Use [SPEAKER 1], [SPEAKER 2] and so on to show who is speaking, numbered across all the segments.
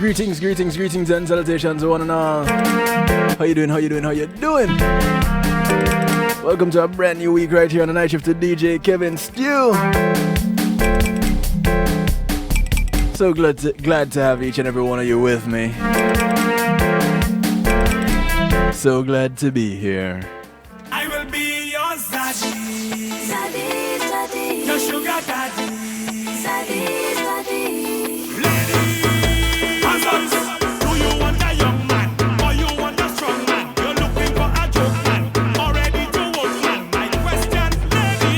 [SPEAKER 1] Greetings and salutations one and all. How you doing? Welcome to a brand new week right here on the night shift to DJ Kevin Stew. So glad to have each and every one of you with me. So glad to be here.
[SPEAKER 2] I will be your zaddy, your sugar daddy, lady. Hands up. Do you want a young man or you want a strong man? You're looking for a joke man or ready to work man. My question, lady.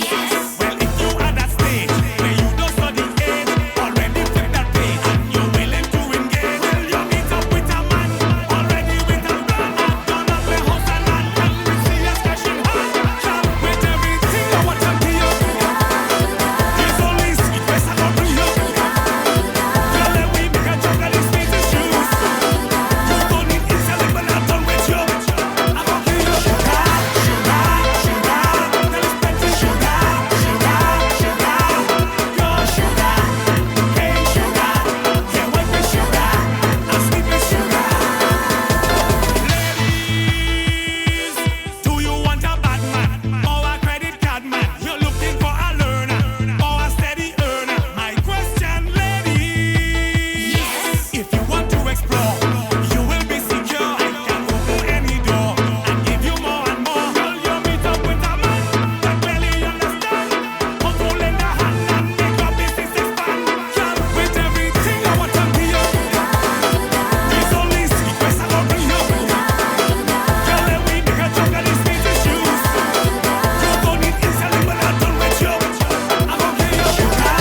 [SPEAKER 2] Yes. Well, if you at that stage where you don't study age, already flip that page and you're willing to engage, well, you meet up with a man already with a plan and done up with house and land. And we see us cashing hard, jam with everything I want to be up. There's only sweet ways I don't bring up. Girl, let me make a chocolate sweet as shoes. You don't need insulin when I'm done with you. I'm gonna give you sugar, there is plenty sugar, your sugar, cane sugar, yeah, wet with sugar, and sleep with sugar. Ladies, do you want a bad man or a credit card man? You're looking for a learner or a steady earner. My question, ladies. Yes. If you want to explore, you will be secure. I can open any door and give you more and more. Girl, you meet up with a man that barely understand how to lend a hand and make your business expand. Girl, with everything I want to be up. There's only sweet ways I don't bring up. Girl, let me make a chocolate sweet as shoes. You don't need insulin when I'm done with you. I'm gonna give you sugar,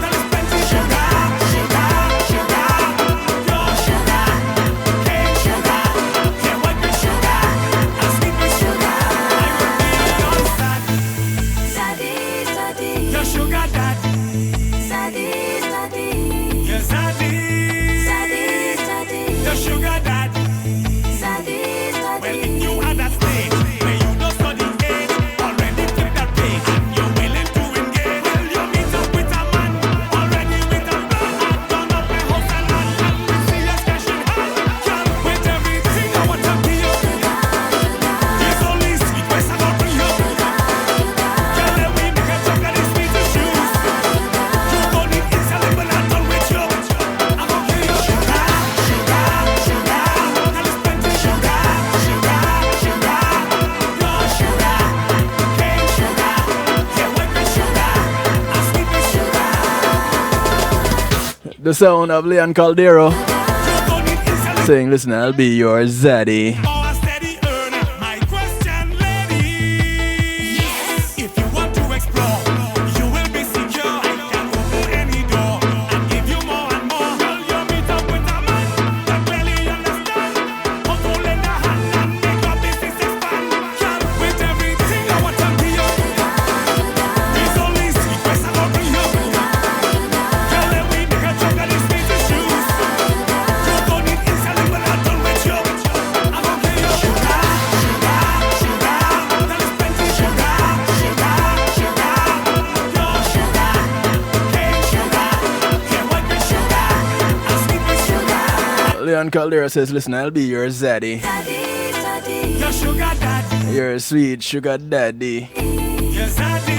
[SPEAKER 2] there is plenty sugar, your sugar, cane sugar, yeah, wet with sugar, and sleep with sugar. I will be your zaddy, your sugar daddy, your zaddy, your sugar daddy. Well, if you at that stage where you don't study age, already flip that page and you're willing to engage, well, you meet up with a man already with a plan and done up with house and land. And we see us cashing hard, girl, with everything I want to be up. There's only sweet ways I don't bring up. Girl, let me make a chocolate sweet as shoes. You don't need insulin when I'm done with you. I'm gonna give you sugar, there is plenty sugar, your sugar, cane sugar, yeah, wet with sugar, and sleep with sugar.
[SPEAKER 1] The sound of Leon Caldero
[SPEAKER 2] You don't need insulin
[SPEAKER 1] saying, listen, I'll be your zaddy.
[SPEAKER 2] or a steady earner. My question, ladies. Yes. If you want to explore, you will be secure. I can open any door and give you more and more. Girl, you meet up with a man that barely understand how to lend a hand and make your business expand. Girl, with everything I want to be up. There's only sweet ways I don't bring up. Girl, let me make a chocolate sweet as shoes. You don't need insulin when I'm done with you. I'm gonna give you sugar, there is plenty sugar, your sugar, cane sugar, yeah, wet with sugar, and sleep with sugar.
[SPEAKER 1] Leon Caldero says, listen, I'll be your zaddy.
[SPEAKER 2] Your sugar daddy,
[SPEAKER 1] Your sweet sugar daddy.
[SPEAKER 2] your zaddy.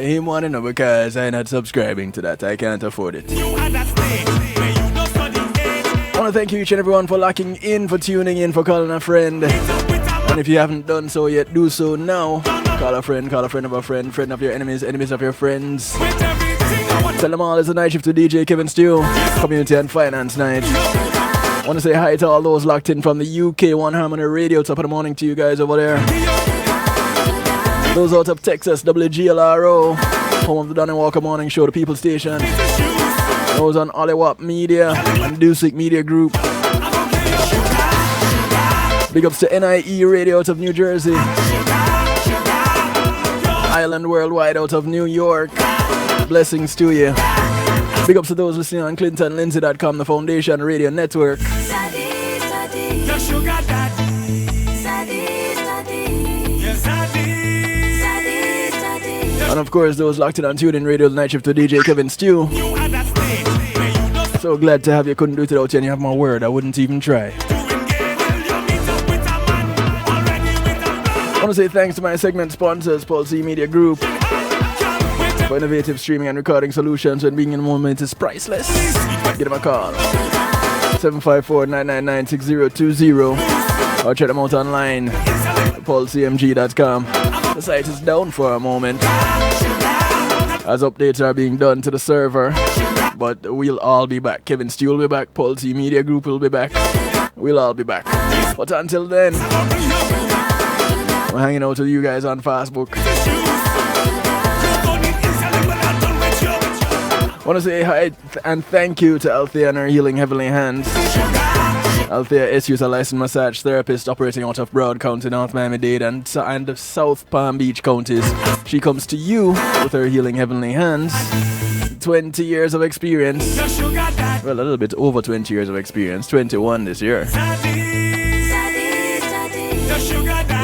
[SPEAKER 1] He wanna know because I'm not subscribing to that. I can't afford it.
[SPEAKER 2] You at that stage where you don't study age,
[SPEAKER 1] I want to thank you each and everyone for locking in, for tuning in, for calling a friend.
[SPEAKER 2] meet up with a man.
[SPEAKER 1] And if you haven't done so yet, do so now. Call a friend of a friend, friend of your enemies, enemies of your friends.
[SPEAKER 2] With everything I want
[SPEAKER 1] Tell them all it's a night shift to DJ Kevin Stew, Community and Finance Night. I want to say hi to all those locked in from the UK, One Harmony Radio. Top of the morning to you guys over there. Those out of Texas, WGLRO, home of the Donny Walker Morning Show, the People Station. Those on Oliwap Media and Dusick Media Group. Big ups to NIE Radio out of New Jersey. Island Worldwide out of New York. Blessings to you. Big ups to those listening on ClintonLindsay.com, the Foundation Radio Network.
[SPEAKER 2] your sugar daddy, your zaddy,
[SPEAKER 1] And of course, those locked in on TuneIn Radio, the night shift to DJ Kevin Stew.
[SPEAKER 2] You at that stage where you don't
[SPEAKER 1] So glad to have you. Couldn't do it without you, and you have my word. I wouldn't even try.
[SPEAKER 2] engage. Well, you meet up with a man already with a plan.
[SPEAKER 1] I want to say thanks to my segment sponsors, Paul C Media Group, for innovative streaming and recording solutions. When being in the moment is priceless. Give them a call. 754-999-6020. Or check them out online. paulcmg.com. The site is down for a moment as updates are being done to the server, but we'll all be back. Kevin Stew will be back, Paul C Media Group will be back, we'll all be back. But until then, we're hanging out with you guys on Facebook. I want to say hi and thank you to Althea and her Healing Heavenly Hands. Althea S. is a licensed massage therapist operating out of Broward County, North Miami-Dade, and the South Palm Beach counties. She comes to you with her Healing Heavenly Hands. 20 years of experience. Well, a little bit over 20 years of experience. 21 this year.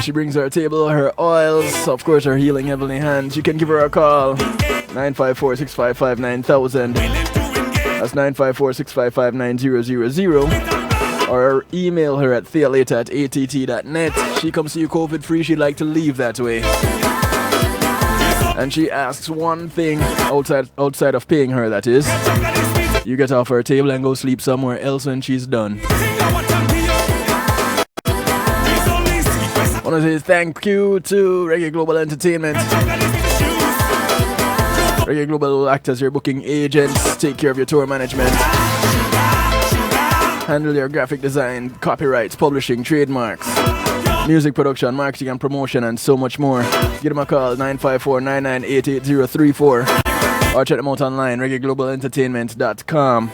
[SPEAKER 1] She brings her table, her oils, of course her Healing Heavenly Hands. You can give her a call. 954-655-9000. That's 954-655-9000. Or email her at thealater@att.net. She comes to you COVID free. She'd like to leave that way. And she asks one thing outside of paying her, that is. You get off her table and go sleep somewhere else when she's done. I want to say thank you to Reggae Global Entertainment. Reggae Global will act as your booking agents, take care of your tour management, handle your graphic design, copyrights, publishing, trademarks, music production, marketing and promotion, and so much more. Give them a call, 954-998-8034, or check them out online, reggaeglobalentertainment.com.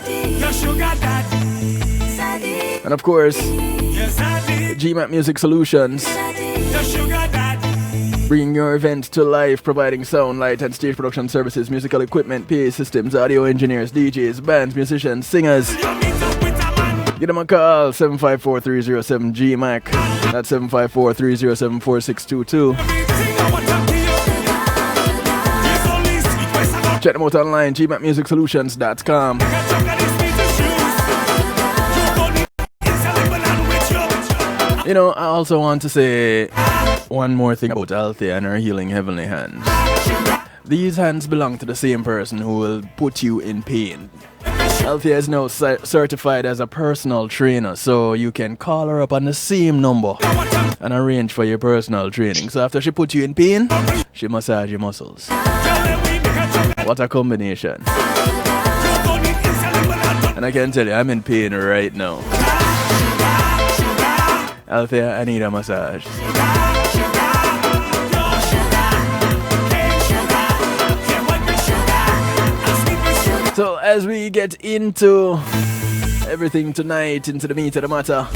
[SPEAKER 1] And of course, GMAT Music Solutions, bringing your event to life, providing sound, light, and stage production services, musical equipment, PA systems, audio engineers, DJs, bands, musicians, singers. Give them a call, 754-307-GMAC. That's 754-307-4622. Check them out online, gmacmusicsolutions.com. You know, I also want to say one more thing about Althea and her Healing Heavenly Hands. These hands belong to the same person who will put you in pain. Althea is now certified as a personal trainer, so you can call her up on the same number and arrange for your personal training. So after she puts you in pain, she massage your muscles. What a combination. And I can tell you, I'm in pain right now. Althea, I need a massage. So as we get into everything tonight, into the meat of the matter.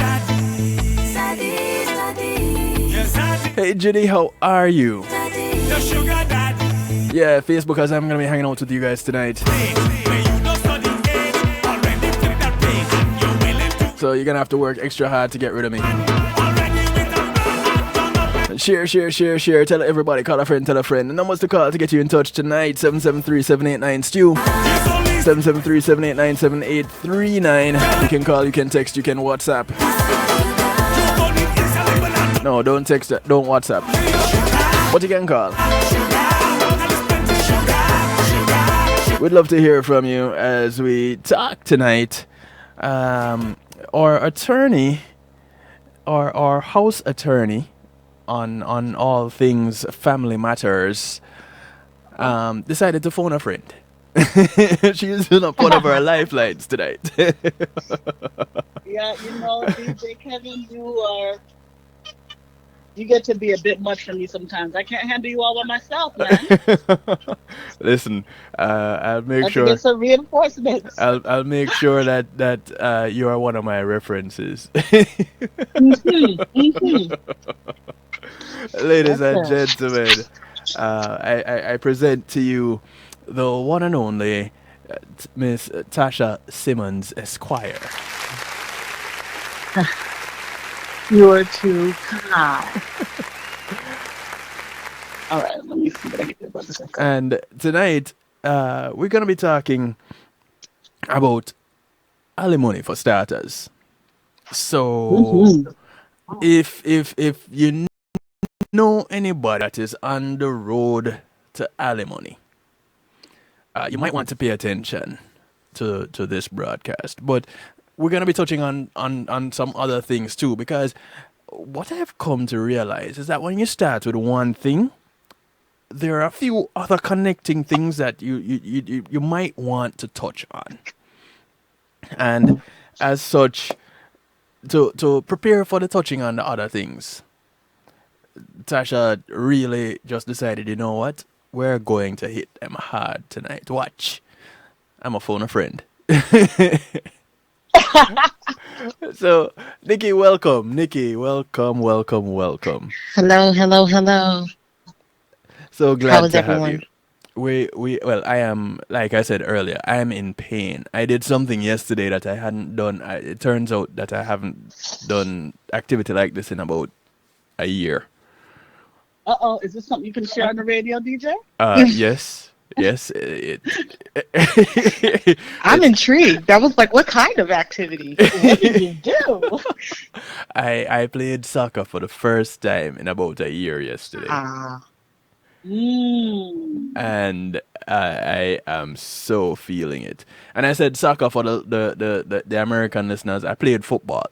[SPEAKER 1] Hey Judy, how are you? Yeah, Facebook, as I'm going to be hanging out with you guys tonight. So you're going to have to work extra hard to get rid of me. Share. Tell everybody. Call a friend, tell a friend. The numbers to call to get you in touch tonight. 773-789-STEW. 773-789-7839. You can call, you can text, you can WhatsApp. No, don't text, don't WhatsApp. But you can call. We'd love to hear from you as we talk tonight. Our attorney, or our house attorney, on all things family matters, decided to phone a friend. She is not one of our lifelines tonight.
[SPEAKER 3] Yeah, you know, DJ Kevin, you get to be a bit much for me sometimes. I can't handle you all by myself, man.
[SPEAKER 1] Listen, I'll make sure.
[SPEAKER 3] Get some reinforcements.
[SPEAKER 1] I'll make sure that you are one of my references. Ladies and gentlemen, I present to you the one and only Miss Tasha Simmonds, Esquire.
[SPEAKER 3] You're too kind. All right, let me see what I can do about this.
[SPEAKER 1] And tonight, we're gonna be talking about alimony for starters. So, if you know anybody that is on the road to alimony, you might want to pay attention to this broadcast. But we're gonna be touching on some other things too, because what I've come to realize is that when you start with one thing, there are a few other connecting things that you might want to touch on. And as such, to prepare for the touching on the other things, Tasha really just decided, you know what? We're going to hit them hard tonight. Watch. I'm a phone a friend. So, Nikki, welcome. Nikki, welcome.
[SPEAKER 4] Hello.
[SPEAKER 1] So glad
[SPEAKER 4] How is
[SPEAKER 1] to have
[SPEAKER 4] everyone?
[SPEAKER 1] you. Well, I am, like I said earlier, I am in pain. I did something yesterday that I hadn't done. It turns out that I haven't done activity like this in about a year.
[SPEAKER 3] Is this something you can share on the radio, DJ?
[SPEAKER 1] Yes.
[SPEAKER 4] I'm intrigued. I was like, what kind of activity?
[SPEAKER 3] What did you do?
[SPEAKER 1] I played soccer for the first time in about a year yesterday. And I am so feeling it. And I said soccer for the American listeners. I played football.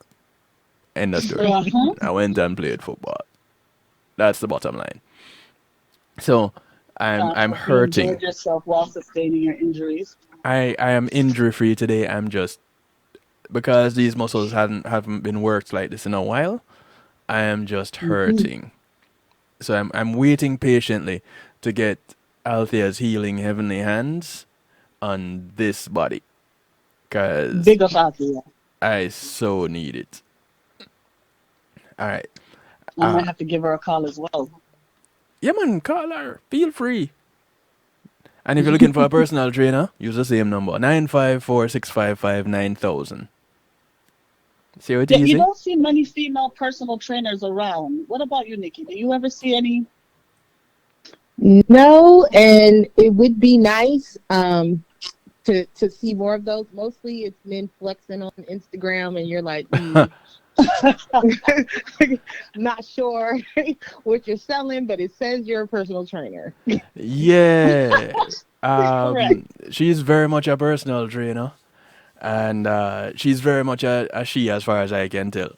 [SPEAKER 1] End of story. I went and played football. That's the bottom line. So I'm hurting.
[SPEAKER 3] You enjoyed yourself while sustaining your injuries.
[SPEAKER 1] I am injury free today. I'm just, because these muscles haven't been worked like this in a while, I am just hurting. So I'm waiting patiently to get Althea's healing heavenly hands on this body, because
[SPEAKER 3] Big up Althea.
[SPEAKER 1] I so need it. All right.
[SPEAKER 3] I might have to give her a call as well.
[SPEAKER 1] Yeah, man, call her. Feel free. And if you're looking for a personal trainer, use the same number, 954-655-9000. See what
[SPEAKER 3] You
[SPEAKER 1] easy?
[SPEAKER 3] don't see many female personal trainers around. What about you, Nikki? Do you ever see any?
[SPEAKER 4] No, and it would be nice to see more of those. Mostly it's men flexing on Instagram, and you're like, not sure what you're selling, but it says you're a personal trainer.
[SPEAKER 1] Yeah. She's very much a personal trainer. And she's very much a she, as far as I can tell.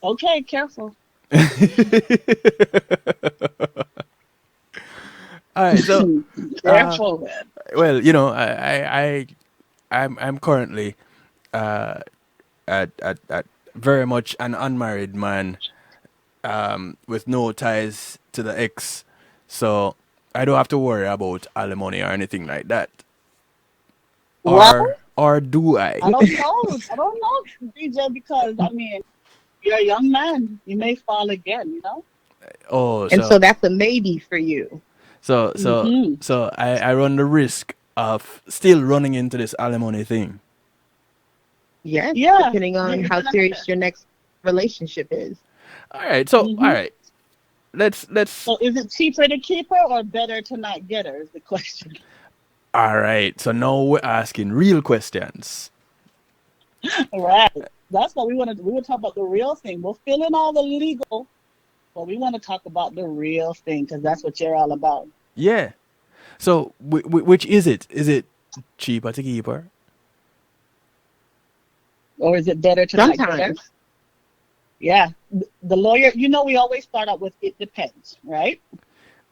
[SPEAKER 3] Okay, careful.
[SPEAKER 1] All right, so
[SPEAKER 3] Careful, man.
[SPEAKER 1] well, you know, I'm currently at very much an unmarried man, with no ties to the ex, so I don't have to worry about alimony or anything like that.
[SPEAKER 3] Well,
[SPEAKER 1] Or do I?
[SPEAKER 3] I don't know, DJ, because I mean, you're a young man. You may fall again, you know.
[SPEAKER 1] Oh,
[SPEAKER 4] And so that's a maybe for you.
[SPEAKER 1] So I run the risk of still running into this alimony thing.
[SPEAKER 4] Yes,
[SPEAKER 3] Yeah.
[SPEAKER 4] depending on how serious your next relationship is.
[SPEAKER 1] All right, so all right, let's.
[SPEAKER 3] So is it cheaper to keep her or better to not get her? Is the question.
[SPEAKER 1] All right, so now we're asking real questions.
[SPEAKER 3] Right. That's what we want to. We want to talk about the real thing. We'll fill in all the legal, but we want to talk about the real thing because that's what you're all about.
[SPEAKER 1] Yeah. So which is it? Is it cheaper to keep her?
[SPEAKER 3] Or is it better to not get her?
[SPEAKER 4] Sometimes.
[SPEAKER 3] Yeah. The lawyer. You know, we always start out with it depends, right?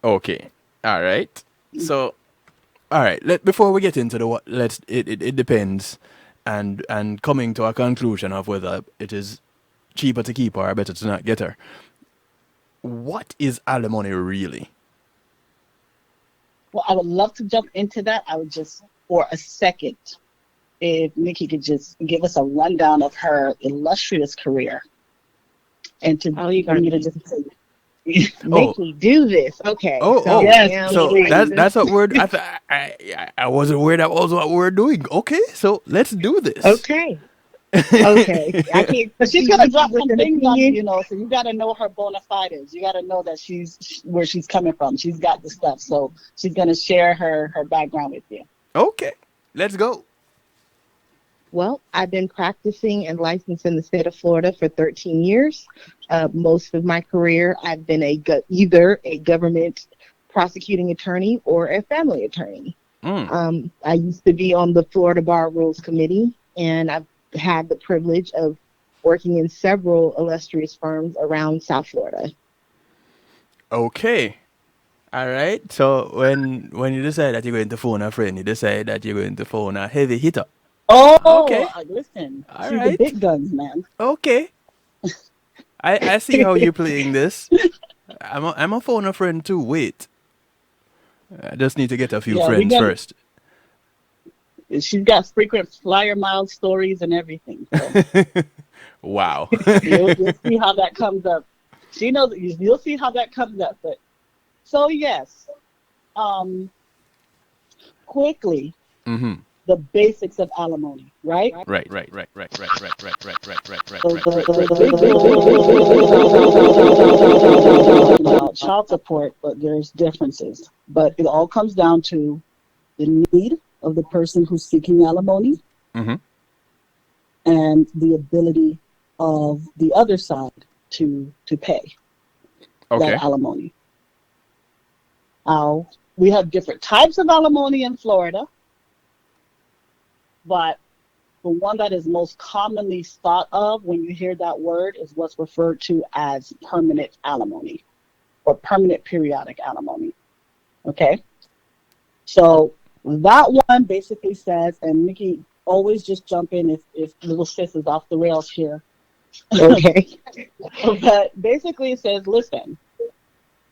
[SPEAKER 1] Okay. All right. So, all right. Before we get into the what, it depends, and coming to a conclusion of whether it is cheaper to keep her or better to not get her. What is alimony really?
[SPEAKER 3] Well, I would love to jump into that. I would just, for a second, if Nikki could just give us a rundown of her illustrious career. And to
[SPEAKER 4] Oh, you're gonna
[SPEAKER 3] me to just say,
[SPEAKER 4] make me do this. Okay.
[SPEAKER 3] Yes,
[SPEAKER 1] So
[SPEAKER 3] please.
[SPEAKER 1] that's what we're. I wasn't aware that was what we're doing. Okay, so let's do this.
[SPEAKER 4] Okay. Okay, I can't.
[SPEAKER 3] But she's gonna drop
[SPEAKER 4] with
[SPEAKER 3] some
[SPEAKER 4] an
[SPEAKER 3] things on you,
[SPEAKER 4] opinion.
[SPEAKER 3] so you gotta know her bona fides. You gotta know that she's where she's coming from. She's got the stuff, so she's gonna share her background with you.
[SPEAKER 1] Okay, let's go.
[SPEAKER 4] Well, I've been practicing and licensed in the state of Florida for 13 years. Most of my career, I've been either a government prosecuting attorney or a family attorney. I used to be on the Florida Bar Rules Committee, and I've had the privilege of working in several illustrious firms around South Florida.
[SPEAKER 1] Okay. All right. So when you decide that you're going to phone a friend, you decide that you're going to phone a heavy hitter.
[SPEAKER 3] Oh,
[SPEAKER 1] Okay.
[SPEAKER 3] Listen,
[SPEAKER 1] All
[SPEAKER 3] she's the
[SPEAKER 1] right.
[SPEAKER 3] big guns, man.
[SPEAKER 1] Okay. I see how you're playing this. I'm a phone a friend too. Wait. I just need to get a few
[SPEAKER 3] Yeah,
[SPEAKER 1] friends first.
[SPEAKER 3] She's got frequent flyer miles stories and everything. So
[SPEAKER 1] Wow.
[SPEAKER 3] you'll see how that comes up. She knows. You'll see how that comes up. But so yes, quickly.
[SPEAKER 1] Mm-hmm.
[SPEAKER 3] The basics of alimony, right?
[SPEAKER 1] Right.
[SPEAKER 3] About child support, but there's differences. But it all comes down to the need of the person who's seeking alimony
[SPEAKER 1] Mm-hmm.
[SPEAKER 3] and the ability of the other side to pay
[SPEAKER 1] Okay.
[SPEAKER 3] that alimony. We have different types of alimony in Florida, but the one that is most commonly thought of when you hear that word is what's referred to as permanent alimony or permanent periodic alimony. Okay? So that one basically says, and Nikki, always just jump in if little sis is off the rails here.
[SPEAKER 4] Okay.
[SPEAKER 3] But basically it says, listen,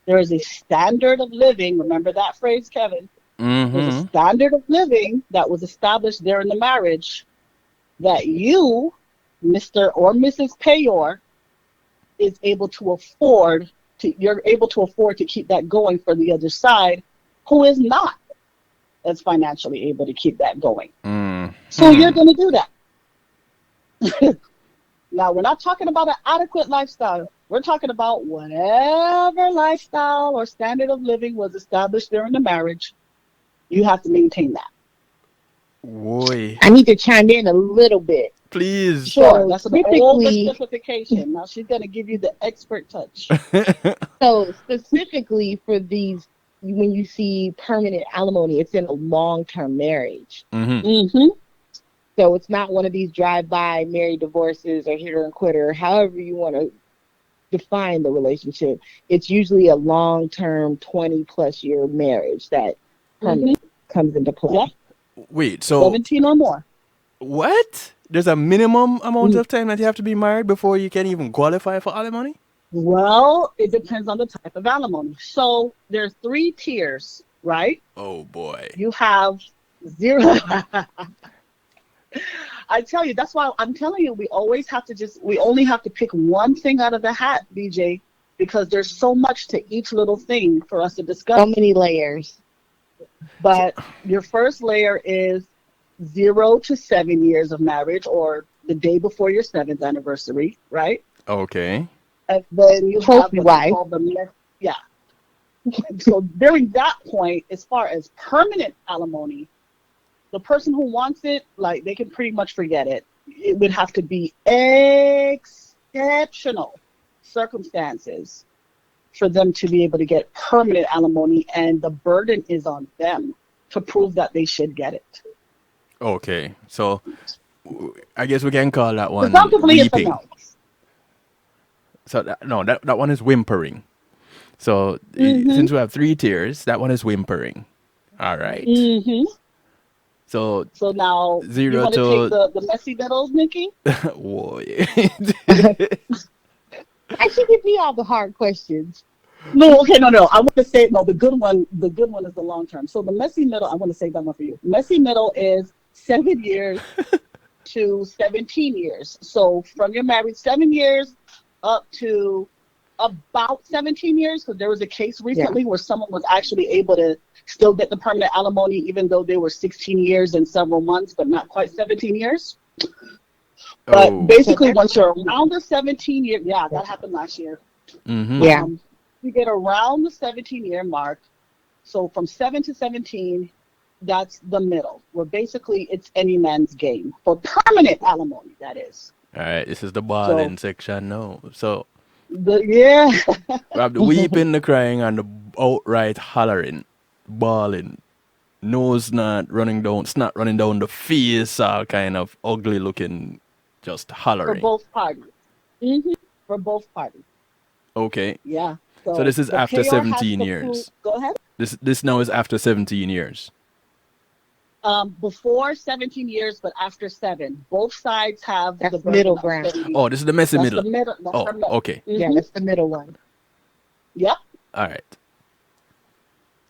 [SPEAKER 3] there is a standard of living. Remember that phrase, Kevin? There's a
[SPEAKER 1] Mm-hmm.
[SPEAKER 3] standard of living that was established there in the marriage that you, Mr. or Mrs. Payor, is able to afford you're able to afford to keep that going for the other side who is not as financially able to keep that going.
[SPEAKER 1] Mm-hmm.
[SPEAKER 3] So you're going to do that. Now, we're not talking about an adequate lifestyle. We're talking about whatever lifestyle or standard of living was established during the marriage. You have to maintain that.
[SPEAKER 1] Boy.
[SPEAKER 4] I need to chime in a little bit.
[SPEAKER 1] Please.
[SPEAKER 3] Sure, that's an
[SPEAKER 4] typically-
[SPEAKER 3] oversimplification. Now she's going to give you the expert touch.
[SPEAKER 4] So specifically for these, when you see permanent alimony, it's in a long-term marriage.
[SPEAKER 1] Mm-hmm.
[SPEAKER 3] Mm-hmm.
[SPEAKER 4] So it's not one of these drive-by married divorces or hitter and quitter, however you want to define the relationship. It's usually a long-term 20-plus year marriage that comes into play.
[SPEAKER 3] Yep.
[SPEAKER 1] Wait, so
[SPEAKER 3] 17 or more.
[SPEAKER 1] what? There's a minimum amount of time that you have to be married before you can even qualify for alimony?
[SPEAKER 3] Well, it depends on the type of alimony. So there's 3 tiers, right?
[SPEAKER 1] Oh boy.
[SPEAKER 3] You have 0. I tell you, that's why I'm telling you, we only have to pick one thing out of the hat, BJ, because there's so much to each little thing for us to discuss.
[SPEAKER 4] So many layers.
[SPEAKER 3] But your first layer is 0 to 7 years of marriage, or the day before your 7th anniversary, right?
[SPEAKER 1] Okay.
[SPEAKER 3] And then you have
[SPEAKER 4] Trophy
[SPEAKER 3] what they
[SPEAKER 4] wife.
[SPEAKER 3] call yeah. So during that point, as far as permanent alimony, the person who wants it, like, they can pretty much forget it. It would have to be exceptional circumstances for them to be able to get permanent alimony, and the burden is on them to prove that they should get it.
[SPEAKER 1] Okay. So I guess we can call that one
[SPEAKER 3] Presumptively, it's a
[SPEAKER 1] weeping.
[SPEAKER 3] no.
[SPEAKER 1] So that one is whimpering. So since we have 3 tiers, that one is whimpering. All right.
[SPEAKER 3] Mm-hmm.
[SPEAKER 1] So
[SPEAKER 3] So now,
[SPEAKER 1] 0
[SPEAKER 3] you want to
[SPEAKER 1] to-
[SPEAKER 3] take the messy middles, Nikki?
[SPEAKER 1] boy.
[SPEAKER 4] Actually, give me all the hard questions.
[SPEAKER 3] No, okay, no. I want to say, no, the good one is the long term. So the messy middle, I want to say that one for you. Messy middle is 7 years to 17 years. So from your married 7 years up to about 17 years, because there was a case recently where someone was actually able to still get the permanent alimony even though they were 16 years and several months, but not quite 17 years. But
[SPEAKER 1] Oh.
[SPEAKER 3] basically, once you're around the 17 year, yeah, that happened last year.
[SPEAKER 1] Mm-hmm.
[SPEAKER 4] Yeah.
[SPEAKER 3] You get around the 17-year mark. So from 7 to 17, that's the middle, where basically it's any man's game for permanent alimony. That is.
[SPEAKER 1] All right, this is the
[SPEAKER 3] So
[SPEAKER 1] bawling section now. So
[SPEAKER 3] yeah.
[SPEAKER 1] we have the weeping, the crying, and the outright hollering, bawling. Nose not running down, snot running down the face, all kind of ugly looking, just
[SPEAKER 3] For
[SPEAKER 1] hollering.
[SPEAKER 3] both parties. hmm For both parties.
[SPEAKER 1] Okay,
[SPEAKER 3] Yeah.
[SPEAKER 1] so this is
[SPEAKER 3] the
[SPEAKER 1] after
[SPEAKER 3] payor has
[SPEAKER 1] 17
[SPEAKER 3] to
[SPEAKER 1] years.
[SPEAKER 3] Go ahead.
[SPEAKER 1] This now is after 17 years.
[SPEAKER 3] Before 17 years, but after 7, both sides have
[SPEAKER 4] That's
[SPEAKER 3] the burden
[SPEAKER 4] middle
[SPEAKER 3] of
[SPEAKER 4] ground.
[SPEAKER 3] steady.
[SPEAKER 1] Oh, this is the messy
[SPEAKER 3] That's
[SPEAKER 1] middle.
[SPEAKER 3] the middle. That's the
[SPEAKER 1] Oh,
[SPEAKER 3] middle.
[SPEAKER 1] okay.
[SPEAKER 4] Yeah, that's the middle one.
[SPEAKER 3] Yep.
[SPEAKER 1] All right.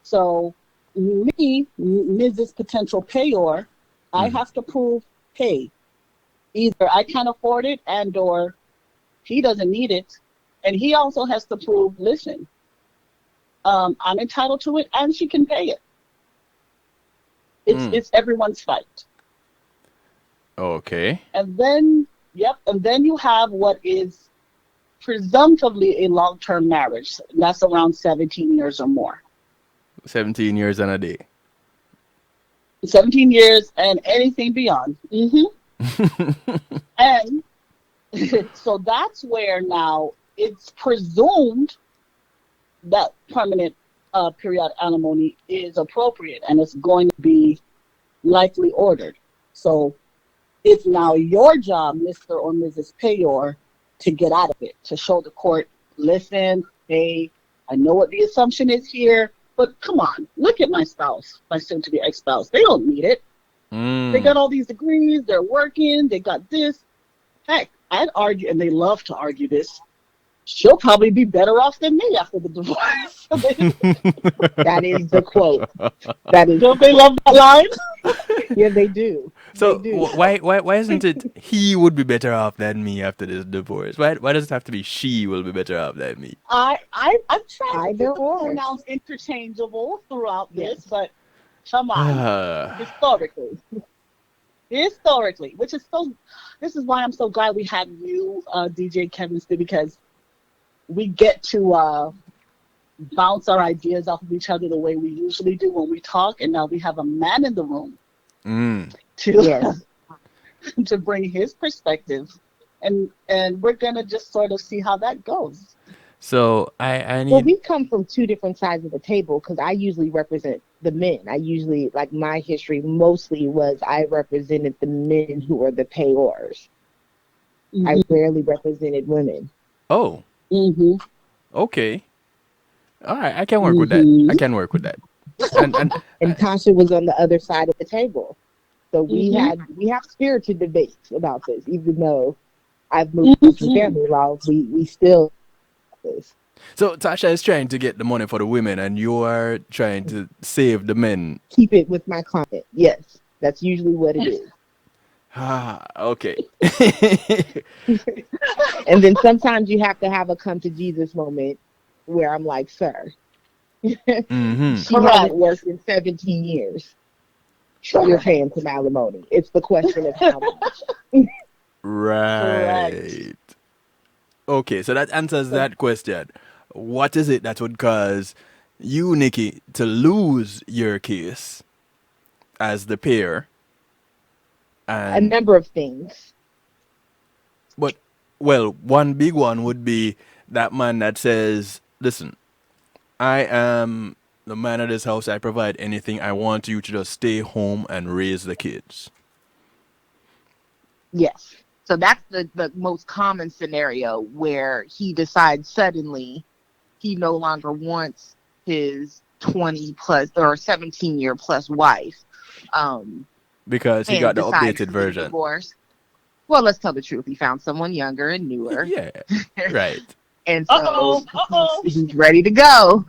[SPEAKER 3] So me, Mrs. Potential Payor, I have to prove pay. Either I can't afford it and or he doesn't need it. And he also has to prove, listen, I'm entitled to it and she can pay it. It's everyone's fight.
[SPEAKER 1] Okay.
[SPEAKER 3] And then you have what is presumptively a long-term marriage. That's around 17 years or more.
[SPEAKER 1] 17 years and a day.
[SPEAKER 3] 17 years and anything beyond. And so that's where now it's presumed that permanent periodic alimony is appropriate and it's going to be likely ordered. So it's now your job, Mr. or Mrs. Payor, to get out of it, to show the court, listen, hey, I know what the assumption is here, but come on, look at my spouse, my soon-to-be ex-spouse. They don't need it. They got all these degrees, they're working, they got this. Heck, I'd argue, and they love to argue this, she'll probably be better off than me after the divorce.
[SPEAKER 4] That is the quote. That is.
[SPEAKER 3] Don't they love that line?
[SPEAKER 4] Yeah, they do.
[SPEAKER 1] So
[SPEAKER 4] They do.
[SPEAKER 1] why isn't it he would be better off than me after this divorce? Why does it have to be she will be better off than me?
[SPEAKER 3] I'm trying to
[SPEAKER 4] Either
[SPEAKER 3] keep the
[SPEAKER 4] or.
[SPEAKER 3] pronouns interchangeable throughout
[SPEAKER 4] Yes.
[SPEAKER 3] this, but come on. Historically, which is so, this is why I'm so glad we have you, DJ Kevin, because we get to bounce our ideas off of each other the way we usually do when we talk, and now we have a man in the room to
[SPEAKER 4] Yes.
[SPEAKER 3] to bring his perspective, and we're gonna just sort of see how that goes.
[SPEAKER 1] So I
[SPEAKER 4] Well,
[SPEAKER 1] need
[SPEAKER 4] we come from two different sides of the table because I usually represent the men. I usually, like, my history mostly was I represented the men who are the payors. I rarely represented women.
[SPEAKER 1] oh
[SPEAKER 3] Mm-hmm.
[SPEAKER 1] okay, all right, I can work with that. I can work with that.
[SPEAKER 4] And Tasha was on the other side of the table. So we have spirited debates about this, even though I've moved to family law, we still this.
[SPEAKER 1] So Tasha is trying to get the money for the women, and you are trying to save the men.
[SPEAKER 4] Keep it with my client. Yes, that's usually what it is.
[SPEAKER 1] Okay.
[SPEAKER 4] And then sometimes you have to have a come to Jesus moment where I'm like, sir, she hasn't worked in 17 years. You're paying some alimony. It's the question of how much.
[SPEAKER 1] Right.
[SPEAKER 3] Correct.
[SPEAKER 1] Okay, so that answers that question. What is it that would cause you, Nikki, to lose your case as the pair?
[SPEAKER 4] A number of things.
[SPEAKER 1] But, well, one big one would be that man that says, listen, I am the man of this house. I provide anything. I want you to just stay home and raise the kids.
[SPEAKER 4] Yes. So that's the most common scenario where he decides suddenly he no longer wants his 20 plus or 17 year plus wife.
[SPEAKER 1] Because he got the updated version.
[SPEAKER 4] Divorce. Well, let's tell the truth. He found someone younger and newer.
[SPEAKER 1] Yeah, right.
[SPEAKER 4] And so he's ready to go.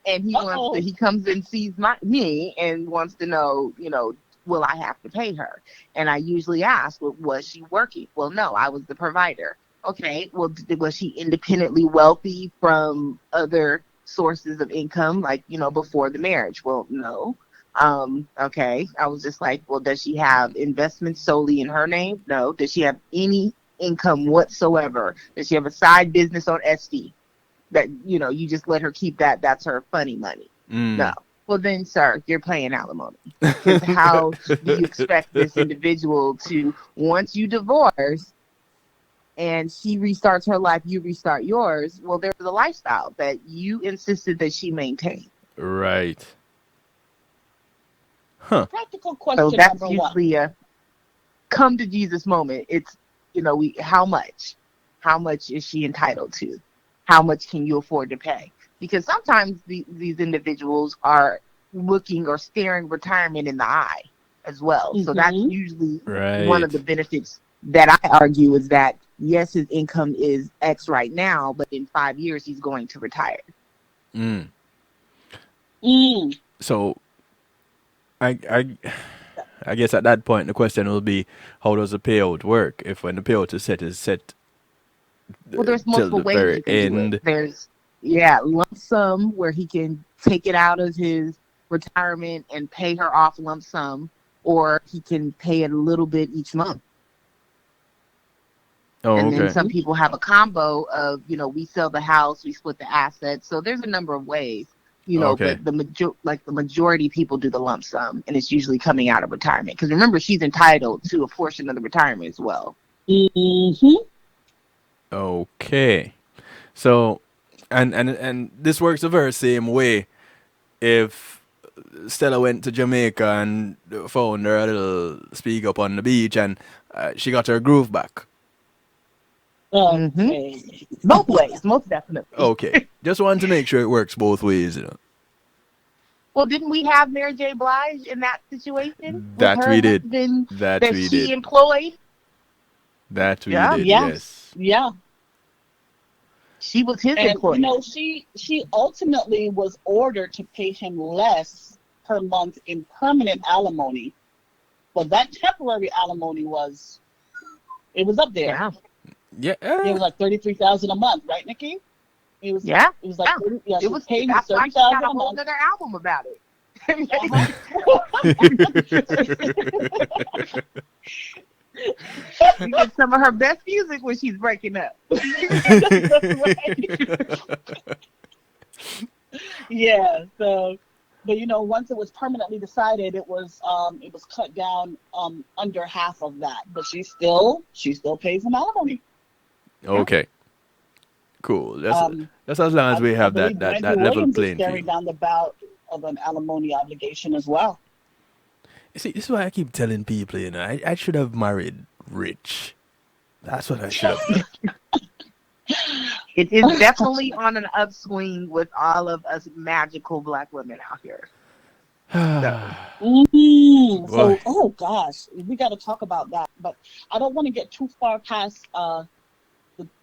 [SPEAKER 4] And he comes and sees me and wants to know, will I have to pay her? And I usually ask, well, was she working? Well, no, I was the provider. Okay, well, was she independently wealthy from other sources of income, like, before the marriage? Well, no. Okay. I was just like, well, does she have investments solely in her name? No. Does she have any income whatsoever? Does she have a side business on SD that, you just let her keep that? That's her funny money. No. Well, then, sir, you're paying alimony. Because how do you expect this individual to, once you divorce and she restarts her life, you restart yours? Well, there's a lifestyle that you insisted that she maintain.
[SPEAKER 1] Right.
[SPEAKER 3] Practical
[SPEAKER 4] So
[SPEAKER 3] question
[SPEAKER 4] that's
[SPEAKER 3] number one.
[SPEAKER 4] usually a come to Jesus moment. It's, how much? How much is she entitled to? How much can you afford to pay? Because sometimes these individuals are looking or staring retirement in the eye as well. So that's usually one of the benefits that I argue is that, yes, his income is X right now, but in 5 years he's going to retire.
[SPEAKER 1] So I guess at that point the question will be, how does the payout work? If when the payout is set
[SPEAKER 4] Well, there's
[SPEAKER 1] till
[SPEAKER 4] multiple
[SPEAKER 1] the
[SPEAKER 4] ways
[SPEAKER 1] very
[SPEAKER 4] you can do
[SPEAKER 1] end.
[SPEAKER 4] it. There's lump sum where he can take it out of his retirement and pay her off lump sum, or he can pay it a little bit each month.
[SPEAKER 1] Oh,
[SPEAKER 4] And then
[SPEAKER 1] okay.
[SPEAKER 4] some people have a combo of, we sell the house, we split the assets. So there's a number of ways,
[SPEAKER 1] Okay.
[SPEAKER 4] but the majority of people do the lump sum, and it's usually coming out of retirement. Because remember, she's entitled to a portion of the retirement as well.
[SPEAKER 1] Okay. So, and this works the very same way. If Stella went to Jamaica and found her a little speak up on the beach, and she got her groove back.
[SPEAKER 3] Okay.
[SPEAKER 4] Both ways, most definitely.
[SPEAKER 1] Okay. Just wanted to make sure it works both ways,
[SPEAKER 4] Well, didn't we have Mary J. Blige in that situation?
[SPEAKER 1] That
[SPEAKER 4] with her
[SPEAKER 1] we did.
[SPEAKER 4] husband
[SPEAKER 1] That we
[SPEAKER 4] she
[SPEAKER 1] did.
[SPEAKER 4] employed?
[SPEAKER 1] That we
[SPEAKER 4] Yeah.
[SPEAKER 1] did,
[SPEAKER 3] Yeah.
[SPEAKER 1] yes.
[SPEAKER 3] Yeah.
[SPEAKER 4] She was his
[SPEAKER 3] And
[SPEAKER 4] employee.
[SPEAKER 3] she ultimately was ordered to pay him less per month in permanent alimony, but that temporary alimony was up there.
[SPEAKER 4] Yeah.
[SPEAKER 1] Yeah.
[SPEAKER 3] It was like $33,000 a month, right, Nikki? It was.
[SPEAKER 4] Yeah.
[SPEAKER 3] It was like
[SPEAKER 4] Yeah.
[SPEAKER 3] 30, yeah.
[SPEAKER 4] It
[SPEAKER 3] She
[SPEAKER 4] was
[SPEAKER 3] paid me
[SPEAKER 4] that's why she
[SPEAKER 3] $30,000
[SPEAKER 4] got a
[SPEAKER 3] a
[SPEAKER 4] whole
[SPEAKER 3] month.
[SPEAKER 4] other album about it. You get some of her best music when she's breaking up.
[SPEAKER 3] Yeah. So, but once it was permanently decided, it was cut down under half of that. But she still pays him alimony.
[SPEAKER 1] Okay. Cool. That's
[SPEAKER 3] Um,
[SPEAKER 1] as long as we
[SPEAKER 3] I
[SPEAKER 1] have
[SPEAKER 3] believe
[SPEAKER 1] that
[SPEAKER 3] Brandy
[SPEAKER 1] level
[SPEAKER 3] Williams is
[SPEAKER 1] playing
[SPEAKER 3] staring
[SPEAKER 1] field.
[SPEAKER 3] down the bout of an alimony obligation as well.
[SPEAKER 1] You see, this is why I keep telling people, I should have married rich. That's what I should have done.
[SPEAKER 4] It is definitely on an upswing with all of us magical Black women out here.
[SPEAKER 3] So,
[SPEAKER 1] Boy.
[SPEAKER 3] oh gosh, we got to talk about that. But I don't want to get too far past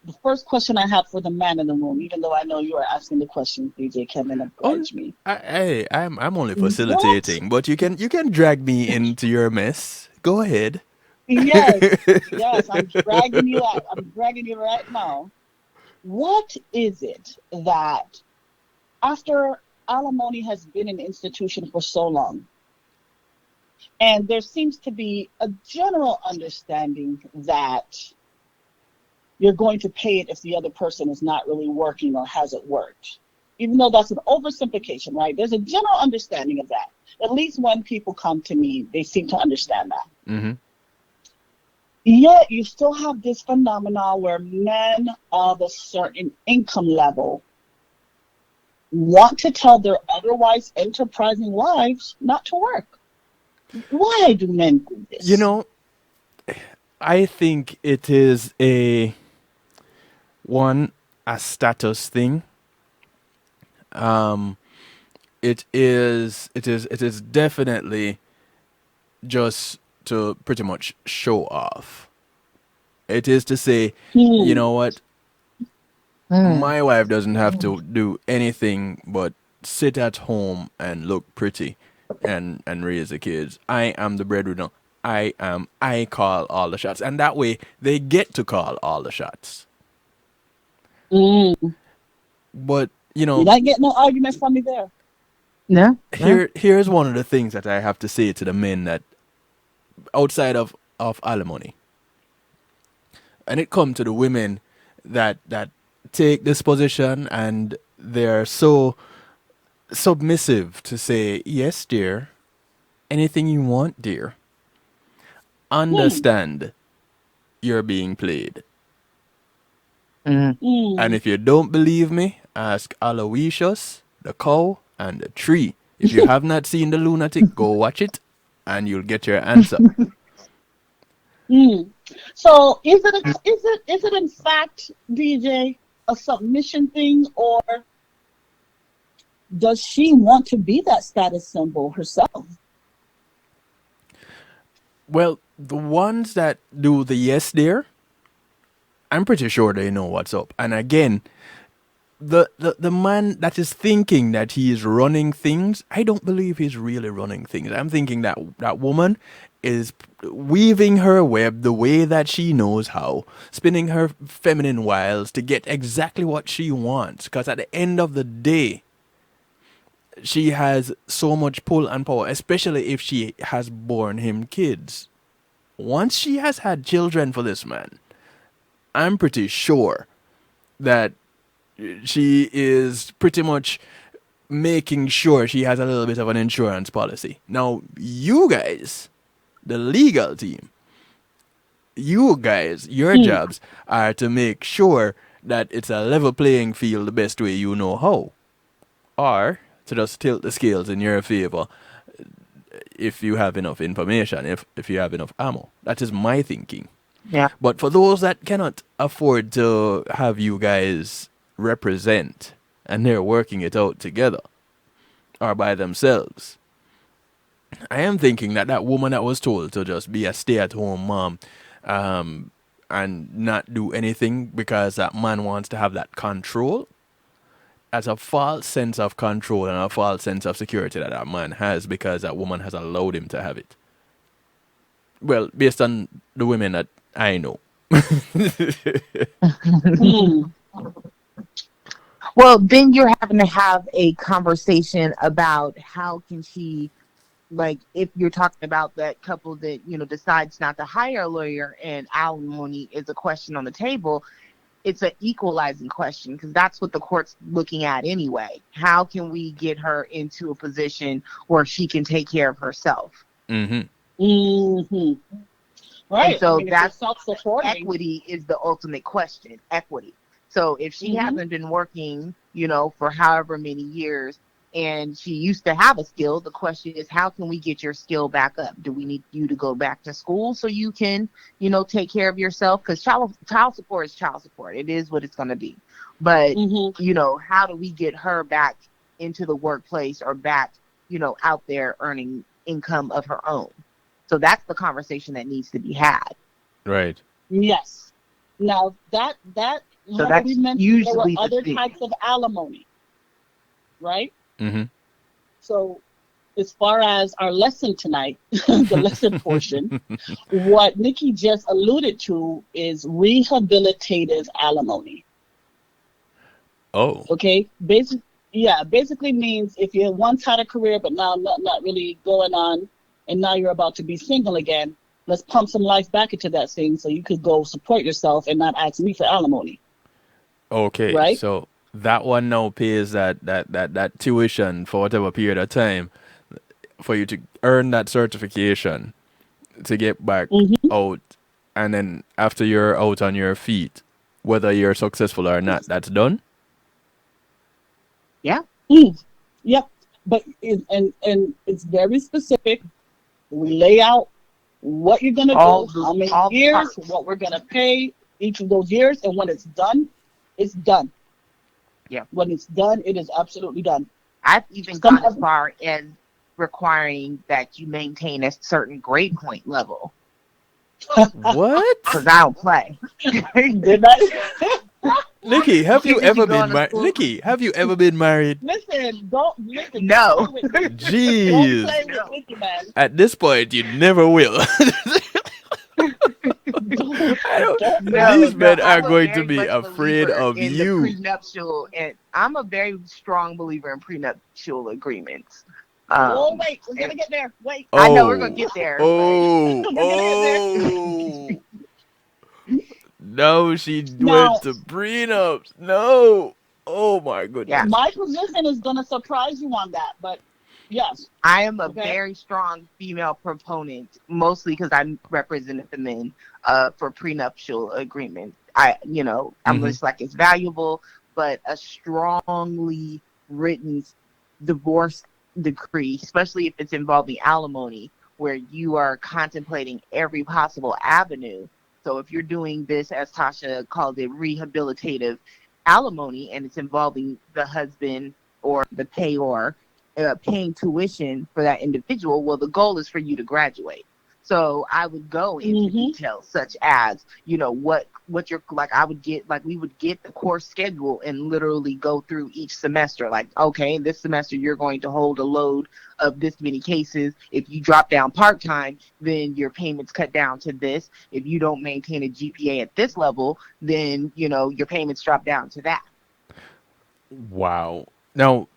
[SPEAKER 3] the first question I have for the man in the room, even though I know you are asking the question, DJ Kevin, oblige me.
[SPEAKER 1] I'm only facilitating, but you can drag me into your mess. Go ahead.
[SPEAKER 3] Yes, I'm dragging you out. I'm dragging you right now. What is it that, after alimony has been an institution for so long, and there seems to be a general understanding that you're going to pay it if the other person is not really working or hasn't worked, even though that's an oversimplification, right? There's a general understanding of that. At least when people come to me, they seem to understand that.
[SPEAKER 1] Mm-hmm.
[SPEAKER 3] Yet you still have this phenomenon where men of a certain income level want to tell their otherwise enterprising wives not to work. Why do men do this?
[SPEAKER 1] I think it is a status thing. It is definitely just to pretty much show off. It is to say, you know what? My wife doesn't have to do anything but sit at home and look pretty and raise the kids. I am the breadwinner. I call all the shots. And that way they get to call all the shots. But,
[SPEAKER 3] You're not getting no argument from me there.
[SPEAKER 4] No.
[SPEAKER 1] Here's one of the things that I have to say to the men that outside of alimony, and it come to the women that take this position and they're so submissive to say yes, dear, anything you want, dear. Understand you're being played. And if you don't believe me, ask Aloysius, the cow, and the tree. If you have not seen The Lunatic, go watch it, and you'll get your answer.
[SPEAKER 3] So is it in fact, DJ, a submission thing, or does she want to be that status symbol herself?
[SPEAKER 1] Well, the ones that do the yes there, I'm pretty sure they know what's up. And again, the man that is thinking that he is running things, I don't believe he's really running things. I'm thinking that that woman is weaving her web the way that she knows how, spinning her feminine wiles to get exactly what she wants. Because at the end of the day, she has so much pull and power, especially if she has borne him kids. Once she has had children for this man, I'm pretty sure that she is pretty much making sure she has a little bit of an insurance policy. Now, you guys, the legal team, you guys, your jobs are to make sure that it's a level playing field the best way you know how. Or to just tilt the scales in your favor if you have enough information, if you have enough ammo. That is my thinking.
[SPEAKER 4] Yeah.
[SPEAKER 1] But for those that cannot afford to have you guys represent and they're working it out together or by themselves, I am thinking that that woman that was told to just be a stay-at-home mom and not do anything because that man wants to have that control, as a false sense of control and a false sense of security that that man has because that woman has allowed him to have it. Well, based on the women that I know.
[SPEAKER 4] Well, then you're having to have a conversation about how can she, like, if you're talking about that couple that, you know, decides not to hire a lawyer and alimony is a question on the table, it's an equalizing question because that's what the court's looking at anyway. How can we get her into a position where she can take care of herself?
[SPEAKER 3] Right.
[SPEAKER 4] And so that's
[SPEAKER 3] self-supporting.
[SPEAKER 4] Equity is the ultimate question. Equity. So if she hasn't been working, you know, for however many years and she used to have a skill, the question is, how can we get your skill back up? Do we need you to go back to school so you can, you know, take care of yourself? Because child support is child support. It is what it's going to be. But, you know, how do we get her back into the workplace or back, you know, out there earning income of her own? So that's the conversation that needs to be had.
[SPEAKER 1] Right.
[SPEAKER 3] Yes. Now that
[SPEAKER 4] so that's usually
[SPEAKER 3] there were other types of alimony, right? So as far as our lesson tonight, the lesson portion, what Nikki just alluded to is rehabilitated alimony.
[SPEAKER 1] Oh.
[SPEAKER 3] Okay. Basically means if you once had a career but now not really going on, and now you're about to be single again, let's pump some life back into that thing so you could go support yourself and not ask me for alimony.
[SPEAKER 1] Okay,
[SPEAKER 3] right?
[SPEAKER 1] So that one now pays that tuition for whatever period of time for you to earn that certification to get back out, and then after you're out on your feet, whether you're successful or not, that's done.
[SPEAKER 4] Yeah.
[SPEAKER 3] Yep. But and it's very specific. We lay out what you're gonna do, how many years, what we're gonna pay each of those years, and when it's done, it's done.
[SPEAKER 4] Yeah.
[SPEAKER 3] When it's done, it is absolutely done.
[SPEAKER 4] I've even gone as far as requiring that you maintain a certain grade point level.
[SPEAKER 1] What?
[SPEAKER 4] Because I don't play.
[SPEAKER 3] Did I?
[SPEAKER 1] Nikki, have you ever been married? Nikki, have you ever been married?
[SPEAKER 3] Listen, don't listen.
[SPEAKER 4] No.
[SPEAKER 1] Jeez.
[SPEAKER 3] Don't play with Nikki, man.
[SPEAKER 1] At this point, you never will. These men are going to be afraid of you.
[SPEAKER 4] The prenuptial and I'm a very strong believer in prenuptial agreements.
[SPEAKER 3] Wait, we're gonna get there. Wait.
[SPEAKER 4] I know we're gonna get there.
[SPEAKER 1] Oh,
[SPEAKER 3] We're gonna get there.
[SPEAKER 1] oh. No, she
[SPEAKER 3] Now-
[SPEAKER 1] went to prenups. No. Oh my goodness.
[SPEAKER 4] Yeah.
[SPEAKER 3] My position is gonna surprise you on that, but yes.
[SPEAKER 4] I am a
[SPEAKER 3] Okay.
[SPEAKER 4] very strong female proponent, mostly because I represented the men for prenuptial agreements. I'm
[SPEAKER 1] Mhm.
[SPEAKER 4] just like, it's valuable, but a strongly written divorce decree, especially if it's involving alimony, where you are contemplating every possible avenue. So if you're doing this, as Tasha called it, rehabilitative alimony, and it's involving the husband or the payor paying tuition for that individual, well, the goal is for you to graduate. So I would go into details such as, what you're like. We would get the course schedule and literally go through each semester. Like, okay, this semester you're going to hold a load of this many cases. If you drop down part-time, then your payments cut down to this. If you don't maintain a GPA at this level, then, your payments drop down to that.
[SPEAKER 1] Wow. Now,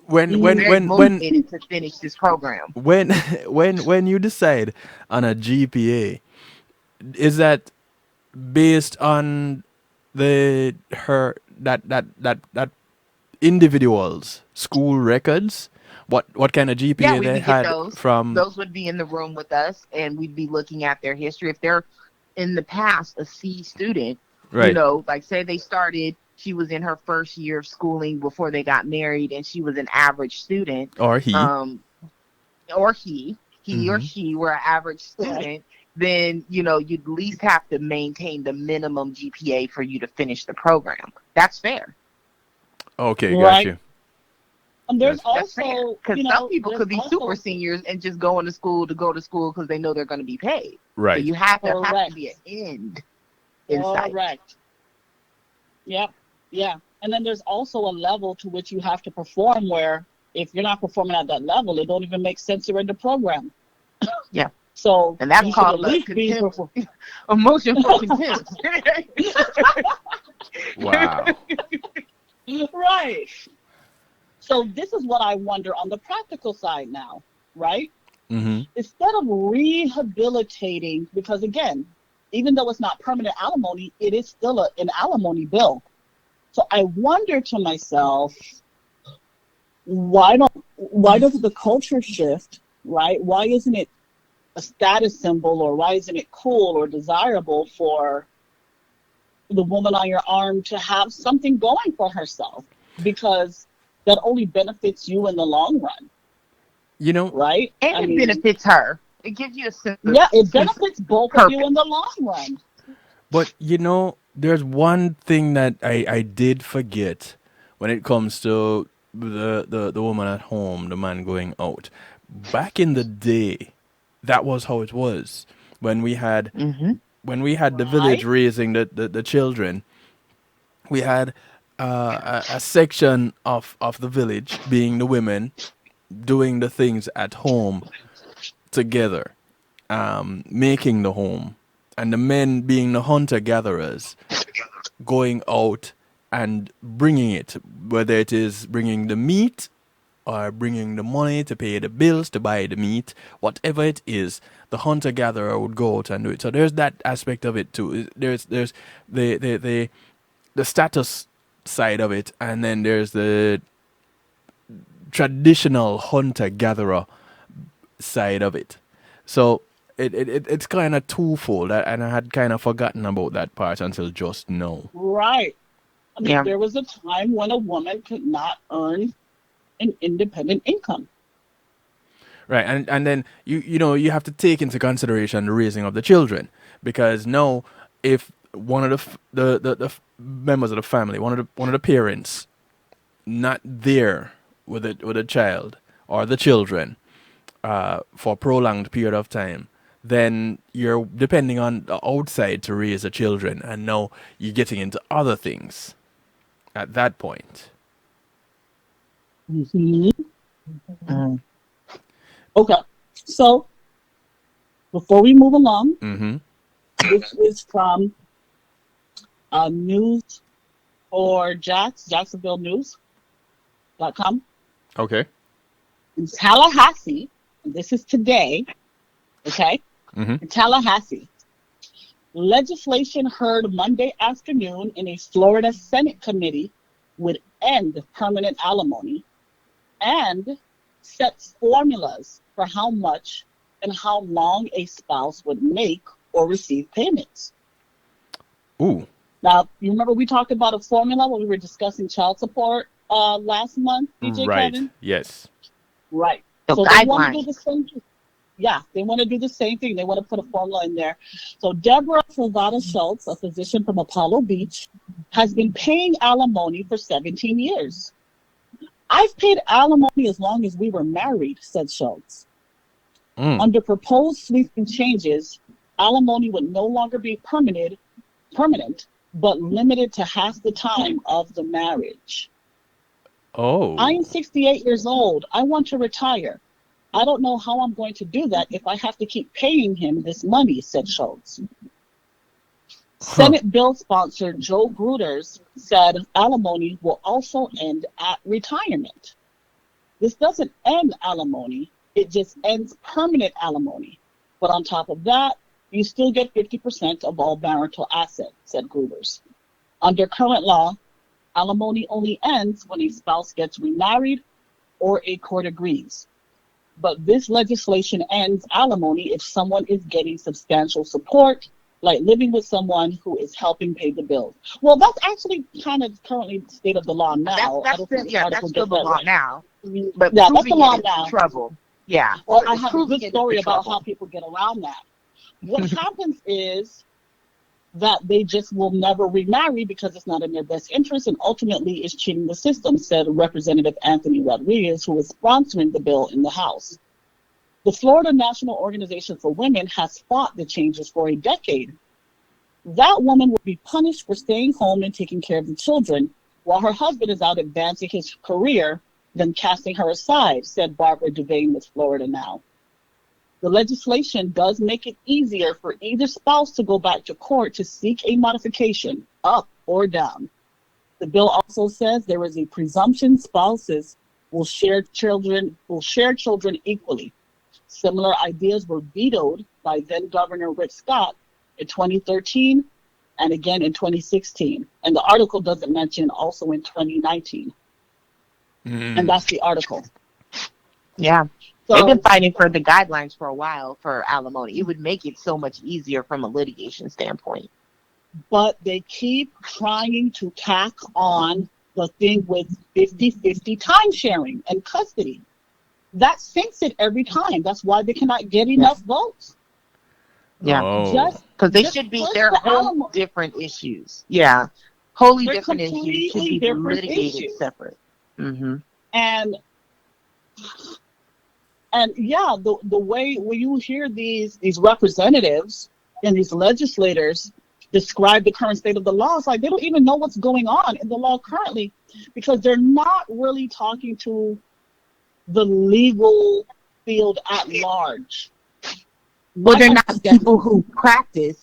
[SPEAKER 1] when
[SPEAKER 4] motivated to finish this program.
[SPEAKER 1] when you decide on a GPA, is that based on that individual's school records? What kind of GPA
[SPEAKER 4] we
[SPEAKER 1] they
[SPEAKER 4] would
[SPEAKER 1] had
[SPEAKER 4] get those.
[SPEAKER 1] from?
[SPEAKER 4] Those would be in the room with us, and we'd be looking at their history. If they're in the past a C student,
[SPEAKER 1] Right.
[SPEAKER 4] like say they started, she was in her first year of schooling before they got married, and she was an average student,
[SPEAKER 1] Or he.
[SPEAKER 4] or he or she were an average student, then you'd at least have to maintain the minimum GPA for you to finish the program. That's fair.
[SPEAKER 1] Okay, got
[SPEAKER 3] Right.
[SPEAKER 1] you.
[SPEAKER 3] And there's
[SPEAKER 4] That's fair.
[SPEAKER 3] also,
[SPEAKER 4] Because some people could be super seniors and just going to school because they know they're going to be paid.
[SPEAKER 1] Right.
[SPEAKER 4] So you have to
[SPEAKER 3] Correct.
[SPEAKER 4] be an end in sight.
[SPEAKER 3] Correct. Yep. Yeah. And then there's also a level to which you have to perform where if you're not performing at that level, it don't even make sense you're in the program.
[SPEAKER 4] Yeah.
[SPEAKER 3] So
[SPEAKER 4] And that's
[SPEAKER 3] you should
[SPEAKER 4] called
[SPEAKER 3] at least be
[SPEAKER 4] emotion for contempt.
[SPEAKER 1] Wow.
[SPEAKER 3] Right. So this is what I wonder on the practical side now, right?
[SPEAKER 1] Mm-hmm.
[SPEAKER 3] Instead of rehabilitating, because again, even though it's not permanent alimony, it is still an alimony bill. So I wonder to myself, why does the culture shift, right? Why isn't it a status symbol, or why isn't it cool or desirable for the woman on your arm to have something going for herself? Because that only benefits you in the long run, right?
[SPEAKER 4] And it benefits her. It gives you a sense of
[SPEAKER 3] it benefits both of you in the long run.
[SPEAKER 1] But there's one thing that I did forget when it comes to the woman at home, the man going out. Back in the day, that was how it was when we had the village raising the children. We had a section of the village being the women doing the things at home together, making the home, and the men being the hunter-gatherers going out and bringing it, whether it is bringing the meat or bringing the money to pay the bills to buy the meat, whatever it is, the hunter-gatherer would go out and do it. So there's that aspect of it too. There's the status side of it, and then there's the traditional hunter-gatherer side of it. So it's kind of twofold, and I had kind of forgotten about that part until just now.
[SPEAKER 3] Right. I mean, there was a time when a woman could not earn an independent income.
[SPEAKER 1] Right, and then you have to take into consideration the raising of the children, because now if one of the members of the family, one of the parents, not there with a child or the children for a prolonged period of time, then you're depending on the outside to raise the children, and now you're getting into other things at that point.
[SPEAKER 3] Okay, so before we move along, this is from news or Jacksonville News.
[SPEAKER 1] Okay.
[SPEAKER 3] In Tallahassee, and this is today, okay?
[SPEAKER 1] Mm-hmm.
[SPEAKER 3] In Tallahassee, legislation heard Monday afternoon in a Florida Senate committee would end permanent alimony and sets formulas for how much and how long a spouse would make or receive payments.
[SPEAKER 1] Ooh.
[SPEAKER 3] Now, you remember we talked about a formula when we were discussing child support last month, DJ
[SPEAKER 1] Right.
[SPEAKER 3] Kevin?
[SPEAKER 1] Yes.
[SPEAKER 3] Right.
[SPEAKER 4] The
[SPEAKER 3] So they want to do
[SPEAKER 4] guidelines.
[SPEAKER 3] the same thing. Yeah, they want to do the same thing. They want to put a formula in there. So Deborah Salvada Schultz, a physician from Apollo Beach, has been paying alimony for 17 years. I've paid alimony as long as we were married, said Schultz. Under proposed sweeping changes, alimony would no longer be permanent, but limited to half the time of the marriage.
[SPEAKER 1] Oh.
[SPEAKER 3] I am 68 years old. I want to retire. I don't know how I'm going to do that if I have to keep paying him this money, said Schultz. Senate bill sponsor Joe Gruters said alimony will also end at retirement. This doesn't end alimony, it just ends permanent alimony. But on top of that, you still get 50% of all marital assets, said Gruters. Under current law, alimony only ends when a spouse gets remarried or a court agrees. But this legislation ends alimony if someone is getting substantial support, like living with someone who is helping pay the bills. Well, that's actually kind of currently state of the law now.
[SPEAKER 4] That's still the law now. But
[SPEAKER 3] yeah, that's the
[SPEAKER 4] proving
[SPEAKER 3] law
[SPEAKER 4] it is
[SPEAKER 3] now.
[SPEAKER 4] trouble. Yeah.
[SPEAKER 3] Well, I have a
[SPEAKER 4] Proving
[SPEAKER 3] good
[SPEAKER 4] it is
[SPEAKER 3] story
[SPEAKER 4] the
[SPEAKER 3] about
[SPEAKER 4] trouble.
[SPEAKER 3] how people get around that. What happens is that they just will never remarry because it's not in their best interest and ultimately is cheating the system, said Representative Anthony Rodriguez, who is sponsoring the bill in the House. The Florida National Organization for Women has fought the changes for a decade. That woman would be punished for staying home and taking care of the children while her husband is out advancing his career, then casting her aside, said Barbara Devane with Florida Now. The legislation does make it easier for either spouse to go back to court to seek a modification, up or down. The bill also says there is a presumption spouses will share children equally. Similar ideas were vetoed by then Governor Rick Scott in 2013 and again in 2016. And the article doesn't mention also in 2019. And that's the article.
[SPEAKER 4] Yeah.
[SPEAKER 3] So,
[SPEAKER 4] They've been fighting for the guidelines for a while for alimony. It would make it so much easier from a litigation standpoint.
[SPEAKER 3] but they keep trying to tack on the thing with 50-50 time sharing and custody. That sinks it every time. That's why they cannot get enough votes.
[SPEAKER 4] Yeah.
[SPEAKER 1] Oh.
[SPEAKER 4] Because they
[SPEAKER 3] Just
[SPEAKER 4] should be,
[SPEAKER 3] push
[SPEAKER 4] they're
[SPEAKER 3] the
[SPEAKER 4] whole different issues. Yeah. Wholly
[SPEAKER 3] They're
[SPEAKER 4] different issues should
[SPEAKER 3] completely
[SPEAKER 4] be
[SPEAKER 3] different
[SPEAKER 4] litigated
[SPEAKER 3] issues.
[SPEAKER 4] separate. Mm-hmm.
[SPEAKER 3] And yeah, the way when you hear these representatives and these legislators describe the current state of the law, it's like they don't even know what's going on in the law currently, because they're not really talking to the legal field at large.
[SPEAKER 4] Well, they're not people who practice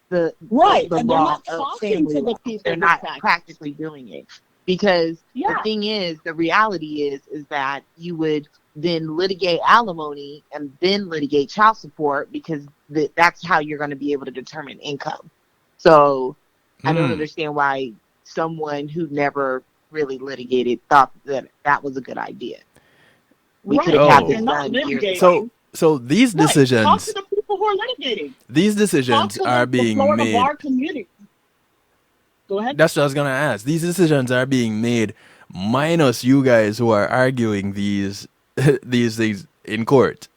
[SPEAKER 4] the
[SPEAKER 3] Right,
[SPEAKER 4] the
[SPEAKER 3] and they're
[SPEAKER 4] law
[SPEAKER 3] not
[SPEAKER 4] of
[SPEAKER 3] talking
[SPEAKER 4] family
[SPEAKER 3] to the
[SPEAKER 4] law.
[SPEAKER 3] people
[SPEAKER 4] They're
[SPEAKER 3] who
[SPEAKER 4] not
[SPEAKER 3] practice.
[SPEAKER 4] practically doing it. Because
[SPEAKER 3] Yeah.
[SPEAKER 4] the thing is, the reality is that you would then litigate alimony and then litigate child support, because that's how you're going to be able to determine income. So I don't understand why someone who never really litigated thought that that was a good idea. We could have had
[SPEAKER 1] Oh.
[SPEAKER 4] this
[SPEAKER 3] They're not
[SPEAKER 4] done years
[SPEAKER 3] litigating.
[SPEAKER 4] ago.
[SPEAKER 1] So these
[SPEAKER 3] Right. Talk
[SPEAKER 1] decisions,
[SPEAKER 3] to the people who are litigating.
[SPEAKER 1] these
[SPEAKER 3] Talk
[SPEAKER 1] decisions
[SPEAKER 3] to
[SPEAKER 1] are
[SPEAKER 3] the
[SPEAKER 1] being
[SPEAKER 3] Florida
[SPEAKER 1] made.
[SPEAKER 3] bar community. Go ahead.
[SPEAKER 1] That's what I was gonna ask. These decisions are being made minus you guys who are arguing these these things in court.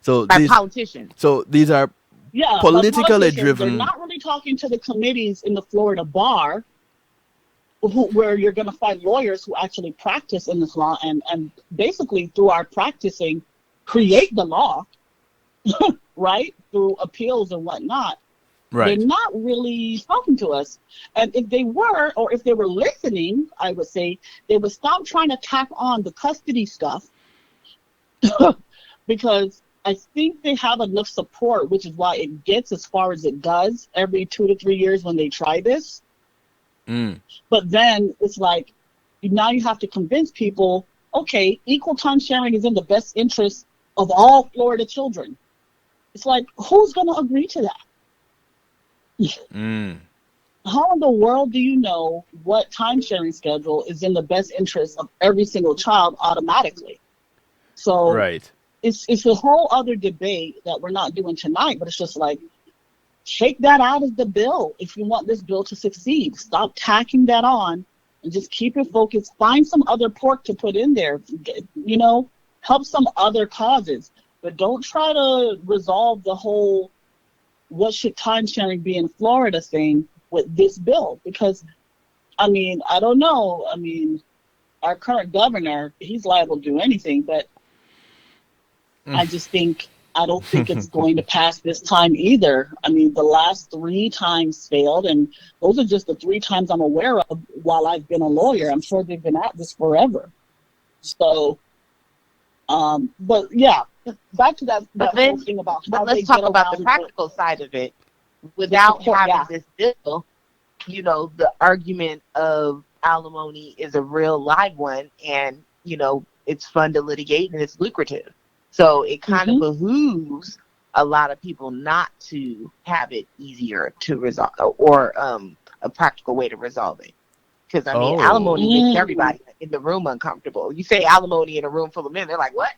[SPEAKER 1] So
[SPEAKER 4] By
[SPEAKER 1] these
[SPEAKER 4] politicians.
[SPEAKER 1] these are
[SPEAKER 3] Yeah,
[SPEAKER 1] politically
[SPEAKER 3] but politicians,
[SPEAKER 1] driven.
[SPEAKER 3] They're not really talking to the committees in the Florida bar, where you're going to find lawyers who actually practice in this law and basically through our practicing create the law, right? Through appeals and whatnot.
[SPEAKER 1] Right.
[SPEAKER 3] They're not really talking to us. And if they were, or if they were listening, I would say they would stop trying to tack on the custody stuff because I think they have enough support, which is why it gets as far as it does every 2 to 3 years when they try this. But then it's like Now you have to convince people, okay, equal time sharing is in the best interest of all Florida children. It's like, who's going to agree to that?
[SPEAKER 1] Mm.
[SPEAKER 3] How in the world do you know what time sharing schedule is in the best interest of every single child automatically? So
[SPEAKER 1] Right.
[SPEAKER 3] it's a whole other debate that we're not doing tonight, but it's just like, take that out of the bill if you want this bill to succeed. Stop tacking that on and just keep it focused. Find some other pork to put in there, help some other causes. But don't try to resolve the whole what should time sharing be in Florida thing with this bill. Because, I don't know. Our current governor, he's liable to do anything, but I don't think it's going to pass this time either. The last 3 times failed, and those are just the 3 times I'm aware of while I've been a lawyer. I'm sure they've been at this forever. So, but yeah, back to that whole thing about how
[SPEAKER 4] but let's
[SPEAKER 3] they
[SPEAKER 4] talk
[SPEAKER 3] get
[SPEAKER 4] about the
[SPEAKER 3] around
[SPEAKER 4] practical side of it. Without having
[SPEAKER 3] yeah.
[SPEAKER 4] this bill, the argument of alimony is a real live one, and it's fun to litigate and it's lucrative. So it kind of behooves a lot of people not to have it easier to resolve, or a practical way to resolve it. Because alimony makes everybody in the room uncomfortable. You say alimony in a room full of men, they're like, "What?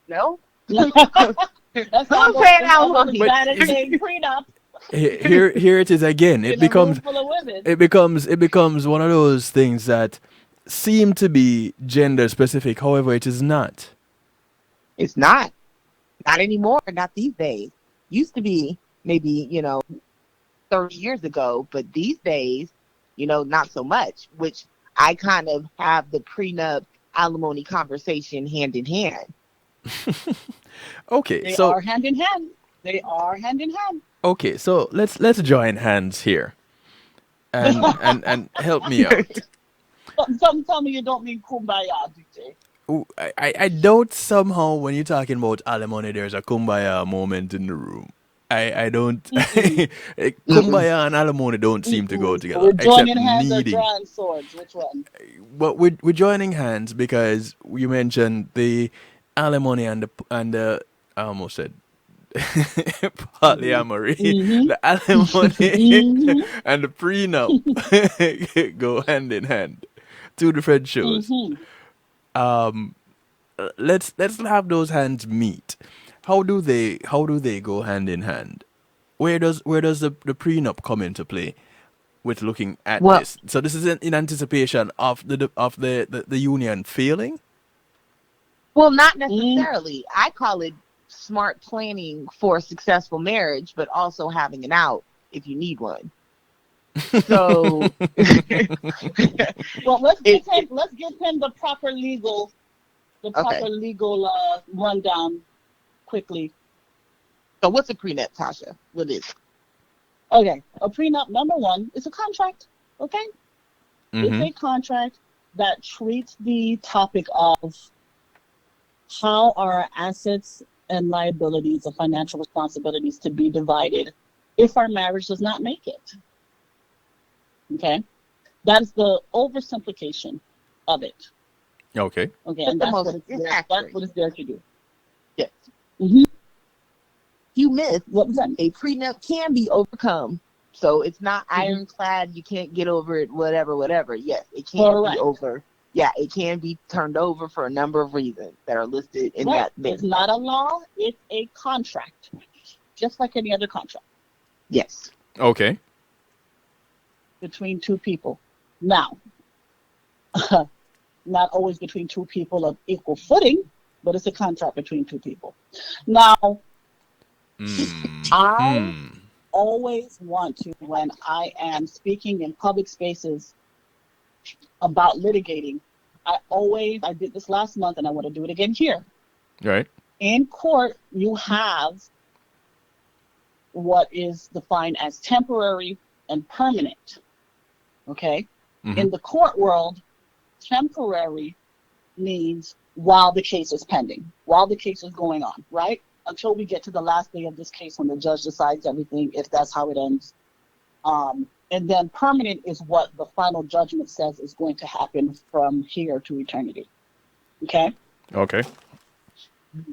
[SPEAKER 4] No."
[SPEAKER 3] That's
[SPEAKER 4] I'm saying alimony.
[SPEAKER 3] Prenup.
[SPEAKER 1] Here it is again. It becomes one of those things that seem to be gender specific. However, it is not.
[SPEAKER 4] It's not anymore. Not these days. Used to be maybe 30 years ago, but these days, not so much. Which I kind of have the prenup alimony conversation hand in hand.
[SPEAKER 1] Okay,
[SPEAKER 3] they
[SPEAKER 1] so
[SPEAKER 3] are hand in hand. They are hand in hand.
[SPEAKER 1] Okay, so let's join hands here, and help me out.
[SPEAKER 3] Something tell me you don't mean kumbaya, DJ.
[SPEAKER 1] Ooh, I doubt somehow when you're talking about alimony, there's a kumbaya moment in the room. I don't. Kumbaya and alimony don't seem to go together.
[SPEAKER 3] We're joining hands or
[SPEAKER 1] needing.
[SPEAKER 3] drawing swords. Which one?
[SPEAKER 1] But we're joining hands because you mentioned the alimony and the I almost said polyamory, the alimony and the prenup go hand in hand. 2 different shows. Let's have those hands meet. How do they go hand in hand? Where does the prenup come into play with looking at this? So this is in anticipation of the union failing?
[SPEAKER 4] Well, not necessarily. I call it smart planning for a successful marriage, but also having an out if you need one. So,
[SPEAKER 3] well, let's give him the proper legal rundown quickly.
[SPEAKER 4] So, what's a prenup, Tasha? What is it?
[SPEAKER 3] Okay, a prenup, number one, is a contract. Okay, it's a contract that treats the topic of how our assets and liabilities and financial responsibilities to be divided if our marriage does not make it. Okay, that's the oversimplification of it.
[SPEAKER 1] Okay,
[SPEAKER 3] and that's what it's there to do.
[SPEAKER 4] Yes.
[SPEAKER 3] Mm-hmm.
[SPEAKER 4] You missed
[SPEAKER 3] what was that?
[SPEAKER 4] A prenup can be overcome, so it's not ironclad. You can't get over it. Whatever. Yes, it can be over. Yeah, it can be turned over for a number of reasons that are listed in that.
[SPEAKER 3] It's not a law. It's a contract, just like any other contract.
[SPEAKER 4] Yes.
[SPEAKER 1] Okay.
[SPEAKER 3] Between 2 people. Now, not always between 2 people of equal footing, but it's a contract between 2 people. Now, I always want to, when I am speaking in public spaces about litigating, I did this last month and I want to do it again here.
[SPEAKER 1] Right.
[SPEAKER 3] In court, you have what is defined as temporary and permanent. Okay? In the court world, temporary means while the case is pending, while the case is going on, right? Until we get to the last day of this case when the judge decides everything, if that's how it ends. And then permanent is what the final judgment says is going to happen from here to eternity. Okay?
[SPEAKER 1] Okay.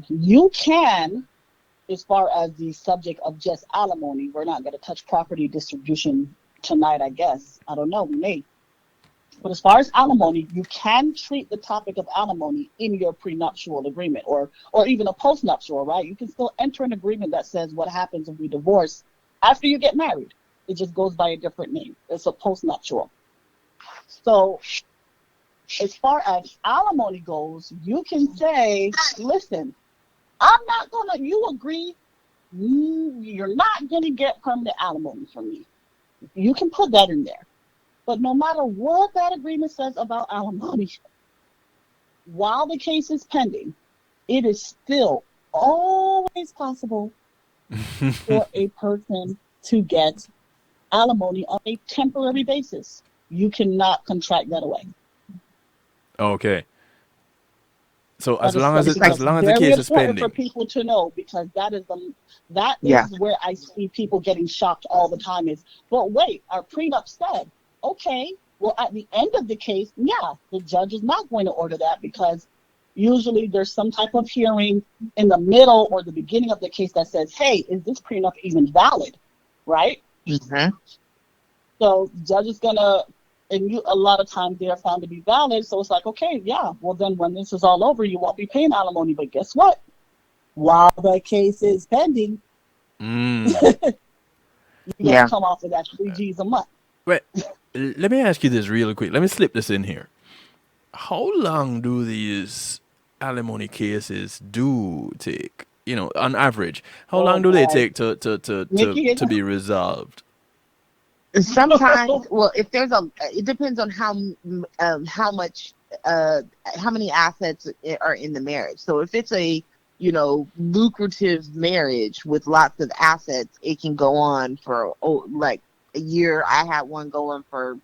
[SPEAKER 3] You can, as far as the subject of just alimony, we're not going to touch property distribution tonight, I guess. I don't know, we may. But as far as alimony, you can treat the topic of alimony in your prenuptial agreement or even a postnuptial, right? You can still enter an agreement that says what happens if we divorce after you get married. It just goes by a different name. It's a postnuptial. So as far as alimony goes, you can say, listen, I'm not going to, you agree, you're not going to get permanent alimony from me. You can put that in there. But no matter what that agreement says about alimony, while the case is pending, it is still always possible for a person to get alimony on a temporary basis. You cannot contract that away.
[SPEAKER 1] Okay. So
[SPEAKER 3] That
[SPEAKER 1] as long as
[SPEAKER 3] is
[SPEAKER 1] the case is
[SPEAKER 3] very important
[SPEAKER 1] pending.
[SPEAKER 3] for people to know, because that is where I see people getting shocked all the time is, but wait, our prenup said, okay, well, at the end of the case, yeah, the judge is not going to order that, because usually there's some type of hearing in the middle or the beginning of the case that says, hey, is this prenup even valid, right?
[SPEAKER 4] Mm-hmm.
[SPEAKER 3] So the judge is going to, and a lot of times they are found to be valid, so it's like, okay, yeah, well then when this is all over, you won't be paying alimony, but guess what? While the case is pending, you gotta come off of that 3 G's a month.
[SPEAKER 1] Wait, let me ask you this real quick. Let me slip this in here. How long do these alimony cases do take? You know, on average, how long do they take
[SPEAKER 3] Nikki,
[SPEAKER 1] to be resolved?
[SPEAKER 4] Sometimes, well, if there's it depends on how much, how many assets are in the marriage. So if it's a, lucrative marriage with lots of assets, it can go on for like a year. I had one going for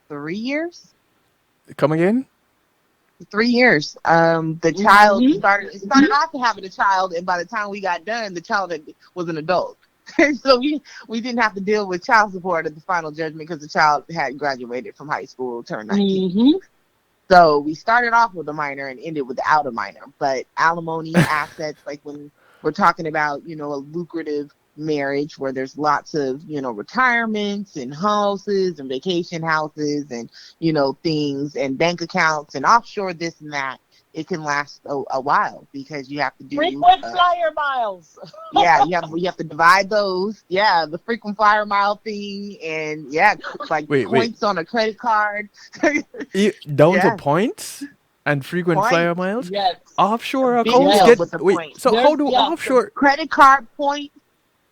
[SPEAKER 4] 3 years.
[SPEAKER 1] Come again?
[SPEAKER 4] 3 years. The child started off having a child, and by the time we got done, the child was an adult. So we didn't have to deal with child support at the final judgment because the child had graduated from high school, turned 19. So we started off with a minor and ended without a minor. But alimony assets, like when we're talking about, a lucrative marriage where there's lots of, retirements and houses and vacation houses and, things and bank accounts and offshore this and that, it can last a while because you have to do
[SPEAKER 3] frequent flyer miles.
[SPEAKER 4] Yeah, you have to divide those. Yeah, the frequent flyer mile thing, and points on a credit card.
[SPEAKER 1] Down to points and frequent flyer miles.
[SPEAKER 3] Yes.
[SPEAKER 1] Offshore accounts how do offshore
[SPEAKER 4] credit card points?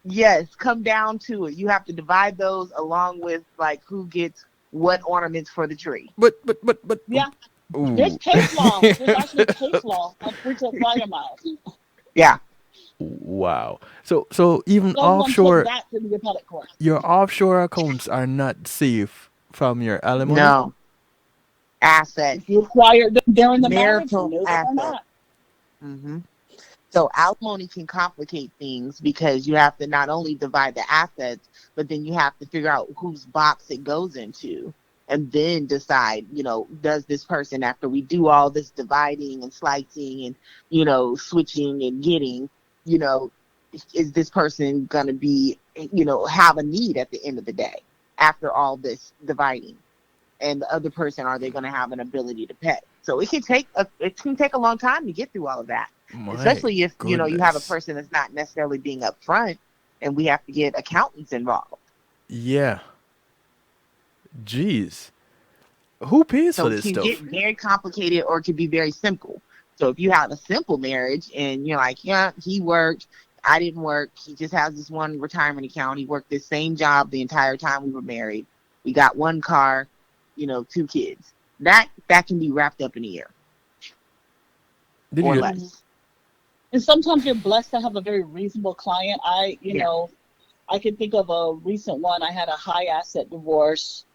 [SPEAKER 4] Yes, come down to it. You have to divide those along with who gets what ornaments for the tree.
[SPEAKER 1] But
[SPEAKER 3] yeah. Ooh. There's case law. There's actually case law on frequent flyer miles.
[SPEAKER 4] Yeah.
[SPEAKER 1] Wow. So even offshore, your offshore accounts are not safe from your alimony?
[SPEAKER 4] No. Assets.
[SPEAKER 3] You acquire them during the
[SPEAKER 4] marital
[SPEAKER 3] assets.
[SPEAKER 4] Mm-hmm. So alimony can complicate things because you have to not only divide the assets, but then you have to figure out whose box it goes into. And then decide, does this person, after we do all this dividing and slicing and, switching and getting, is this person going to be, have a need at the end of the day after all this dividing? And the other person, are they going to have an ability to pay? So it can take a long time to get through all of that, especially if, you have a person that's not necessarily being upfront and we have to get accountants involved.
[SPEAKER 1] Yeah. Jeez. Who pays for this stuff?
[SPEAKER 4] It can get very complicated or it can be very simple. So if you have a simple marriage and you're like, yeah, he worked, I didn't work, he just has this one retirement account, he worked this same job the entire time we were married, we got one car, 2 kids. That can be wrapped up in a year. Or less.
[SPEAKER 3] And sometimes you're blessed to have a very reasonable client. I can think of a recent one. I had a high asset divorce.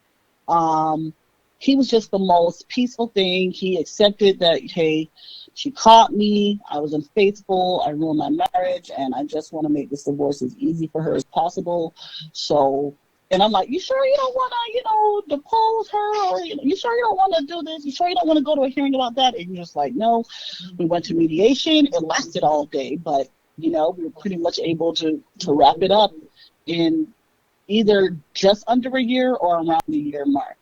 [SPEAKER 3] He was just the most peaceful thing. He accepted that, hey, she caught me, I was unfaithful, I ruined my marriage, and I just want to make this divorce as easy for her as possible. So And I'm like, you sure you don't want to, depose her? Or you sure you don't want to do this? You sure you don't want to go to a hearing about that? And you're just like, no. We went to mediation. It lasted all day, but, we were pretty much able to wrap it up in either just under a year or around the year mark.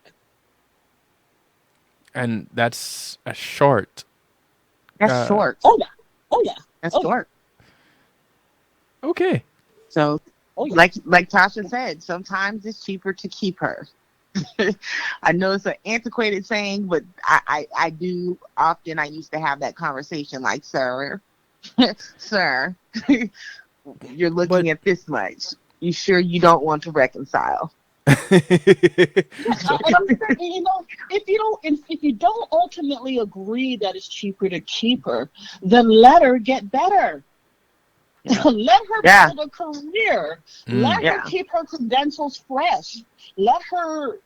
[SPEAKER 1] And that's a short.
[SPEAKER 4] That's short.
[SPEAKER 3] Oh, yeah. Oh, yeah.
[SPEAKER 4] That's
[SPEAKER 3] Oh,
[SPEAKER 4] short.
[SPEAKER 1] Okay.
[SPEAKER 4] So,
[SPEAKER 3] Oh, yeah.
[SPEAKER 4] like Tasha said, sometimes it's cheaper to keep her. I know it's an antiquated saying, but I do often, I used to have that conversation like, sir, you're looking at this much. You sure you don't want to reconcile?
[SPEAKER 3] If you don't ultimately agree that it's cheaper to keep her, then let her get better. Let her build a career. Let her keep her credentials fresh. Let her,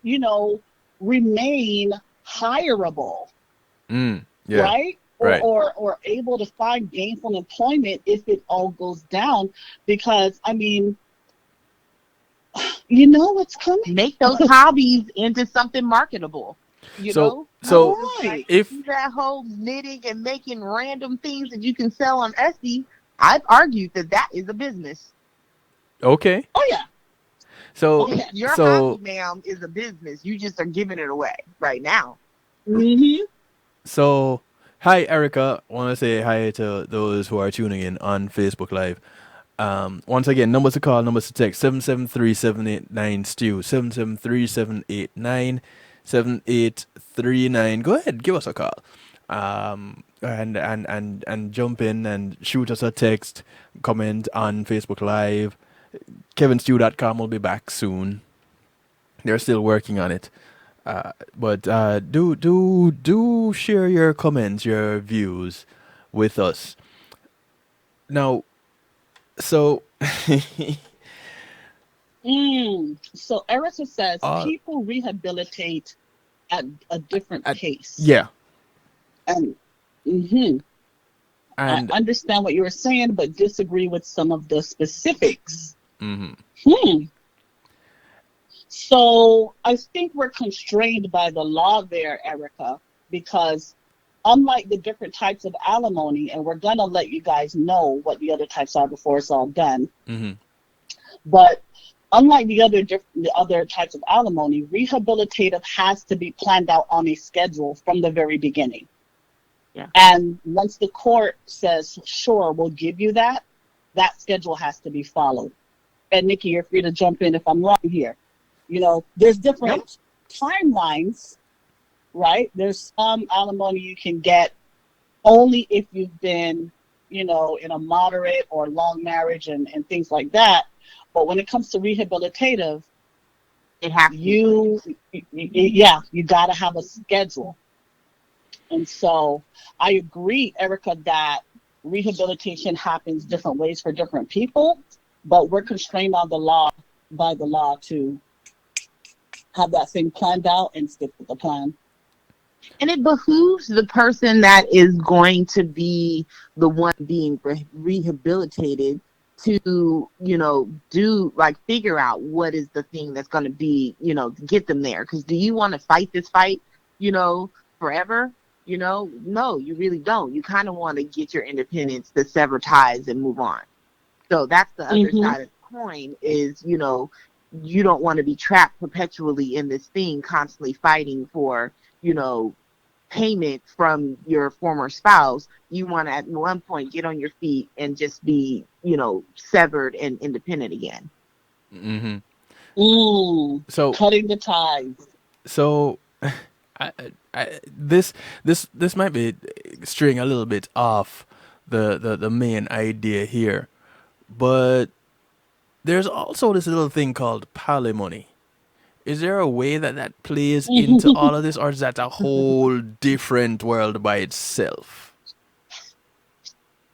[SPEAKER 3] remain hireable. Right?
[SPEAKER 1] Right.
[SPEAKER 3] Or able to find gainful employment if it all goes down. Because, what's coming.
[SPEAKER 4] Make those hobbies into something marketable.
[SPEAKER 1] So
[SPEAKER 3] Right.
[SPEAKER 1] if
[SPEAKER 4] that whole knitting and making random things that you can sell on Etsy, I've argued that is a business.
[SPEAKER 1] okay.
[SPEAKER 3] Oh, yeah.
[SPEAKER 1] So
[SPEAKER 4] Your hobby, ma'am, is a business. You just are giving it away right now.
[SPEAKER 3] Mm-hmm.
[SPEAKER 1] So, hi, Erica. I want to say hi to those who are tuning in on Facebook Live. Once again, numbers to call, numbers to text, 773-789-STEW, 773-789-7839. Go ahead, give us a call. And jump in and shoot us a text, comment on Facebook Live. KevinStew.com will be back soon. They're still working on it. But do share your comments, your views with us. Now, so
[SPEAKER 3] So Erica says people rehabilitate at a different pace.
[SPEAKER 1] Yeah.
[SPEAKER 3] And I understand what you were saying, but disagree with some of the specifics. So I think we're constrained by the law there, Erica, because unlike the different types of alimony, and we're going to let you guys know what the other types are before it's all done, but unlike the other types of alimony, rehabilitative has to be planned out on a schedule from the very beginning.
[SPEAKER 4] Yeah.
[SPEAKER 3] And once the court says, sure, we'll give you that, that schedule has to be followed. And Nikki, you're free to jump in if I'm wrong here. There's different timelines, right? There's some alimony you can get only if you've been, in a moderate or long marriage and things like that. But when it comes to rehabilitative, you got to have a schedule. And so I agree, Erica, that rehabilitation happens different ways for different people, but we're constrained by the law to have that thing planned out and stick with the plan.
[SPEAKER 4] And it behooves the person that is going to be the one being rehabilitated to, figure out what is the thing that's going to be, get them there. Because do you want to fight this fight, forever? No, you really don't. You kind of want to get your independence, to sever ties and move on. So that's the other side of the coin is, you don't want to be trapped perpetually in this thing, constantly fighting for, payment from your former spouse. You want to at one point get on your feet and just be, severed and independent again.
[SPEAKER 1] So
[SPEAKER 3] cutting the ties.
[SPEAKER 1] So this might be straying a little bit off the main idea here, but there's also this little thing called palimony. Is there a way that plays into all of this, or is that a whole different world by itself?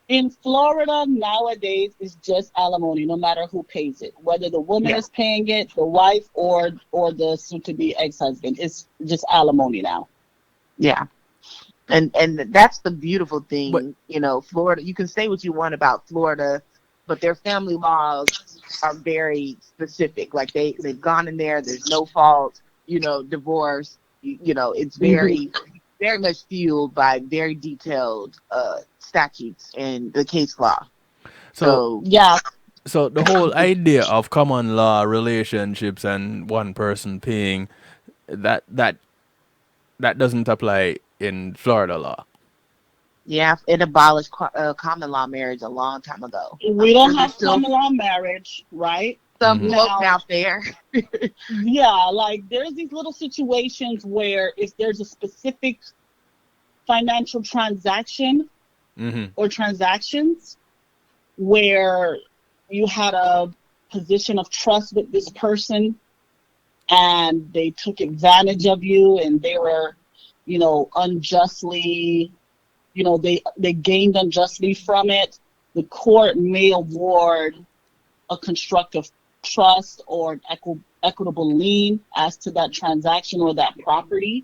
[SPEAKER 3] In Florida nowadays, it's just alimony, no matter who pays it. Whether the woman is paying it, the wife, or the soon-to-be ex-husband. It's just alimony now.
[SPEAKER 4] Yeah. And that's the beautiful thing. But, Florida, you can say what you want about Florida, but their family laws are very specific. Like they've gone in there. There's no fault. Divorce. It's very very much fueled by very detailed statutes and the case law. So
[SPEAKER 3] yeah.
[SPEAKER 1] So the whole idea of common law relationships and one person paying, that doesn't apply in Florida law.
[SPEAKER 4] Yeah, it abolished common law marriage a long time ago.
[SPEAKER 3] We don't have common law marriage, right?
[SPEAKER 4] Some folks out there.
[SPEAKER 3] Yeah, like there's these little situations where if there's a specific financial transaction or transactions where you had a position of trust with this person and they took advantage of you and they were, unjustly, they gained unjustly from it, the court may award a constructive trust or an equitable lien as to that transaction or that property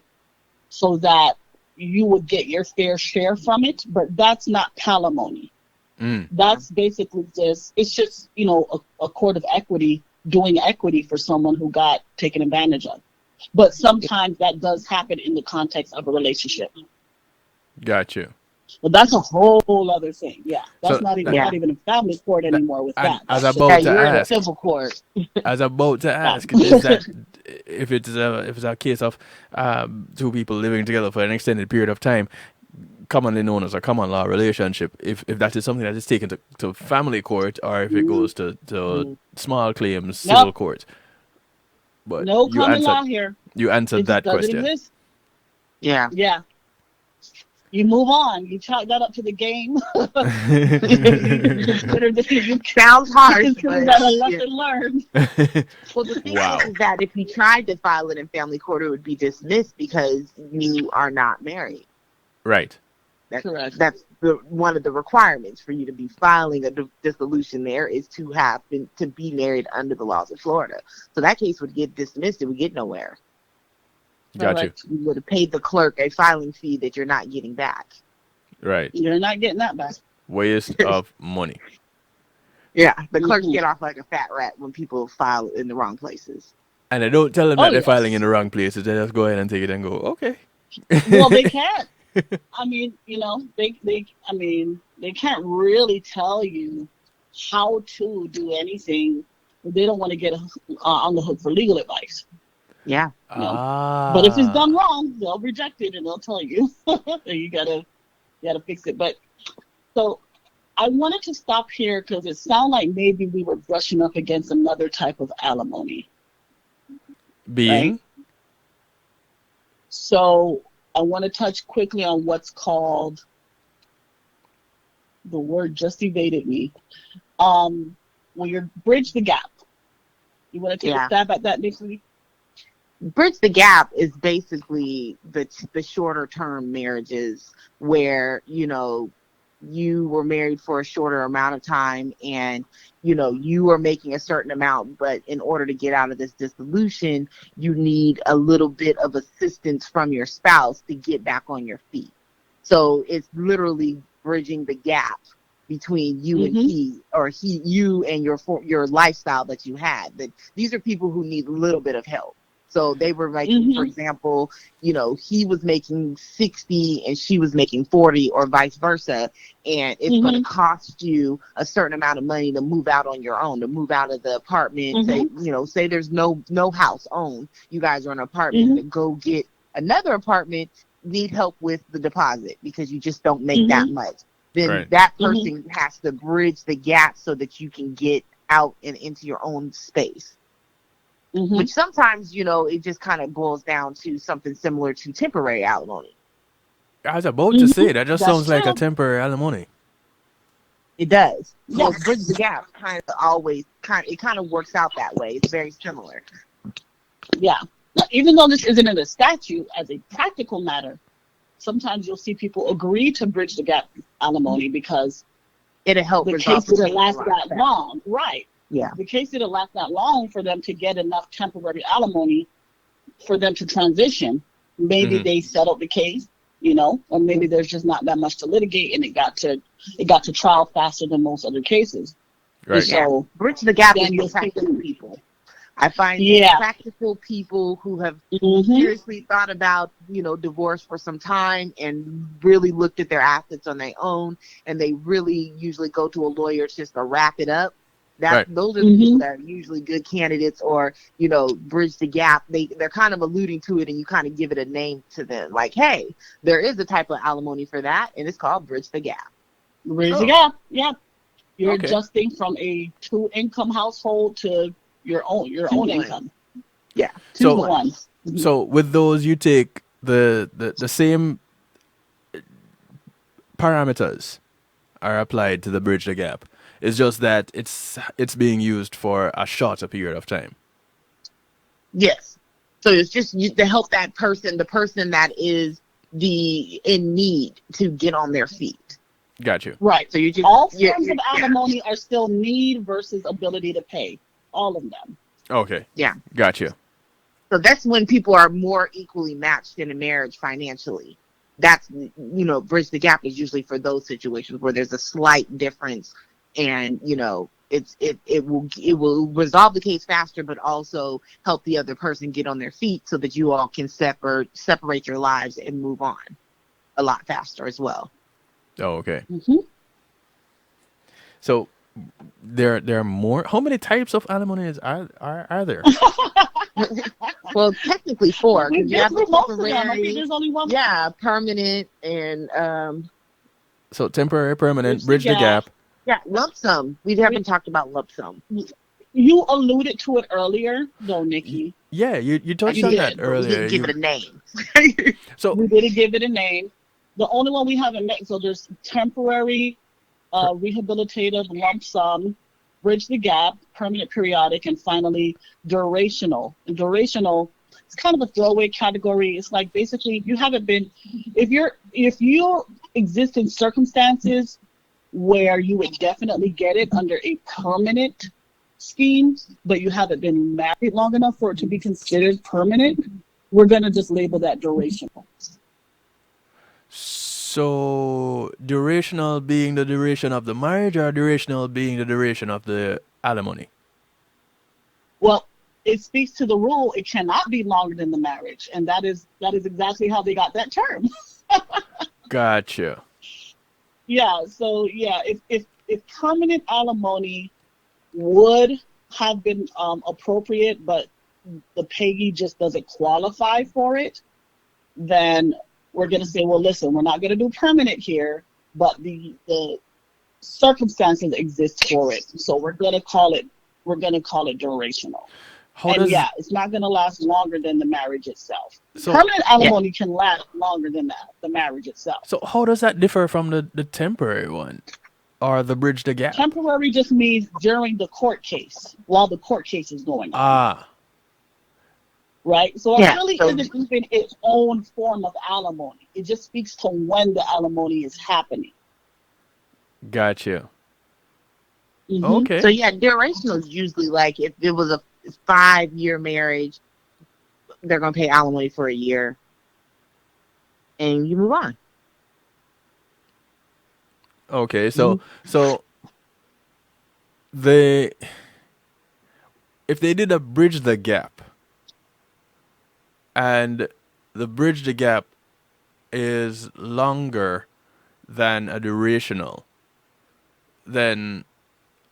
[SPEAKER 3] so that you would get your fair share from it. But that's not palimony. That's basically it's just, a court of equity doing equity for someone who got taken advantage of. But sometimes that does happen in the context of a relationship.
[SPEAKER 1] Got you.
[SPEAKER 3] But that's a whole other thing. Yeah, that's
[SPEAKER 1] So,
[SPEAKER 3] not even a family court anymore with that.
[SPEAKER 1] As
[SPEAKER 3] That's
[SPEAKER 1] about to
[SPEAKER 4] you're in a
[SPEAKER 1] ask,
[SPEAKER 4] civil court.
[SPEAKER 1] as about to ask, is that if it's a case of two people living together for an extended period of time, commonly known as a common law relationship, if that is something that is taken to family court or if it goes to small claims civil court. But
[SPEAKER 3] no common law here.
[SPEAKER 1] You answered that question.
[SPEAKER 3] Exist.
[SPEAKER 4] Yeah.
[SPEAKER 3] Yeah. You move on. You chalk that up to the game.
[SPEAKER 4] Sounds hard.
[SPEAKER 3] Consider that a lesson learned.
[SPEAKER 4] Well, the thing is that if you tried to file it in family court, it would be dismissed because you are not married.
[SPEAKER 1] Right.
[SPEAKER 3] Correct.
[SPEAKER 4] That's one of the requirements for you to be filing a dissolution there is to be married under the laws of Florida. So that case would get dismissed. It would get nowhere.
[SPEAKER 1] Got you.
[SPEAKER 4] You would have paid the clerk a filing fee that you're not getting back.
[SPEAKER 1] Right.
[SPEAKER 3] You're not getting that back.
[SPEAKER 1] Waste of money.
[SPEAKER 4] Yeah, the clerks get off like a fat rat when people file in the wrong places.
[SPEAKER 1] And they don't tell them that they're filing in the wrong places. They just go ahead and take it and go, okay.
[SPEAKER 3] Well, they can't. I mean, they can't really tell you how to do anything. They don't want to get on the hook for legal advice.
[SPEAKER 4] Yeah.
[SPEAKER 3] But if it's done wrong, they'll reject it and they'll tell you. you gotta fix it. But so I wanted to stop here because it sounded like maybe we were brushing up against another type of alimony.
[SPEAKER 1] Being?
[SPEAKER 3] Right? So I want to touch quickly on what's called, the word just evaded me. When you bridge the gap. You want to take a stab at that, Nikki?
[SPEAKER 4] Bridge the gap is basically the shorter term marriages where, you were married for a shorter amount of time and, you are making a certain amount, but in order to get out of this dissolution, you need a little bit of assistance from your spouse to get back on your feet. So it's literally bridging the gap between you and you and your lifestyle that you had. That these are people who need a little bit of help. So they were making, for example, he was making 60 and she was making 40 or vice versa. And it's going to cost you a certain amount of money to move out on your own, to move out of the apartment. Say there's no house owned. You guys are in an apartment to go get another apartment, need help with the deposit because you just don't make that much. Then that person has to bridge the gap so that you can get out and into your own space. Which sometimes, it just kind of boils down to something similar to temporary alimony.
[SPEAKER 1] I was about to say, that just sounds like a temporary alimony.
[SPEAKER 4] It does. So bridge the gap it kind of works out that way. It's very similar.
[SPEAKER 3] Yeah. Now, even though this isn't in the statute, as a practical matter, sometimes you'll see people agree to bridge the gap alimony because
[SPEAKER 4] it'll help
[SPEAKER 3] the case didn't last that long. Right.
[SPEAKER 4] Yeah.
[SPEAKER 3] The case didn't last that long for them to get enough temporary alimony for them to transition. Maybe they settled the case, or maybe there's just not that much to litigate and it got to trial faster than most other cases.
[SPEAKER 1] Right.
[SPEAKER 3] So
[SPEAKER 4] Bridge the gap
[SPEAKER 3] then
[SPEAKER 4] is
[SPEAKER 3] you'll
[SPEAKER 4] for
[SPEAKER 3] see
[SPEAKER 4] practical people. I find
[SPEAKER 3] Yeah.
[SPEAKER 4] practical people who have
[SPEAKER 3] Mhm.
[SPEAKER 4] seriously thought about, divorce for some time and really looked at their assets on their own, and they really usually go to a lawyer just to wrap it up.
[SPEAKER 1] Right.
[SPEAKER 4] Those are the people that are usually good candidates, or bridge the gap. They're kind of alluding to it, and you kind of give it a name to them, like, hey, there is a type of alimony for that, and it's called bridge the gap.
[SPEAKER 3] Bridge
[SPEAKER 1] Oh.
[SPEAKER 3] the gap. Yeah. You're
[SPEAKER 1] Okay.
[SPEAKER 3] adjusting from a 2-income household to your own
[SPEAKER 4] Two-one.
[SPEAKER 3] income.
[SPEAKER 4] Yeah,
[SPEAKER 1] So-
[SPEAKER 3] 2-1.
[SPEAKER 1] So with those, you take the same parameters are applied to the bridge the gap. It's just that it's being used for a shorter period of time.
[SPEAKER 4] Yes. So it's just to help that person, the person that is in need, to get on their feet.
[SPEAKER 1] Got you.
[SPEAKER 3] Right.
[SPEAKER 4] So you just
[SPEAKER 3] All forms of alimony are still need versus ability to pay. All of them.
[SPEAKER 1] Okay.
[SPEAKER 4] Yeah.
[SPEAKER 1] Got you.
[SPEAKER 4] So that's when people are more equally matched in a marriage financially. That's, bridge the gap is usually for those situations where there's a slight difference, and it will resolve the case faster, but also help the other person get on their feet so that you all can separate your lives and move on a lot faster as well.
[SPEAKER 1] Oh, okay.
[SPEAKER 3] Mm-hmm.
[SPEAKER 1] So there are more. How many types of alimonies are there?
[SPEAKER 4] Well, technically 4.
[SPEAKER 3] We've
[SPEAKER 4] 'cause you
[SPEAKER 3] been
[SPEAKER 4] have
[SPEAKER 3] through
[SPEAKER 4] the
[SPEAKER 3] most of them. I think
[SPEAKER 4] temporary,
[SPEAKER 3] there's only one.
[SPEAKER 4] permanent, and
[SPEAKER 1] So temporary, permanent, bridge the gap.
[SPEAKER 4] lump sum. We haven't talked about lump sum.
[SPEAKER 3] You alluded to it earlier, though, Nikki.
[SPEAKER 1] Yeah, you touched
[SPEAKER 4] You
[SPEAKER 1] on
[SPEAKER 4] did,
[SPEAKER 1] that
[SPEAKER 4] but we
[SPEAKER 1] earlier.
[SPEAKER 4] didn't give it a name.
[SPEAKER 1] So
[SPEAKER 3] We didn't give it a name. The only one we haven't met, so there's temporary, rehabilitative, lump sum, bridge the gap, permanent, periodic, and finally durational. And durational, it's kind of a throwaway category. It's like basically you haven't been, if you exist in circumstances where you would definitely get it under a permanent scheme, but you haven't been married long enough for it to be considered permanent, we're going to just label that durational.
[SPEAKER 1] So durational being the duration of the marriage, or durational being the duration of the alimony?
[SPEAKER 3] Well, it speaks to the rule. It cannot be longer than the marriage, and that is exactly how they got that term.
[SPEAKER 1] Gotcha.
[SPEAKER 3] Yeah. So yeah, if permanent alimony would have been appropriate, but the payee just doesn't qualify for it, then we're going to say, well, listen, we're not going to do permanent here, but the circumstances exist for it, so we're going to call it durational. It's not going to last longer than the marriage itself.
[SPEAKER 1] So-
[SPEAKER 3] Permanent alimony can last longer than the marriage itself.
[SPEAKER 1] So how does that differ from the temporary one, or the bridge the gap?
[SPEAKER 3] Temporary just means during the court case, while the court case is going on.
[SPEAKER 1] Ah,
[SPEAKER 3] Right? So
[SPEAKER 4] Yeah,
[SPEAKER 3] it really
[SPEAKER 4] so-
[SPEAKER 3] isn't even its own form of alimony. It just speaks to when the alimony is happening.
[SPEAKER 1] gotcha.
[SPEAKER 3] Mhm.
[SPEAKER 1] Okay.
[SPEAKER 4] So yeah, durational is usually like if it was a 5-year marriage, they're gonna pay alimony for a year, and you move on.
[SPEAKER 1] Okay, so if they did a bridge the gap, and the bridge the gap is longer than a durational, then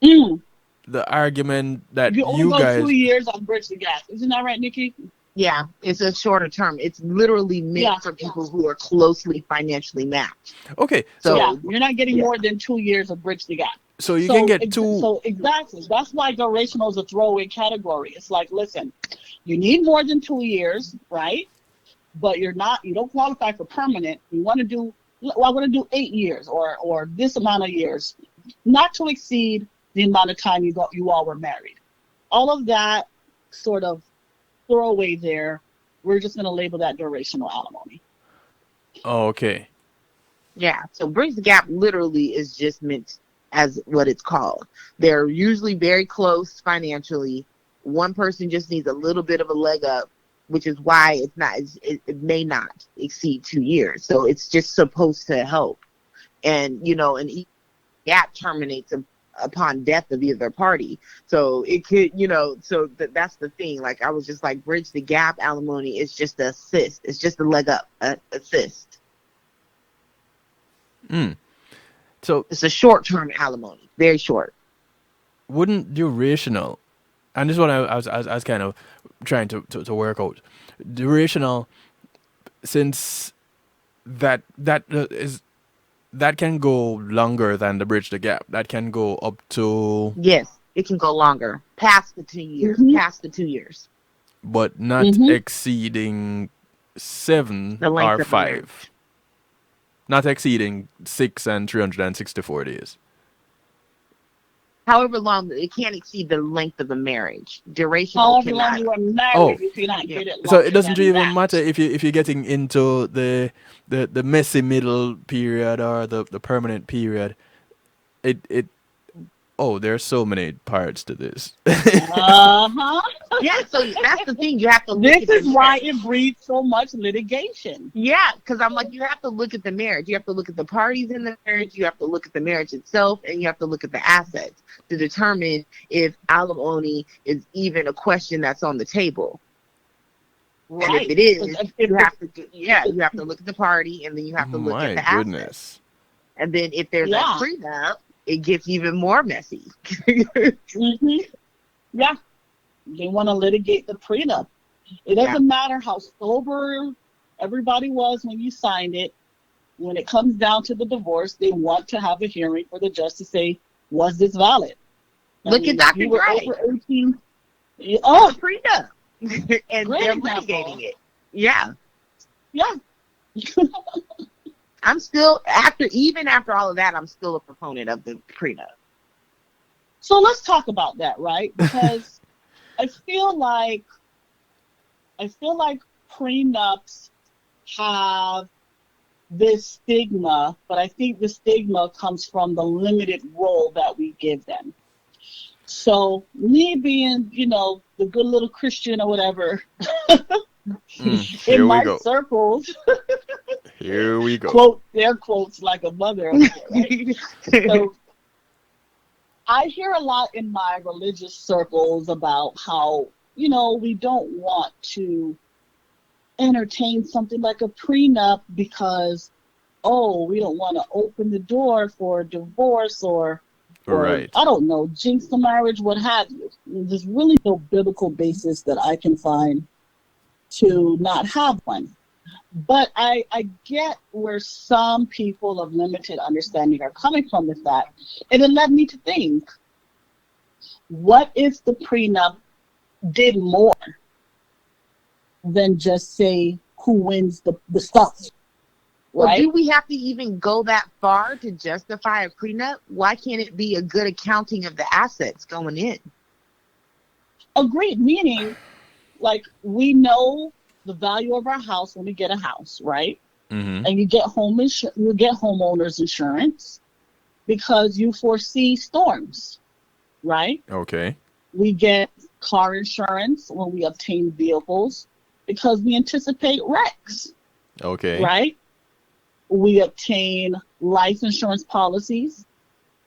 [SPEAKER 1] the argument that
[SPEAKER 3] You only
[SPEAKER 1] you
[SPEAKER 3] go
[SPEAKER 1] guys
[SPEAKER 3] 2 years on bridge the gap. Isn't that right, Nikki?
[SPEAKER 4] Yeah, it's a shorter term. It's literally meant for people who are closely financially matched.
[SPEAKER 1] okay,
[SPEAKER 4] So
[SPEAKER 3] Yeah, you're not getting more than 2 years of bridge the gap.
[SPEAKER 1] so you can get two.
[SPEAKER 3] So exactly, that's why durational is a throwaway category. It's like, listen, you need more than 2 years, right? But you don't qualify for permanent. You want to do, well, I want to do 8 years or this amount of years, not to exceed the amount of time you all were married. All of that sort of throwaway there, we're just going to label that durational alimony.
[SPEAKER 1] Oh, okay.
[SPEAKER 4] yeah, so bridge the gap literally is just meant as what it's called. They're usually very close financially. One person just needs a little bit of a leg up, which is why it may not exceed 2 years. So it's just supposed to help. And, and each gap terminates upon death of either party. So it could, so that's the thing. Like, I was just like, bridge the gap alimony is just a assist. It's just a leg up, assist.
[SPEAKER 1] So
[SPEAKER 4] it's a short-term alimony, very short.
[SPEAKER 1] Wouldn't durational, and this is what I was kind of trying to work out. Durational, since that can go longer than the bridge the gap. That can go up to,
[SPEAKER 4] yes, it can go longer, past the 2 years, past the 2 years,
[SPEAKER 1] but not exceeding 7 or 5. Not exceeding 6 and 364 days.
[SPEAKER 4] However long, it can't exceed the length of a marriage. Duration.
[SPEAKER 3] However long you are married, you cannot get it.
[SPEAKER 1] So it doesn't even matter if you're getting into the messy middle period or the permanent period. There's so many parts to this.
[SPEAKER 4] Yeah, so that's the thing. You have to look
[SPEAKER 3] This
[SPEAKER 4] at
[SPEAKER 3] is why it breeds so much litigation.
[SPEAKER 4] Yeah, because I'm like, you have to look at the marriage. You have to look at the parties in the marriage. You have to look at the marriage itself, and you have to look at the assets to determine if alimony is even a question that's on the table. Right. And if it is, you have to look at the party, and then you have to look at the assets. And then if there's a prenup, it gets even more messy.
[SPEAKER 3] Yeah. They want to litigate the prenup. It doesn't matter how sober everybody was when you signed it. When it comes down to the divorce, they want to have a hearing for the judge to say, was this valid?
[SPEAKER 4] Look at Dr. Dre.
[SPEAKER 3] Over 18.
[SPEAKER 4] Prenup. And they're litigating it. Yeah.
[SPEAKER 3] Yeah.
[SPEAKER 4] I'm still, after all of that, I'm still a proponent of the prenup.
[SPEAKER 3] So let's talk about that, right? Because I feel like prenups have this stigma, but I think the stigma comes from the limited role that we give them. So me being, the good little Christian or whatever, in my circles,
[SPEAKER 1] here we go.
[SPEAKER 3] Quote their quotes like a mother. Right? So I hear a lot in my religious circles about how, we don't want to entertain something like a prenup because, we don't want to open the door for divorce or I don't know, jinx the marriage, what have you. There's really no biblical basis that I can find to not have one. But I get where some people of limited understanding are coming from with that. And it led me to think, what if the prenup did more than just say who wins the stuff?
[SPEAKER 4] Well,
[SPEAKER 3] right?
[SPEAKER 4] Do we have to even go that far to justify a prenup? Why can't it be a good accounting of the assets going in?
[SPEAKER 3] Agreed, meaning, like, we know the value of our house when we get a house, right?
[SPEAKER 1] Mm-hmm.
[SPEAKER 3] And you get you get homeowners insurance because you foresee storms, right?
[SPEAKER 1] Okay.
[SPEAKER 3] We get car insurance when we obtain vehicles because we anticipate wrecks.
[SPEAKER 1] Okay.
[SPEAKER 3] Right? We obtain life insurance policies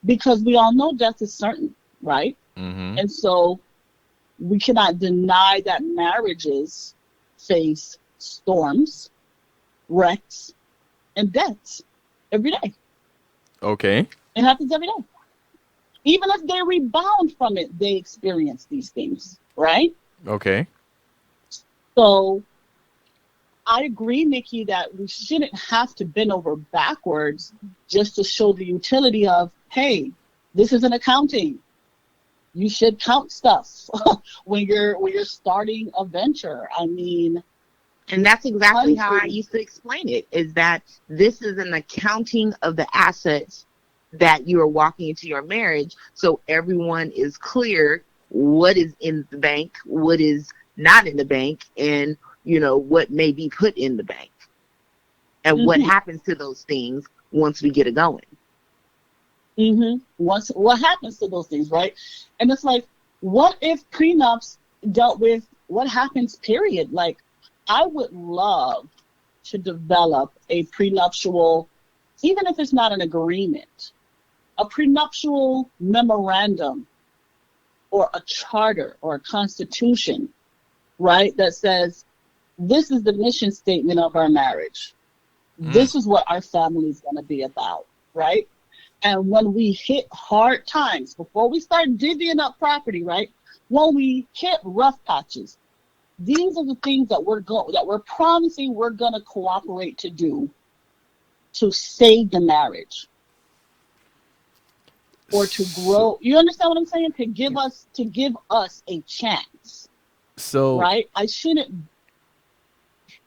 [SPEAKER 3] because we all know death is certain, right?
[SPEAKER 1] Mm-hmm.
[SPEAKER 3] And so we cannot deny that marriages face storms, wrecks, and deaths every day.
[SPEAKER 1] Okay.
[SPEAKER 3] It happens every day. Even if they rebound from it, they experience these things, right?
[SPEAKER 1] Okay.
[SPEAKER 3] So I agree, Nikki, that we shouldn't have to bend over backwards just to show the utility of, hey, this is an accounting. You should count stuff when you're starting a venture. I mean,
[SPEAKER 4] and that's exactly how I used to explain it, is that this is an accounting of the assets that you are walking into your marriage, so everyone is clear what is in the bank, what is not in the bank, and what may be put in the bank, and what happens to those things once we get it going.
[SPEAKER 3] What happens to those things, right? And it's like, what if prenups dealt with what happens, period? Like, I would love to develop a prenuptial, even if it's not an agreement, a prenuptial memorandum or a charter or a constitution, right, that says this is the mission statement of our marriage. This is what our family is going to be about, right? And when we hit hard times, before we start divvying up property, right? When we hit rough patches, these are the things that we're promising we're going to cooperate to do to save the marriage or to grow. You understand what I'm saying? To give us a chance,
[SPEAKER 1] So
[SPEAKER 3] right? I shouldn't.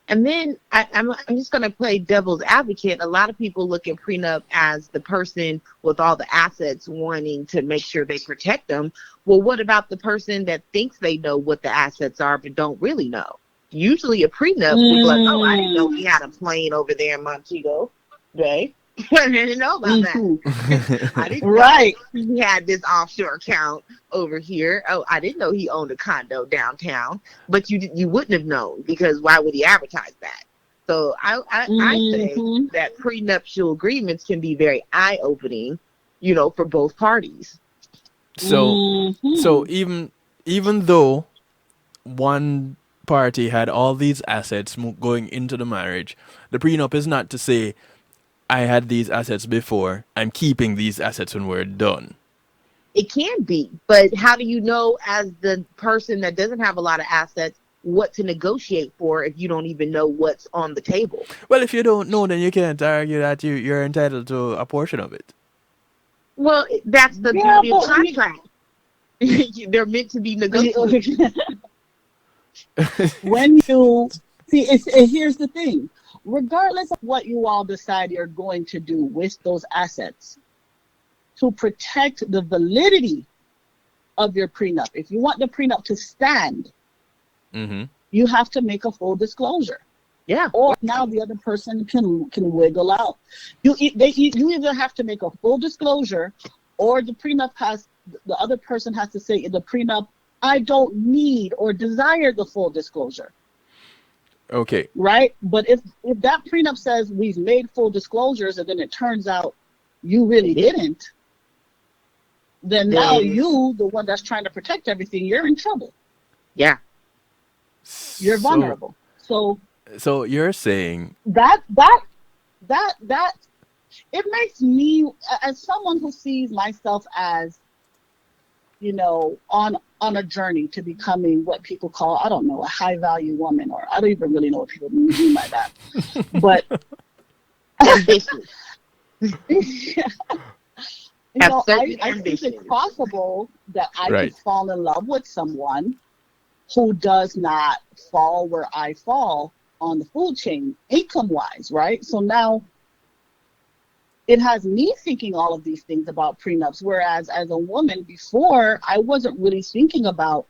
[SPEAKER 4] And then I'm just going to play devil's advocate. A lot of people look at prenup as the person with all the assets wanting to make sure they protect them. Well, what about the person that thinks they know what the assets are but don't really know? Usually a prenup would be like, oh, I didn't know he had a plane over there in Montego Bay. I didn't know about that. I didn't know he had this offshore account over here. Oh, I didn't know he owned a condo downtown. But you wouldn't have known, because why would he advertise that? So I say that prenuptial agreements can be very eye-opening, for both parties.
[SPEAKER 1] So even though one party had all these assets going into the marriage, the prenup is not to say, I had these assets before, I'm keeping these assets when we're done.
[SPEAKER 4] It can be, but how do you know, as the person that doesn't have a lot of assets, what to negotiate for if you don't even know what's on the table?
[SPEAKER 1] Well, if you don't know, then you can't argue that you're entitled to a portion of it.
[SPEAKER 4] Well, that's the beauty of contract. They're meant to be negotiated.
[SPEAKER 3] When you see, here's the thing. Regardless of what you all decide you're going to do with those assets, to protect the validity of your prenup, if you want the prenup to stand, you have to make a full disclosure.
[SPEAKER 4] Yeah.
[SPEAKER 3] Or now the other person can wiggle out. You either have to make a full disclosure, or the other person has to say in the prenup, I don't need or desire the full disclosure.
[SPEAKER 1] Okay.
[SPEAKER 3] Right? But if that prenup says we've made full disclosures and then it turns out you really didn't, then now you, the one that's trying to protect everything, you're in trouble.
[SPEAKER 4] Yeah.
[SPEAKER 3] You're vulnerable. So
[SPEAKER 1] you're saying
[SPEAKER 3] that it makes me, as someone who sees myself as, on a journey to becoming what people call, I don't know, a high value woman, or I don't even really know what people mean by that. But
[SPEAKER 4] ambitious.
[SPEAKER 3] I think it's possible that I could fall in love with someone who does not fall where I fall on the food chain, income-wise, right? So now it has me thinking all of these things about prenups, whereas as a woman before, I wasn't really thinking about,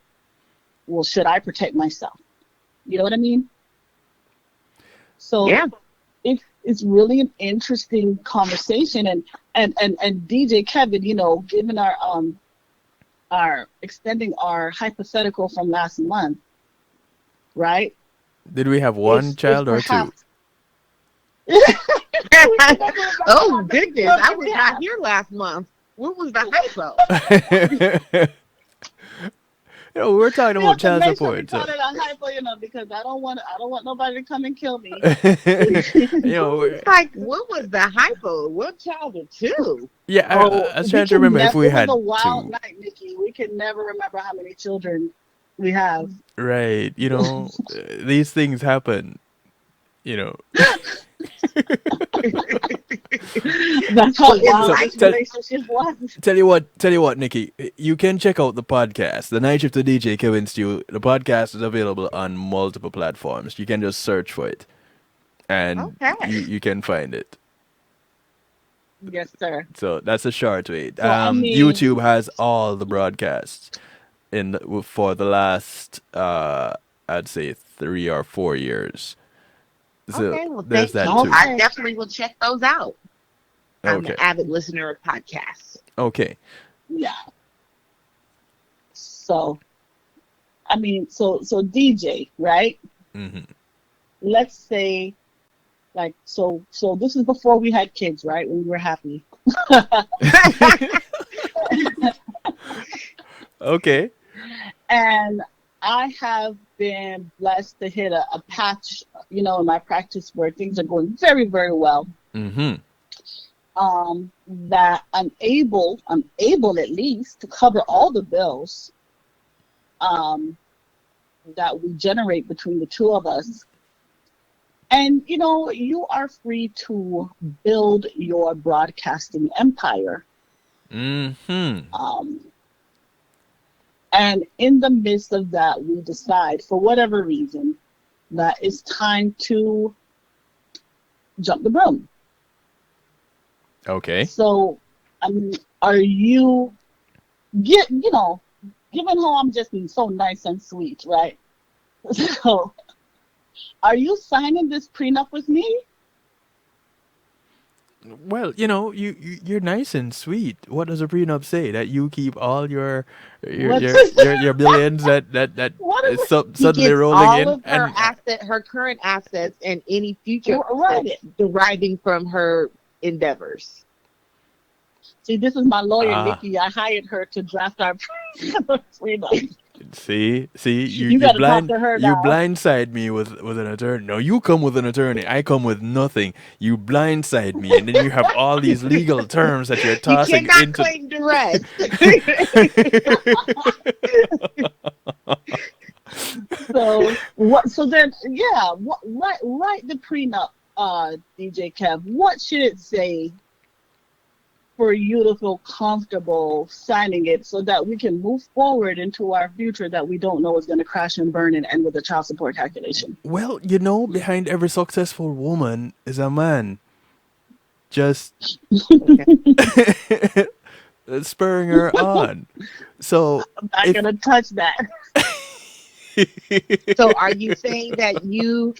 [SPEAKER 3] well, should I protect myself? You know what I mean? So it's really an interesting conversation, and DJ Kevin, given our extending our hypothetical from last month, right?
[SPEAKER 1] Did we have one child or two?
[SPEAKER 4] Oh goodness, I was not here last month. What was the hypo?
[SPEAKER 1] We're talking about child support.
[SPEAKER 3] Sure hypo, because I don't want nobody to come and kill me.
[SPEAKER 4] Like, what was the hypo? What child or two?
[SPEAKER 1] Yeah, I was trying to remember if we had
[SPEAKER 3] two. It was a wild
[SPEAKER 1] two.
[SPEAKER 3] night, Nikki. We can never remember how many children we have.
[SPEAKER 1] Right, these things happen.
[SPEAKER 3] That's how relationship was.
[SPEAKER 1] Tell you what, Nikki, you can check out the podcast, The Night Shift to DJ Kevin Stew. The podcast is available on multiple platforms. You can just search for it, and you can find it.
[SPEAKER 3] Yes, sir.
[SPEAKER 1] So that's a short way. YouTube has all the broadcasts for the last, I'd say 3 or 4 years. So
[SPEAKER 4] well,
[SPEAKER 1] there's that too.
[SPEAKER 4] I definitely will check those out. I'm an avid listener of podcasts.
[SPEAKER 1] Okay.
[SPEAKER 3] Yeah. So, so DJ, right? Let's say, so this is before we had kids, right? When we were happy.
[SPEAKER 1] Okay.
[SPEAKER 3] And I have been blessed to hit a patch, in my practice where things are going very, very well.
[SPEAKER 1] Mm-hmm.
[SPEAKER 3] That I'm able at least to cover all the bills that we generate between the two of us. And you are free to build your broadcasting empire.
[SPEAKER 1] Mm-hmm.
[SPEAKER 3] And in the midst of that, we decide, for whatever reason, that it's time to jump the broom.
[SPEAKER 1] Okay.
[SPEAKER 3] So, are you, given how I'm just being so nice and sweet, right? So, are you signing this prenup with me?
[SPEAKER 1] Well, you're nice and sweet. What does a prenup say? That you keep all your billions that
[SPEAKER 3] What is it?
[SPEAKER 4] He
[SPEAKER 1] suddenly
[SPEAKER 4] gets
[SPEAKER 1] rolling
[SPEAKER 4] all
[SPEAKER 1] in
[SPEAKER 4] of her her current assets, and any future
[SPEAKER 3] Right.
[SPEAKER 4] assets deriving from her endeavors.
[SPEAKER 3] See, this is my lawyer,
[SPEAKER 1] Ah.
[SPEAKER 3] Nikki. I hired her to draft our prenup.
[SPEAKER 1] See,
[SPEAKER 3] You gotta talk to her
[SPEAKER 1] you
[SPEAKER 3] now.
[SPEAKER 1] blindside me with an attorney. No, you come with an attorney. I come with nothing. You blindside me, and then you have all these legal terms that you're
[SPEAKER 4] You
[SPEAKER 1] tossing
[SPEAKER 4] cannot
[SPEAKER 1] into.
[SPEAKER 4] claim duress.
[SPEAKER 3] So what? So then, yeah. Write the prenup, DJ Kev. What should it say for you to feel comfortable signing it, so that we can move forward into our future that we don't know is going to crash and burn and end with a child support calculation?
[SPEAKER 1] Well, behind every successful woman is a man, just spurring her on. So
[SPEAKER 3] I'm not
[SPEAKER 1] if-
[SPEAKER 3] going to touch that.
[SPEAKER 4] So are you saying that you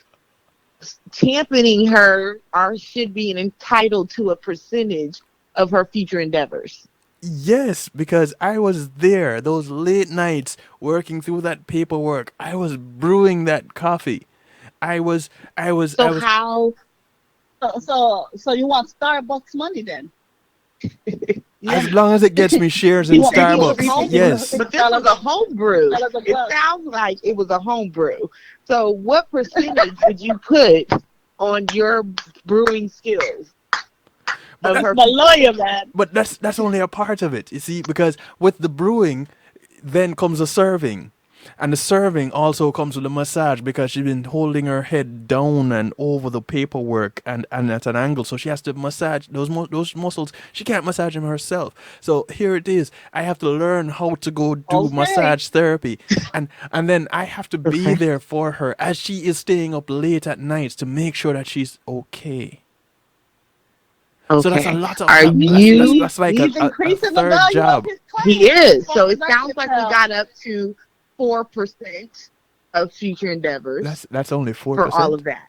[SPEAKER 4] championing her should be entitled to a percentage of her future endeavors?
[SPEAKER 1] Yes, because I was there those late nights working through that paperwork. I was brewing that coffee. I was
[SPEAKER 4] How?
[SPEAKER 3] So you want Starbucks money then?
[SPEAKER 1] as long as it gets me shares in
[SPEAKER 3] You want me to
[SPEAKER 1] Starbucks. Yes.
[SPEAKER 4] But this was a home brew.
[SPEAKER 3] Tell us a
[SPEAKER 4] It
[SPEAKER 3] buck.
[SPEAKER 4] sounds like it was a home brew. So what percentage would you put on your brewing skills?
[SPEAKER 1] But
[SPEAKER 4] Of her
[SPEAKER 3] My lawyer, man.
[SPEAKER 1] But that's only a part of it, you see, because with the brewing, then comes the serving. And the serving also comes with the massage, because she's been holding her head down and over the paperwork and at an angle. So she has to massage those muscles. She can't massage them herself. So here it is. I have to learn how to go do
[SPEAKER 3] Okay.
[SPEAKER 1] massage therapy. And then I have to be there for her as she is staying up late at nights to make sure that she's okay.
[SPEAKER 4] Okay.
[SPEAKER 1] So that's a lot of.
[SPEAKER 4] Are you?
[SPEAKER 1] That's like
[SPEAKER 3] He's
[SPEAKER 1] a
[SPEAKER 3] increasing the
[SPEAKER 1] third
[SPEAKER 3] value
[SPEAKER 1] job.
[SPEAKER 3] of his claim.
[SPEAKER 4] He is. So it
[SPEAKER 3] That's
[SPEAKER 4] sounds like we
[SPEAKER 3] yourself.
[SPEAKER 4] got up to 4% of future endeavors
[SPEAKER 1] That's only 4%.
[SPEAKER 4] for all of that.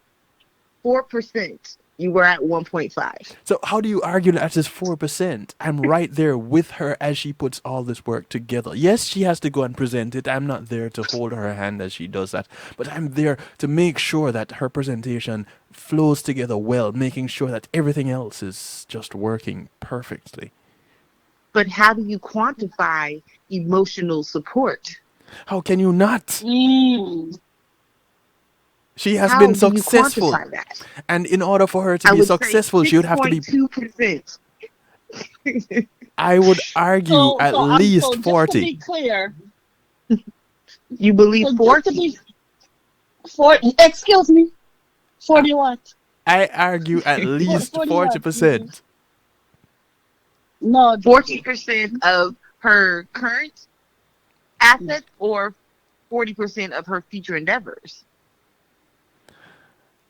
[SPEAKER 4] 4%. You were at 1.5.
[SPEAKER 1] So how do you argue that it's 4%? I'm right there with her as she puts all this work together. Yes, she has to go and present it. I'm not there to hold her hand as she does that, but I'm there to make sure that her presentation flows together well, making sure that everything else is just working perfectly.
[SPEAKER 4] But how do you quantify emotional support?
[SPEAKER 1] How can you not? She has
[SPEAKER 4] How
[SPEAKER 1] been
[SPEAKER 4] do you
[SPEAKER 1] successful.
[SPEAKER 4] quantify that?
[SPEAKER 1] And in order for her to
[SPEAKER 4] I
[SPEAKER 1] be
[SPEAKER 4] would
[SPEAKER 1] successful,
[SPEAKER 4] say
[SPEAKER 1] she would have to be,
[SPEAKER 4] 6.2%.
[SPEAKER 1] I would argue, at least 40.
[SPEAKER 3] Just to be clear,
[SPEAKER 4] You believe
[SPEAKER 3] so
[SPEAKER 4] 40?
[SPEAKER 3] 40. Excuse me. 40 what?
[SPEAKER 1] I argue at least 40%.
[SPEAKER 3] No.
[SPEAKER 4] 40% of her current assets or 40% of her future endeavors?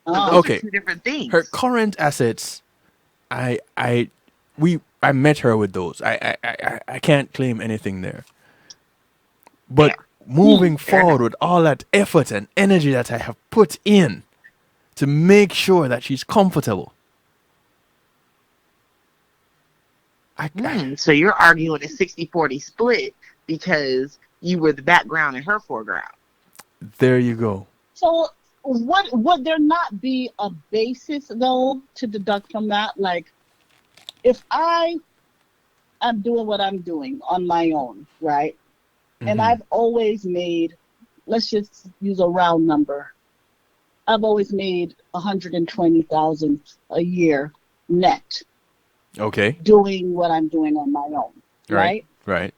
[SPEAKER 4] Those
[SPEAKER 1] Okay.
[SPEAKER 4] are two different things.
[SPEAKER 1] Her current assets, I met her with those. I can't claim anything there. But moving forward with all that effort and energy that I have put in to make sure that she's comfortable.
[SPEAKER 4] So you're arguing a 60-40 split because you were the background and her foreground.
[SPEAKER 1] There you go.
[SPEAKER 3] So would there not be a basis though to deduct from that? Like, if I am doing what I'm doing on my own, right? And
[SPEAKER 1] Mhm.
[SPEAKER 3] I've always made, let's just use a round number. I've always made 120,000 a year net
[SPEAKER 1] Okay.
[SPEAKER 3] doing what I'm doing on my own,
[SPEAKER 1] Right.
[SPEAKER 3] right?
[SPEAKER 1] Right.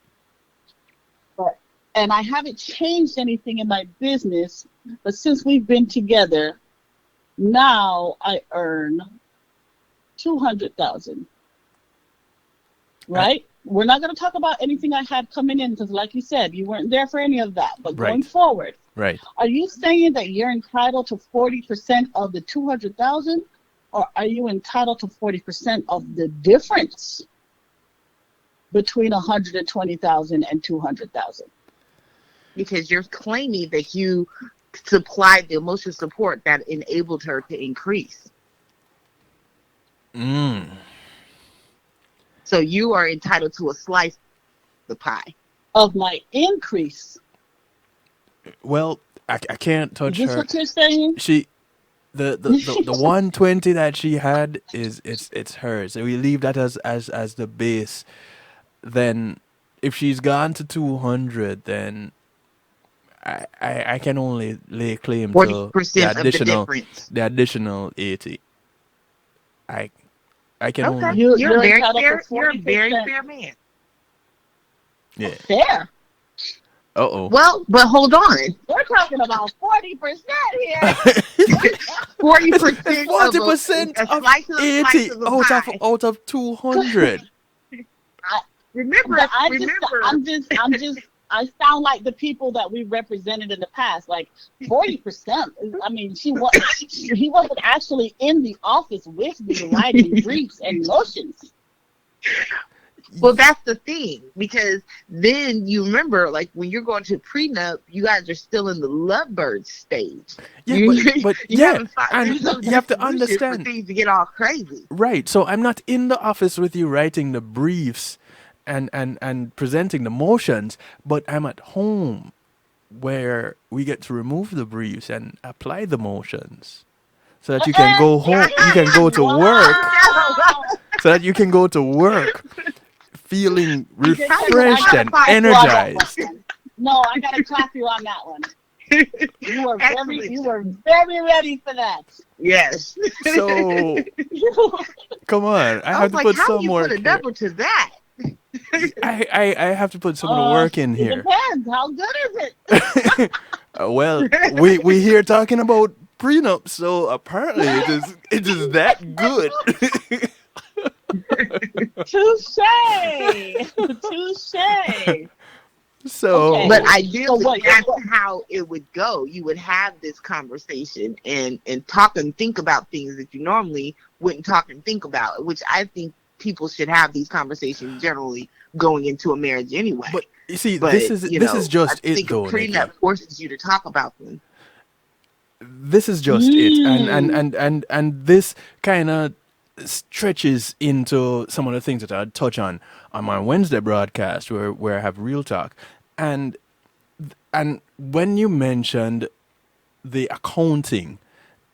[SPEAKER 3] But and I haven't changed anything in my business, but since we've been together, now I earn 200,000,
[SPEAKER 1] Uh,
[SPEAKER 3] right? We're not going to talk about anything I had coming in because, like you said, you weren't there for any of that. But going
[SPEAKER 1] Right.
[SPEAKER 3] forward,
[SPEAKER 1] Right.
[SPEAKER 3] are you saying that you're entitled to 40% of the 200,000, or are you entitled to 40% of the difference between 120,000 and 200,000?
[SPEAKER 4] Because you're claiming that you supplied the emotional support that enabled her to increase.
[SPEAKER 1] Mm.
[SPEAKER 4] So you are entitled to a slice of the pie.
[SPEAKER 3] Of my increase.
[SPEAKER 1] Well, I can't
[SPEAKER 3] Is
[SPEAKER 1] touch
[SPEAKER 3] this
[SPEAKER 1] her.
[SPEAKER 3] what you're saying?
[SPEAKER 1] She the 120 that she had is it's hers. So we leave that as the base. Then if she's gone to 200, then I can only lay claim to
[SPEAKER 4] 40% of the difference.
[SPEAKER 1] the additional 80. I can
[SPEAKER 4] Okay.
[SPEAKER 1] only
[SPEAKER 4] You're
[SPEAKER 3] You're
[SPEAKER 4] very
[SPEAKER 3] entitled
[SPEAKER 4] fair.
[SPEAKER 3] to
[SPEAKER 4] You're a very
[SPEAKER 3] 40%.
[SPEAKER 4] fair man.
[SPEAKER 1] yeah.
[SPEAKER 3] Fair.
[SPEAKER 1] Uh-oh.
[SPEAKER 4] Well, but hold on.
[SPEAKER 3] We're talking about 40% here.
[SPEAKER 4] 40%
[SPEAKER 1] It's 40%
[SPEAKER 4] of a
[SPEAKER 1] of
[SPEAKER 4] slice of the
[SPEAKER 1] 80
[SPEAKER 4] slice of the pie.
[SPEAKER 1] out of 200.
[SPEAKER 4] Remember,
[SPEAKER 3] But I sound like the people that we represented in the past. Like 40%. I mean, he wasn't actually in the office with me writing briefs and motions.
[SPEAKER 4] Well, that's the thing, because then you remember, like, when you're going to prenup, you guys are still in the lovebird stage.
[SPEAKER 1] Yeah, but
[SPEAKER 4] haven't
[SPEAKER 1] and you have to
[SPEAKER 4] for
[SPEAKER 1] understand.
[SPEAKER 4] things to get all crazy.
[SPEAKER 1] Right. So I'm not in the office with you writing the briefs and presenting the motions, but I'm at home where we get to remove the briefs and apply the motions. So that you can go home, you can go to work, so that you can go to work feeling refreshed and energized.
[SPEAKER 3] No, I gotta clap you on that one. You were
[SPEAKER 4] Excellent.
[SPEAKER 3] very ready for that.
[SPEAKER 4] Yes.
[SPEAKER 1] So come on, I
[SPEAKER 4] I
[SPEAKER 1] have
[SPEAKER 4] was
[SPEAKER 1] to
[SPEAKER 4] like,
[SPEAKER 1] put
[SPEAKER 4] how
[SPEAKER 1] some
[SPEAKER 4] do you
[SPEAKER 1] more.
[SPEAKER 4] put a number to that?
[SPEAKER 1] I have to put some of the work in
[SPEAKER 3] It
[SPEAKER 1] here.
[SPEAKER 3] depends. How good is it?
[SPEAKER 1] Well, we here talking about prenup, so apparently it is that good.
[SPEAKER 3] Touche. Touche.
[SPEAKER 1] So,
[SPEAKER 3] Okay.
[SPEAKER 4] But ideally,
[SPEAKER 3] what-
[SPEAKER 4] that's how it would go. You would have this conversation and talk and think about things that you normally wouldn't talk and think about, which I think people should have these conversations generally going into a marriage anyway.
[SPEAKER 1] but you see,
[SPEAKER 4] But,
[SPEAKER 1] this is just
[SPEAKER 4] I
[SPEAKER 1] it
[SPEAKER 4] think
[SPEAKER 1] though,
[SPEAKER 4] a prenup
[SPEAKER 1] Nikki.
[SPEAKER 4] forces you to talk about them.
[SPEAKER 1] This is just it, and this kind of stretches into some of the things that I'd touch on my Wednesday broadcast, where I have real talk, and when you mentioned the accounting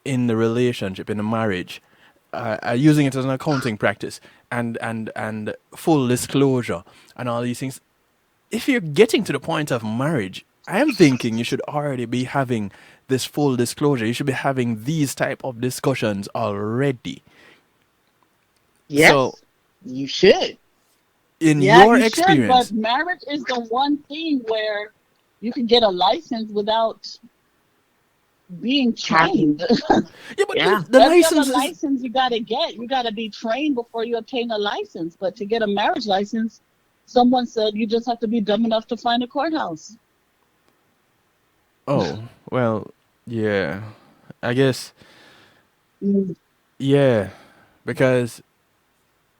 [SPEAKER 1] in the relationship, in the marriage, using it as an accounting practice, and full disclosure and all these things. If you're getting to the point of marriage, I am thinking you should already be having this full disclosure. You should be having these type of discussions already.
[SPEAKER 4] Yes,
[SPEAKER 1] So,
[SPEAKER 4] you should.
[SPEAKER 1] in
[SPEAKER 3] Yeah,
[SPEAKER 1] your
[SPEAKER 3] you
[SPEAKER 1] experience,
[SPEAKER 3] should, but marriage is the one thing where you can get a license without being trained.
[SPEAKER 1] yeah, but
[SPEAKER 4] Yeah.
[SPEAKER 1] the
[SPEAKER 3] Every
[SPEAKER 1] license
[SPEAKER 3] other
[SPEAKER 1] is,
[SPEAKER 3] license you gotta get, you gotta be trained before you obtain a license. But to get a marriage license, someone said you just have to be dumb enough to find a courthouse.
[SPEAKER 1] oh, well, yeah, I guess,
[SPEAKER 3] Mm.
[SPEAKER 1] yeah, because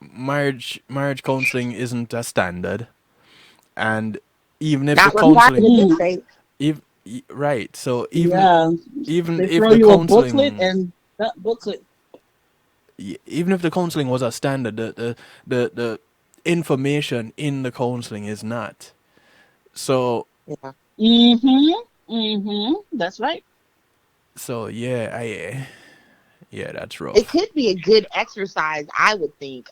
[SPEAKER 1] marriage counseling isn't a standard, and even if
[SPEAKER 4] Not
[SPEAKER 1] the
[SPEAKER 4] what happened
[SPEAKER 1] counseling,
[SPEAKER 4] in this state.
[SPEAKER 1] right, so even
[SPEAKER 3] Yeah,
[SPEAKER 1] even
[SPEAKER 3] they
[SPEAKER 1] if
[SPEAKER 3] throw
[SPEAKER 1] the
[SPEAKER 3] you a booklet,
[SPEAKER 1] counseling,
[SPEAKER 3] and that booklet.
[SPEAKER 1] even if the counseling was a standard, the information in the counseling is not. So
[SPEAKER 3] That's right.
[SPEAKER 1] yeah, yeah, that's rough.
[SPEAKER 4] It could be a good exercise, I would think,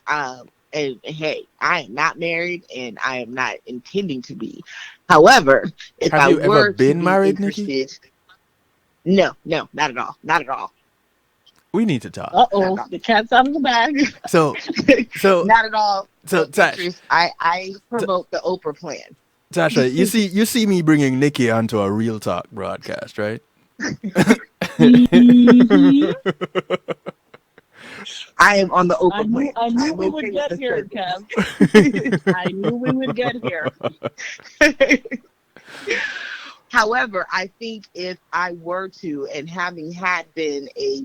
[SPEAKER 4] And hey, I am not married and I am not intending to be. However, if
[SPEAKER 1] Have
[SPEAKER 4] I
[SPEAKER 1] you ever
[SPEAKER 4] were to
[SPEAKER 1] been
[SPEAKER 4] be
[SPEAKER 1] married, Nikki?
[SPEAKER 4] interested, no, no, not at all. Not at all.
[SPEAKER 1] We need to talk.
[SPEAKER 4] Not at
[SPEAKER 3] Uh-oh,
[SPEAKER 4] all.
[SPEAKER 3] the cat's out of the bag.
[SPEAKER 1] So, so,
[SPEAKER 4] Not at all.
[SPEAKER 1] so,
[SPEAKER 4] No
[SPEAKER 1] Tash,
[SPEAKER 4] interest. I promote the Oprah plan.
[SPEAKER 1] Tasha, you see me bringing Nikki onto a real talk broadcast, right?
[SPEAKER 3] Mhm.
[SPEAKER 4] I am on the
[SPEAKER 3] I
[SPEAKER 4] Oprah
[SPEAKER 3] knew
[SPEAKER 4] plan.
[SPEAKER 3] I knew
[SPEAKER 4] I'm
[SPEAKER 3] we
[SPEAKER 4] okay
[SPEAKER 3] would
[SPEAKER 4] with
[SPEAKER 3] get
[SPEAKER 4] the
[SPEAKER 3] here,
[SPEAKER 4] service.
[SPEAKER 3] Kev. I knew we would get here.
[SPEAKER 4] However, I think if I were to, and having had been a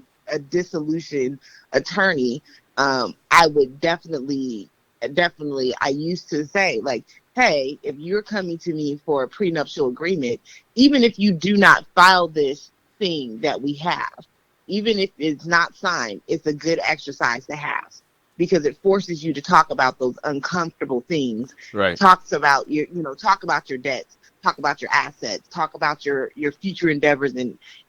[SPEAKER 4] dissolution attorney, I would definitely, I used to say, like, hey, if you're coming to me for a prenuptial agreement, even if you do not file this thing that we have, even if it's not signed, it's a good exercise to have because it forces you to talk about those uncomfortable things,
[SPEAKER 1] Right.
[SPEAKER 4] talks about talk about your debts, talk about your assets, talk about your future endeavors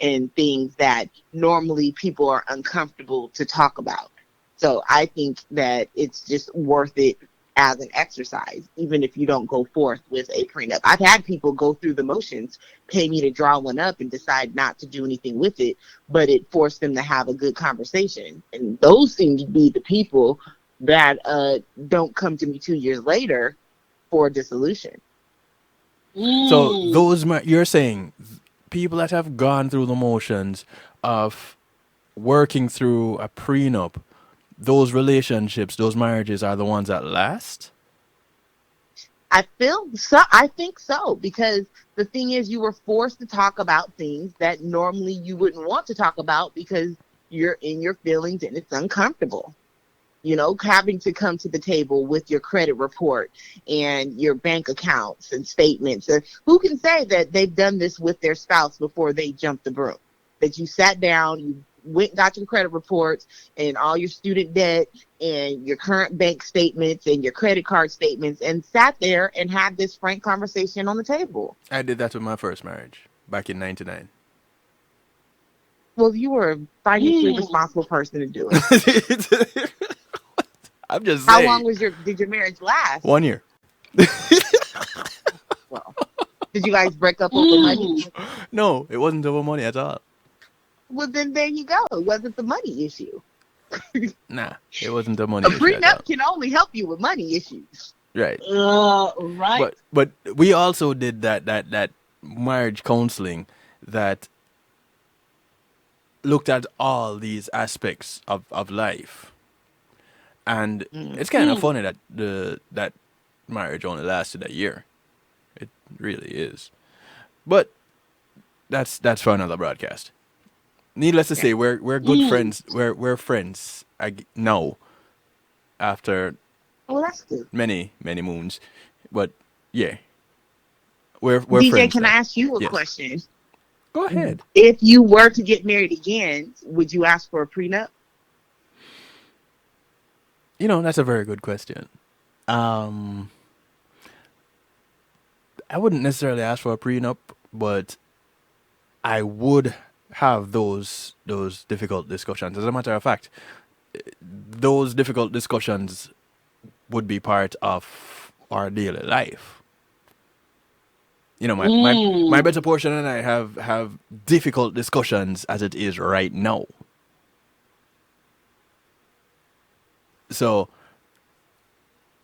[SPEAKER 4] and things that normally people are uncomfortable to talk about. So I think that it's just worth it as an exercise, even if you don't go forth with a prenup. I've had people go through the motions, pay me to draw one up and decide not to do anything with it, but it forced them to have a good conversation. And those seem to be the people that don't come to me 2 years later for dissolution.
[SPEAKER 1] So
[SPEAKER 3] Mm.
[SPEAKER 1] those you're saying people that have gone through the motions of working through a prenup, those relationships, those marriages are the ones that last?
[SPEAKER 4] I feel so. I think so because the thing is, you were forced to talk about things that normally you wouldn't want to talk about because you're in your feelings and it's uncomfortable. Having to come to the table with your credit report and your bank accounts and statements. Who can say that they've done this with their spouse before they jumped the broom? That you sat down, you went and got your credit reports and all your student debt and your current bank statements and your credit card statements and sat there and had this frank conversation on the table.
[SPEAKER 1] I did that with my first marriage back in '99.
[SPEAKER 4] Well, you were a financially
[SPEAKER 3] Mm.
[SPEAKER 4] responsible person to do it.
[SPEAKER 1] I'm just
[SPEAKER 4] How long
[SPEAKER 1] saying.
[SPEAKER 4] did your marriage last?
[SPEAKER 1] 1 year.
[SPEAKER 4] Well, did you guys break up over money?
[SPEAKER 3] Mm.
[SPEAKER 1] No, it wasn't over money at all.
[SPEAKER 4] Well, then there you go. It wasn't the money issue.
[SPEAKER 1] Nah, it wasn't a money
[SPEAKER 4] A
[SPEAKER 1] issue at all.
[SPEAKER 4] prenup can only help you with money issues.
[SPEAKER 1] Right.
[SPEAKER 3] Right.
[SPEAKER 1] But we also did that marriage counseling that looked at all these aspects of life. And it's kind of funny that that marriage only lasted a year. It really is. But that's for another broadcast. Needless to say, we're good friends. We're friends now after
[SPEAKER 4] Well, that's good.
[SPEAKER 1] many moons. But yeah, we're
[SPEAKER 4] DJ,
[SPEAKER 1] friends
[SPEAKER 4] can I
[SPEAKER 1] now.
[SPEAKER 4] ask you a
[SPEAKER 1] Yes.
[SPEAKER 4] question?
[SPEAKER 1] Go ahead.
[SPEAKER 4] If you were to get married again, would you ask for a prenup?
[SPEAKER 1] That's a very good question. I wouldn't necessarily ask for a prenup, but I would have those difficult discussions. As a matter of fact, those difficult discussions would be part of our daily life. My better portion and I have difficult discussions as it is right now. So,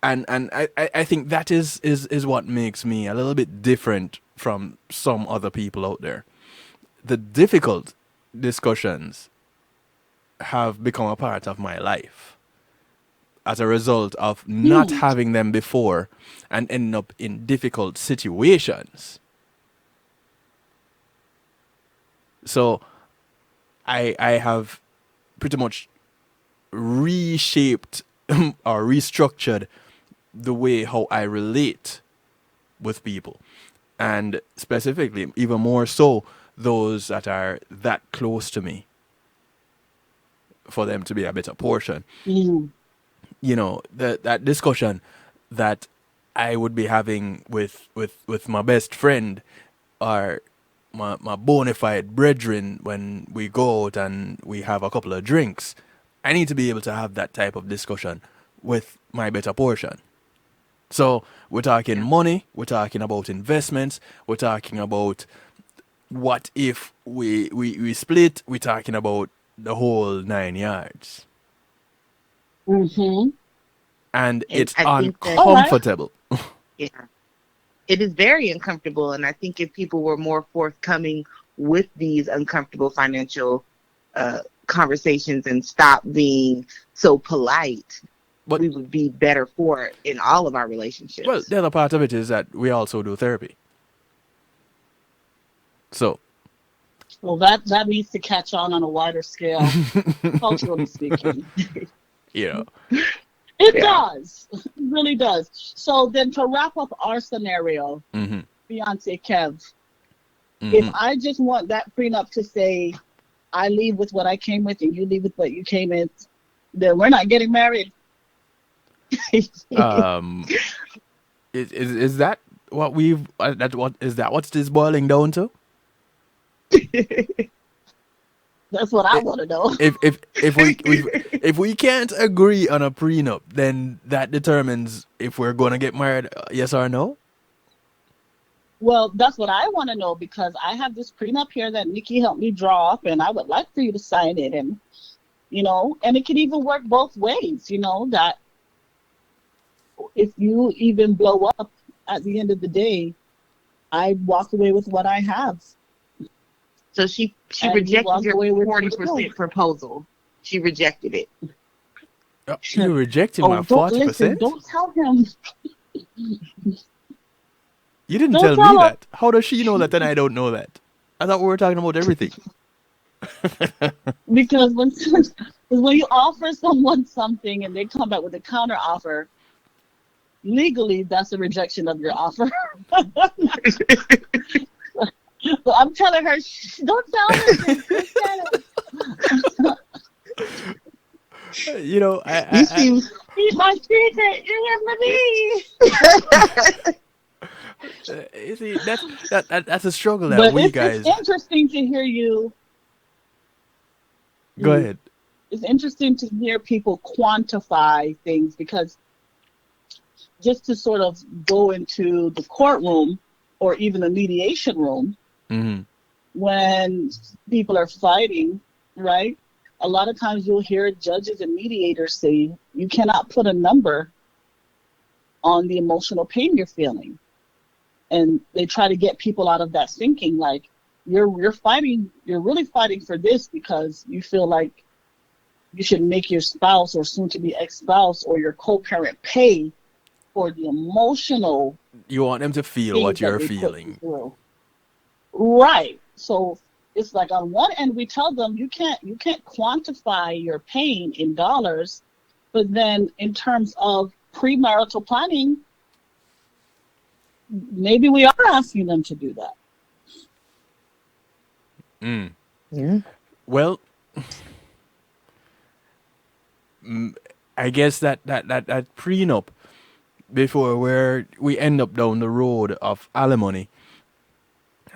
[SPEAKER 1] and I think that is what makes me a little bit different from some other people out there. The difficult discussions have become a part of my life as a result of not having them before and ending up in difficult situations. So I have pretty much reshaped or restructured the way how I relate with people, and specifically even more so those that are that close to me, for them to be a better portion.
[SPEAKER 3] Mm.
[SPEAKER 1] That discussion that I would be having with my best friend or my bona fide brethren when we go out and we have a couple of drinks. I need to be able to have that type of discussion with my better portion. So we're talking money, we're talking about investments, we're talking about what if we split, we're talking about the whole 9 yards.
[SPEAKER 3] Mm-hmm.
[SPEAKER 1] And it's
[SPEAKER 4] I think that
[SPEAKER 1] uncomfortable.
[SPEAKER 4] yeah, it is very uncomfortable, and I think if people were more forthcoming with these uncomfortable financial conversations and stop being so polite,
[SPEAKER 1] But
[SPEAKER 4] we would be better for it in all of our relationships.
[SPEAKER 1] well, the other part of it is that we also do therapy. So
[SPEAKER 3] Well, that needs to catch on a wider scale, culturally speaking.
[SPEAKER 1] you know,
[SPEAKER 3] It does. It really does. So then to wrap up our scenario,
[SPEAKER 1] mm-hmm.
[SPEAKER 3] Beyonce Kev,
[SPEAKER 1] Mm-hmm.
[SPEAKER 3] if I just want that prenup to say, I leave with what I came with and you leave with what you came with, then we're not getting married.
[SPEAKER 1] Is that what we've what's this boiling down to?
[SPEAKER 3] That's what I want to know.
[SPEAKER 1] If we can't agree on a prenup, then that determines if we're going to get married, yes or no.
[SPEAKER 3] Well, that's what I want to know, because I have this prenup here that Nikki helped me draw up, and I would like for you to sign it. And, and it could even work both ways, that if you even blow up at the end of the day, I walk away with what I have.
[SPEAKER 4] So she rejected your 40% proposal. She rejected it.
[SPEAKER 1] You rejected my 40%?
[SPEAKER 3] Don't tell him.
[SPEAKER 1] You didn't tell me that. How does she know that and I don't know that? I thought we were talking about everything.
[SPEAKER 3] Because when you offer someone something and they come back with a counter offer, legally that's a rejection of your offer. So I'm telling her, don't tell her.
[SPEAKER 1] I
[SPEAKER 3] keep my secret. You
[SPEAKER 1] you see, that's a struggle that
[SPEAKER 3] but
[SPEAKER 1] we guys.
[SPEAKER 3] It's interesting to hear you.
[SPEAKER 1] Go ahead.
[SPEAKER 3] It's interesting to hear people quantify things, because just to sort of go into the courtroom or even the mediation room,
[SPEAKER 1] mm-hmm.
[SPEAKER 3] when people are fighting, right? A lot of times you'll hear judges and mediators say, you cannot put a number on the emotional pain you're feeling. And they try to get people out of that thinking, like, you're really fighting for this because you feel like you should make your spouse or soon to be ex-spouse or your co-parent pay for the emotional.
[SPEAKER 1] You want them to feel what you're feeling.
[SPEAKER 3] Right. So it's like on one end we tell them you can't quantify your pain in dollars, but then in terms of premarital planning, maybe we are asking them to do that.
[SPEAKER 1] Mm.
[SPEAKER 4] Yeah.
[SPEAKER 1] Well, I guess that prenup, before where we end up down the road of alimony,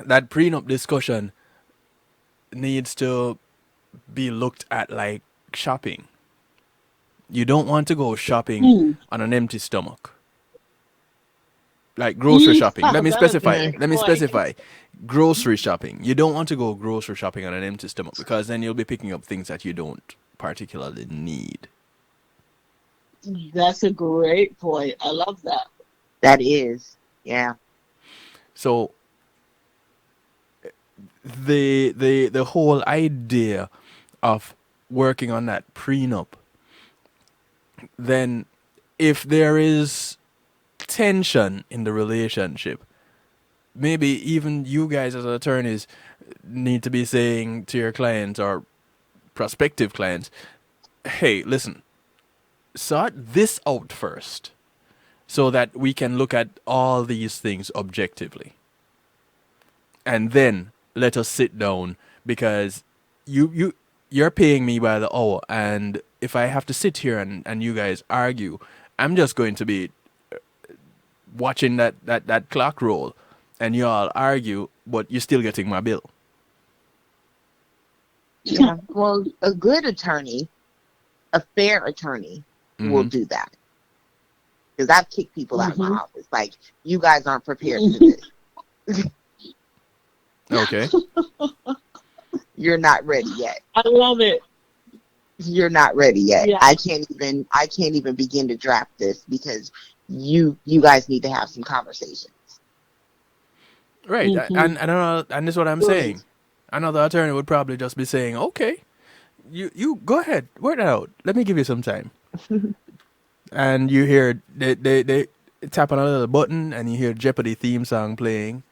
[SPEAKER 1] that prenup discussion needs to be looked at like shopping. You don't want to go shopping on an empty stomach. Like grocery shopping. Let me specify. Grocery shopping. You don't want to go grocery shopping on an empty stomach, because then you'll be picking up things that you don't particularly need.
[SPEAKER 3] That's a great point. I love that.
[SPEAKER 4] That is. Yeah.
[SPEAKER 1] So the whole idea of working on that prenup, then if there is tension in the relationship, maybe even you guys as attorneys need to be saying to your clients or prospective clients, hey, listen, sort this out first so that we can look at all these things objectively. And then let us sit down, because you're paying me by the hour, and if I have to sit here and you guys argue, I'm just going to be watching that clock roll and you all argue, but you're still getting my bill.
[SPEAKER 4] Yeah. Well, a good attorney, a fair attorney, will do that. Because I've kicked people out of my office. Like, you guys aren't prepared for this.
[SPEAKER 1] Okay.
[SPEAKER 4] You're not ready yet.
[SPEAKER 3] I love it.
[SPEAKER 4] You're not ready yet.
[SPEAKER 3] Yeah.
[SPEAKER 4] I can't even begin to draft this because you guys need to have some conversations.
[SPEAKER 1] Right. And this is what I'm saying. Another attorney would probably just be saying, okay, you go ahead, work that out. Let me give you some time. And you hear they tap on a little button and you hear Jeopardy theme song playing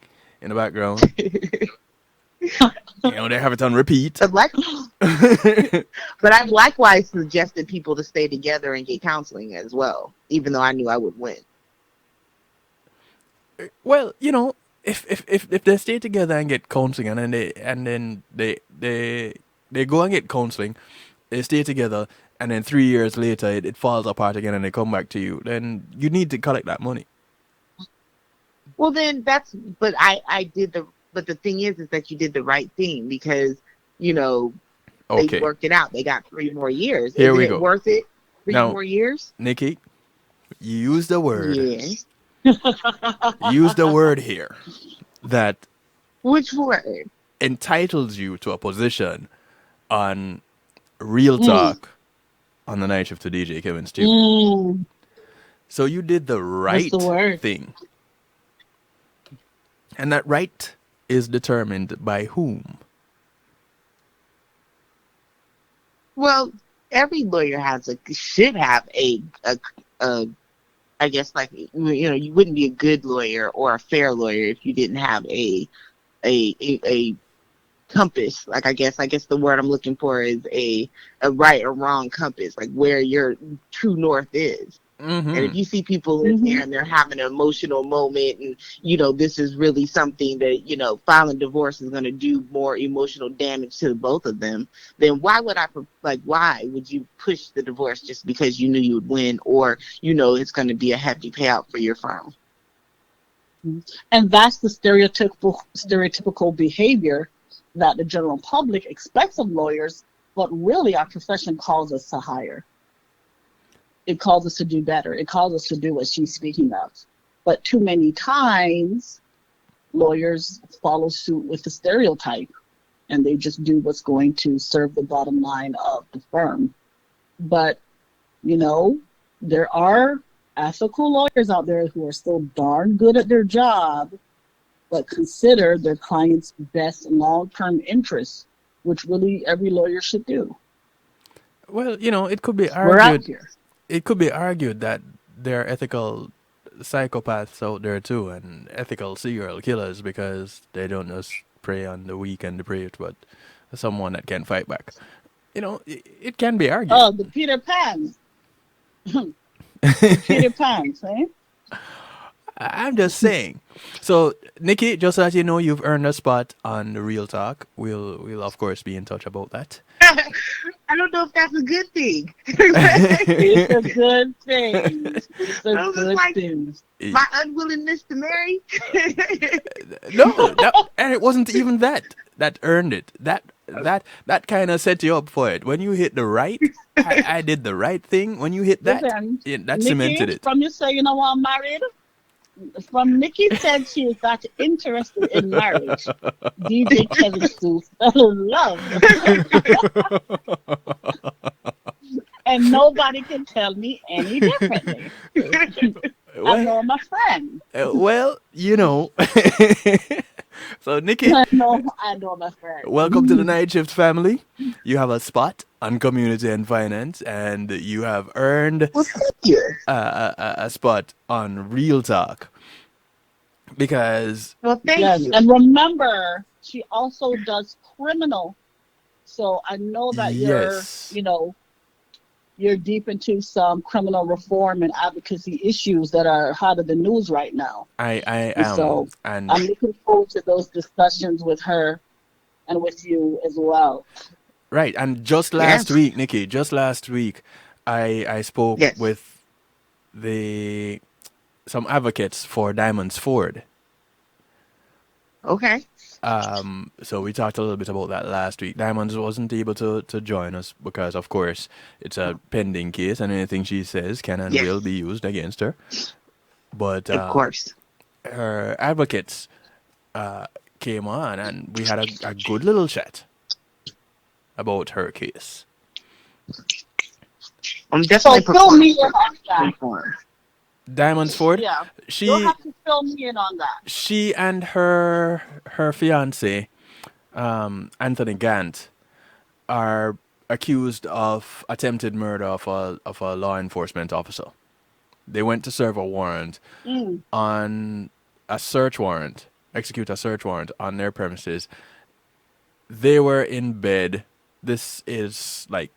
[SPEAKER 1] in the background. They have it on repeat.
[SPEAKER 4] But I've likewise suggested people to stay together and get counseling as well, even though I knew I would win.
[SPEAKER 1] Well, if they stay together and get counseling and then they go and get counseling, they stay together, and then 3 years later it falls apart again and they come back to you, then you need to collect that money.
[SPEAKER 4] Well, then but the thing is that you did the right thing because, they worked it out. They got 3 more years.
[SPEAKER 1] Here we
[SPEAKER 4] Isn't
[SPEAKER 1] go.
[SPEAKER 4] it worth it? 3
[SPEAKER 1] Now,
[SPEAKER 4] more years?
[SPEAKER 1] Nikki, you use the word.
[SPEAKER 4] Yes.
[SPEAKER 1] Use the word here that
[SPEAKER 4] Which word?
[SPEAKER 1] entitles you to a position on Real Talk on the night shift to DJ Kevin's too. So you did the right thing. And that right is determined by whom?
[SPEAKER 4] Well, every lawyer should have a I guess, like, you wouldn't be a good lawyer or a fair lawyer if you didn't have a compass. Like, I guess the word I'm looking for is a right or wrong compass, like where your true north is. And if you see people in there and they're having an emotional moment and, this is really something that, filing divorce is going to do more emotional damage to both of them, then why would you push the divorce just because you knew you would win or, it's going to be a hefty payout for your firm?
[SPEAKER 3] And that's the stereotypical behavior that the general public expects of lawyers, but really our profession calls us to hire. It calls us to do better. It calls us to do what she's speaking of. But too many times, lawyers follow suit with the stereotype, and they just do what's going to serve the bottom line of the firm. But, there are ethical lawyers out there who are still darn good at their job, but consider their client's best long-term interests, which really every lawyer should do.
[SPEAKER 1] Well, it could be
[SPEAKER 3] We're out
[SPEAKER 1] argued.
[SPEAKER 3] here.
[SPEAKER 1] It could be argued that there are ethical psychopaths out there too, and ethical serial killers because they don't just prey on the weak and the brave, but someone that can fight back. It can be argued.
[SPEAKER 3] Oh, the Peter Pan. Peter Pan, eh?
[SPEAKER 1] I'm just saying. So, Nikki, just so that you know, you've earned a spot on the Real Talk. We'll of course be in touch about that.
[SPEAKER 4] I don't know if that's a good thing.
[SPEAKER 3] It's a good thing. It's a good thing.
[SPEAKER 4] My unwillingness to marry?
[SPEAKER 1] No, and it wasn't even that earned it. That kind of set you up for it. When you hit the right, I did the right thing. When you hit that, that
[SPEAKER 3] Nikki,
[SPEAKER 1] cemented it.
[SPEAKER 3] From you say you know I'm married, from Nikki said she is not interested in marriage. DJ Kevin Sue fell in love. And nobody can tell me any differently. I know my friend.
[SPEAKER 1] Well, So, Nikki,
[SPEAKER 3] I know my friend.
[SPEAKER 1] welcome to the Night Shift family. You have a spot on Community and Finance, and you have earned a spot on Real Talk. Because...
[SPEAKER 4] Well, thank you.
[SPEAKER 3] And remember, she also does criminal. So I know that you're deep into some criminal reform and advocacy issues that are hot in the news right now.
[SPEAKER 1] I am.
[SPEAKER 3] So
[SPEAKER 1] and
[SPEAKER 3] I'm looking forward to those discussions with her and with you as well.
[SPEAKER 1] Right. And just last week, Nikki, I spoke with some advocates for Diamonds Ford.
[SPEAKER 4] Okay.
[SPEAKER 1] So we talked a little bit about that last week. Diamonds wasn't able to join us because, of course, it's a pending case, and anything she says can and
[SPEAKER 4] Yes.
[SPEAKER 1] will be used against her. But
[SPEAKER 4] Of course.
[SPEAKER 1] her advocates came on, and we had a good little chat about her case.
[SPEAKER 4] I'm
[SPEAKER 3] So
[SPEAKER 4] definitely
[SPEAKER 3] fill me in on that.
[SPEAKER 4] informed.
[SPEAKER 1] Diamonds Ford,
[SPEAKER 3] Yeah.
[SPEAKER 1] she
[SPEAKER 3] You'll have to fill me in on that.
[SPEAKER 1] she and her fiance, Anthony Gant, are accused of attempted murder of a law enforcement officer. They went to serve a warrant on a search warrant, execute a search warrant on their premises. They were in bed. This is like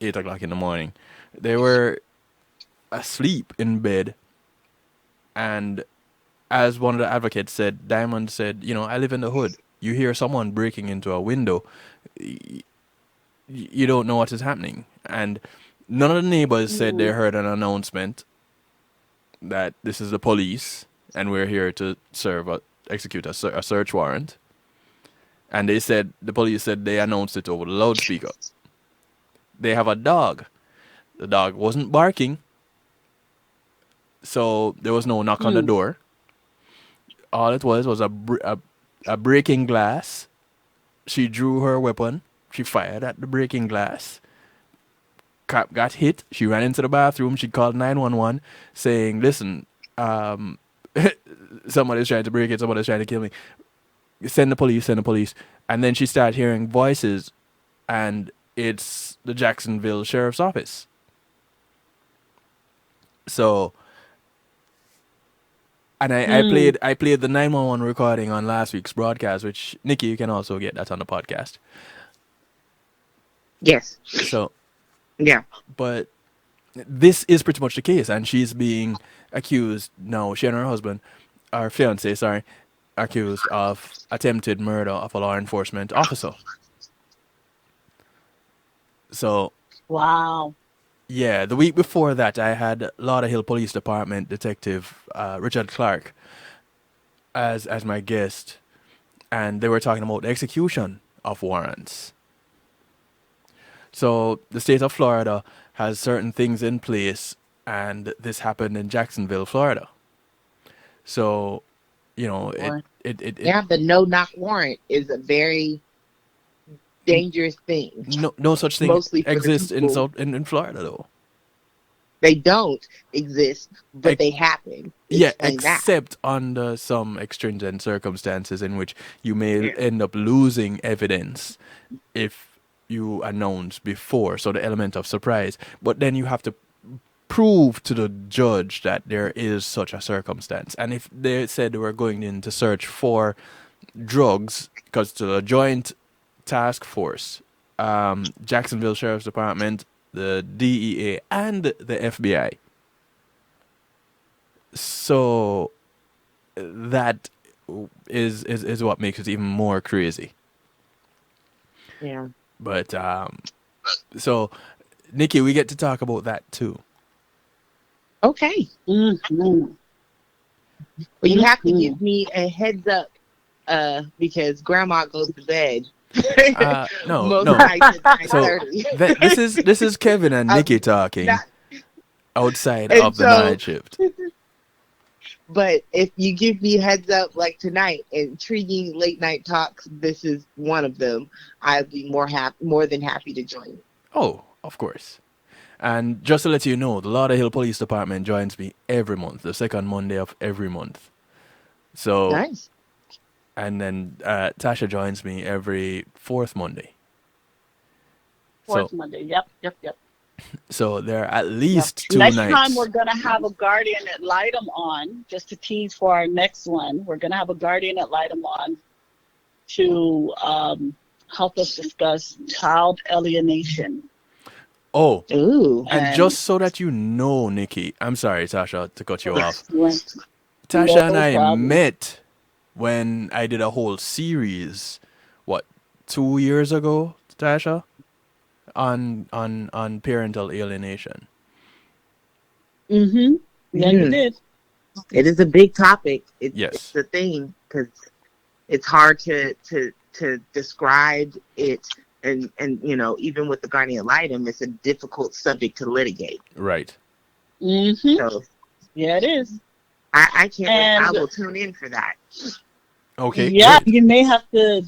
[SPEAKER 1] 8 o'clock in the morning. They were asleep in bed. And as one of the advocates said, Diamond said, I live in the hood. You hear someone breaking into a window, you don't know what is happening. And none of the neighbors said they heard an announcement that this is the police and we're here to execute a search warrant. And the police said they announced it over the loudspeaker. They have a dog. The dog wasn't barking. So there was no knock on the door. All it was a breaking glass. She drew her weapon. She fired at the breaking glass. Cop got hit. She ran into the bathroom. She called 911 saying, listen, somebody's trying to break it. Somebody's trying to kill me. Send the police, send the police. And then she started hearing voices, and it's the Jacksonville Sheriff's Office. So... And I played the 911 recording on last week's broadcast, which, Nikki, you can also get that on the podcast.
[SPEAKER 4] Yes.
[SPEAKER 1] So,
[SPEAKER 4] Yeah.
[SPEAKER 1] but this is pretty much the case, and she's being accused, no, she and her husband, or fiance, sorry, accused of attempted murder of a law enforcement officer. So,
[SPEAKER 3] Wow.
[SPEAKER 1] yeah, the week before that, I had Lauderhill Police Department Detective Richard Clark as my guest, and they were talking about the execution of warrants. So the state of Florida has certain things in place, and this happened in Jacksonville, Florida. So,
[SPEAKER 4] The no-knock warrant is a very dangerous thing.
[SPEAKER 1] no such thing
[SPEAKER 4] Mostly for the
[SPEAKER 1] exists
[SPEAKER 4] people.
[SPEAKER 1] in Florida, though.
[SPEAKER 4] They don't exist, but they happen.
[SPEAKER 1] Yeah,
[SPEAKER 4] Explain that.
[SPEAKER 1] except under some extrinsic circumstances in which you may end up losing evidence if you announce before, so the element of surprise. But then you have to prove to the judge that there is such a circumstance. And if they said they were going in to search for drugs, because to the joint task force, Jacksonville Sheriff's Department, the DEA, and the FBI. So that is what makes it even more crazy.
[SPEAKER 4] Yeah.
[SPEAKER 1] But so Nikki, we get to talk about that too.
[SPEAKER 4] Okay.
[SPEAKER 3] Mm-hmm.
[SPEAKER 4] Well, you have to give me a heads up, because Grandma goes to bed.
[SPEAKER 1] No.
[SPEAKER 4] Most nights at
[SPEAKER 1] So
[SPEAKER 4] 9:30.
[SPEAKER 1] this is Kevin and Nikki talking
[SPEAKER 4] not-
[SPEAKER 1] outside
[SPEAKER 4] And
[SPEAKER 1] of the
[SPEAKER 4] so-
[SPEAKER 1] night shift.
[SPEAKER 4] But if you give me a heads up, like tonight, intriguing late night talks, this is one of them. I'd be more than happy to join.
[SPEAKER 1] Oh, of course. And just to let you know, the Lauderhill Police Department joins me every month, the second Monday of every month. So,
[SPEAKER 4] Nice.
[SPEAKER 1] and then Tasha joins me every fourth Monday.
[SPEAKER 3] Fourth Monday. Yep.
[SPEAKER 1] So there are at least two
[SPEAKER 3] Next
[SPEAKER 1] nights.
[SPEAKER 3] time we're going to have a guardian ad litem on, just to tease for our next one. We're going to have a guardian ad litem on to help us discuss child alienation.
[SPEAKER 1] Oh,
[SPEAKER 4] Ooh.
[SPEAKER 1] and just so that you know, Nikki, I'm sorry, Tasha, to cut you off.
[SPEAKER 3] Right.
[SPEAKER 1] Tasha
[SPEAKER 3] No
[SPEAKER 1] and I
[SPEAKER 3] problem.
[SPEAKER 1] met when I did a whole series, 2 years ago, Tasha, on parental alienation.
[SPEAKER 3] Mm-hmm. Yeah, you did.
[SPEAKER 4] It is a big topic.
[SPEAKER 1] Yes.
[SPEAKER 4] It's a thing because it's hard to describe it, and even with the guardian ad litem, it's a difficult subject to litigate.
[SPEAKER 1] Right.
[SPEAKER 3] Mm-hmm.
[SPEAKER 4] So
[SPEAKER 3] Yeah, it is.
[SPEAKER 4] I can't. I
[SPEAKER 3] And
[SPEAKER 4] will tune in for that.
[SPEAKER 1] Okay.
[SPEAKER 3] yeah,
[SPEAKER 1] Great.
[SPEAKER 3] you may have to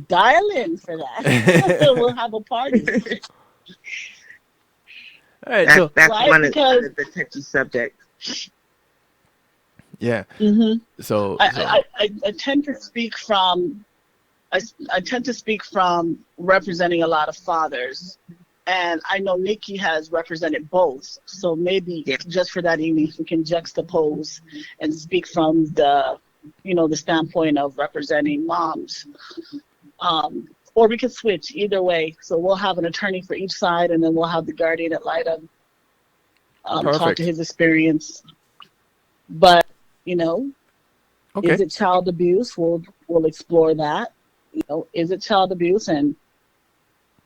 [SPEAKER 3] dial in for that. We'll have a party,
[SPEAKER 1] All right.
[SPEAKER 4] That's
[SPEAKER 1] So
[SPEAKER 3] right?
[SPEAKER 4] one of
[SPEAKER 3] Because
[SPEAKER 4] the touchy subjects.
[SPEAKER 1] yeah.
[SPEAKER 3] mhm.
[SPEAKER 1] So
[SPEAKER 3] I tend to speak from I tend to speak from representing a lot of fathers, and I know Nikki has represented both. So maybe
[SPEAKER 4] Yeah.
[SPEAKER 3] just for that evening, we can juxtapose and speak from the standpoint of representing moms. Or we could switch either way. So we'll have an attorney for each side, and then we'll have the guardian ad litem talk to
[SPEAKER 1] perfect.
[SPEAKER 3] his experience. But you know,
[SPEAKER 1] Okay.
[SPEAKER 3] is it child abuse? We'll explore that. Is it child abuse, and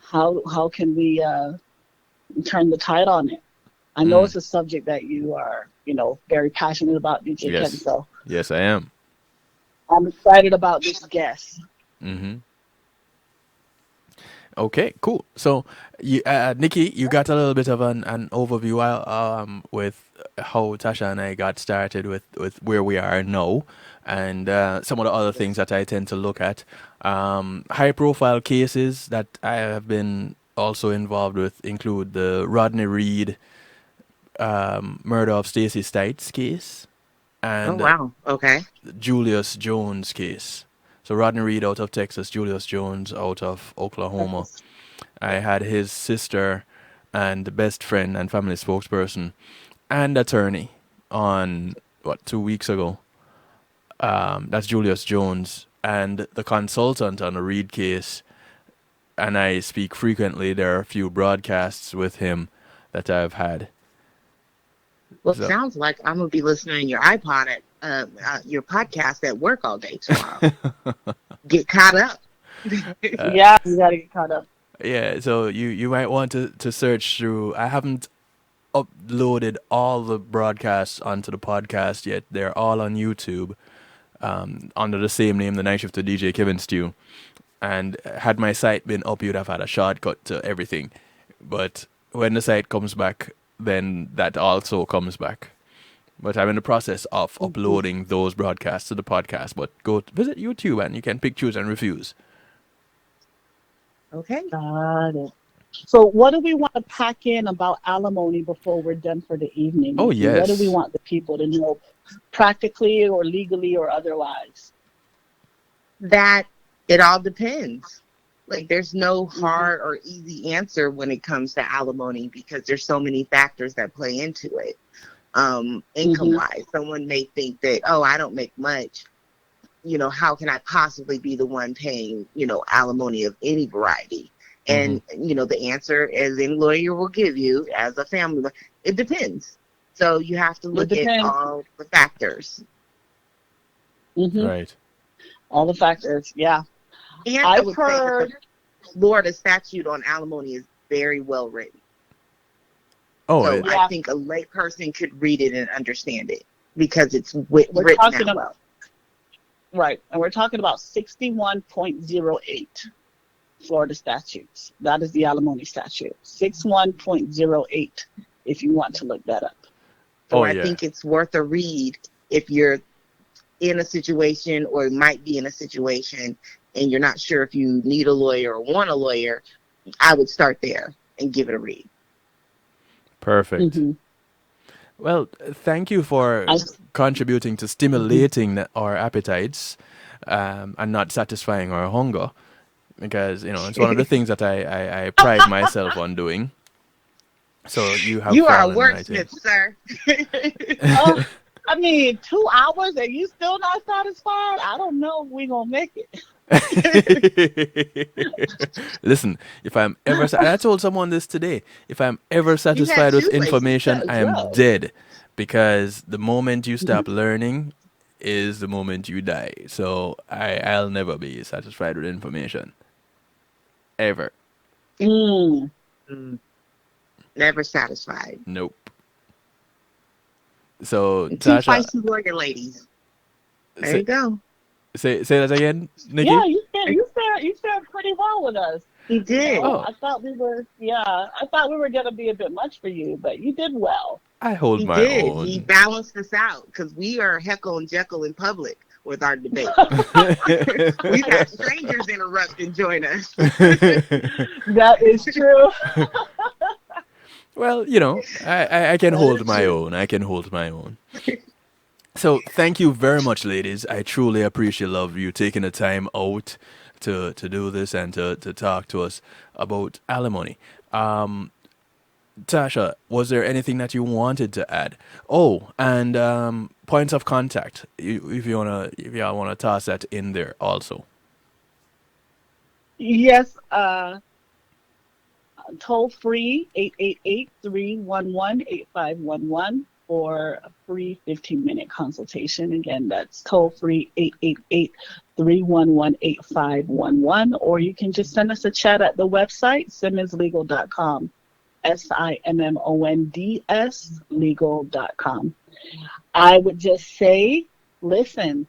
[SPEAKER 3] how can we turn the tide on it? I know it's a subject that you are very passionate about, DJ Ken.
[SPEAKER 1] Yes.
[SPEAKER 3] So
[SPEAKER 1] Yes, I am.
[SPEAKER 3] I'm excited about this guest.
[SPEAKER 1] Mm-hmm. Okay, cool. So, Nikki, you got a little bit of an overview with how Tasha and I got started with where we are now, and some of the other things that I tend to look at. High-profile cases that I have been also involved with include the Rodney Reed murder of Stacey Stites case,
[SPEAKER 4] Oh
[SPEAKER 1] and
[SPEAKER 4] wow. Okay.
[SPEAKER 1] Julius Jones case. So Rodney Reed out of Texas, Julius Jones out of Oklahoma. I had his sister and best friend and family spokesperson and attorney on 2 weeks ago. That's Julius Jones, and the consultant on the Reed case. And I speak frequently. There are a few broadcasts with him that I've had.
[SPEAKER 4] Well, it
[SPEAKER 1] So
[SPEAKER 4] sounds like I'm gonna be listening to your iPod your podcast at work all day tomorrow. Get caught up.
[SPEAKER 3] Yeah, you gotta get caught up.
[SPEAKER 1] yeah, so you might want to search through. I haven't uploaded all the broadcasts onto the podcast yet. They're all on YouTube under the same name, The Night Shift to DJ Kevin Stew. And had my site been up, you'd have had a shortcut to everything. But when the site comes back, then that also comes back. But I'm in the process of uploading those broadcasts to the podcast. But go visit YouTube and you can pick, choose, and refuse.
[SPEAKER 4] Okay.
[SPEAKER 3] Got it. So what do we want to pack in about alimony before we're done for the evening?
[SPEAKER 1] Oh,
[SPEAKER 3] Nikki? What do we
[SPEAKER 1] yes.
[SPEAKER 3] want the people to know, practically or legally or otherwise?
[SPEAKER 4] That it all depends. Like there's no hard or easy answer when it comes to alimony because there's so many factors that play into it. Income wise, someone may think that, oh, I don't make much. How can I possibly be the one paying, alimony of any variety? And, the answer, as any lawyer will give you as a family lawyer, it depends. So you have to look at all the factors.
[SPEAKER 1] Right.
[SPEAKER 3] All the factors, yeah.
[SPEAKER 4] And I would say that the Florida statute on alimony is very well written.
[SPEAKER 1] Oh,
[SPEAKER 4] So I think a lay person could read it and understand it because it's written out well.
[SPEAKER 3] Right, and we're talking about 61.08 Florida statutes. That is the alimony statute. 61.08 if you want to look that up.
[SPEAKER 4] So I think it's worth a read if you're in a situation or might be in a situation and you're not sure if you need a lawyer or want a lawyer. I would start there and give it a read.
[SPEAKER 1] Perfect. Well, thank you for contributing to stimulating our appetites and not satisfying our hunger, because it's one of the things that I pride myself on doing. So you have
[SPEAKER 4] are a
[SPEAKER 1] fallen right in.
[SPEAKER 4] wordsmith, sir.
[SPEAKER 3] I mean, 2 hours and you still not satisfied? I don't know if we're going to make it.
[SPEAKER 1] Listen, if I'm ever, I told someone this today, if I'm ever satisfied with information, I am dead, because the moment you stop learning is the moment you die. So I'll never be satisfied with information. Ever.
[SPEAKER 4] Never satisfied.
[SPEAKER 1] Nope. So
[SPEAKER 4] Two
[SPEAKER 1] Tasha,
[SPEAKER 4] feisty lawyer ladies. There you go.
[SPEAKER 1] Say that again, Nikki.
[SPEAKER 3] Yeah, you fared pretty well with us.
[SPEAKER 4] He did.
[SPEAKER 1] Oh.
[SPEAKER 3] I thought we were gonna be a bit much for you, but you did well.
[SPEAKER 1] I hold
[SPEAKER 4] He
[SPEAKER 1] my
[SPEAKER 4] did.
[SPEAKER 1] own.
[SPEAKER 4] He balanced us out because we are Heckle and Jekyll in public with our debate. We've had strangers interrupt and join us.
[SPEAKER 3] That is true.
[SPEAKER 1] Well, I can hold my own. I can hold my own. So thank you very much, ladies. I truly appreciate you taking the time out to do this and to talk to us about alimony. Tasha, was there anything that you wanted to add? Oh, and points of contact. If y'all wanna toss that in there also.
[SPEAKER 3] Yes, toll free 888-311-8511 for a free 15-minute consultation. Again, that's toll free 888-311-8511, or you can just send us a chat at the website simmonslegal.com. SIMMONDS legal.com. I would just say, listen,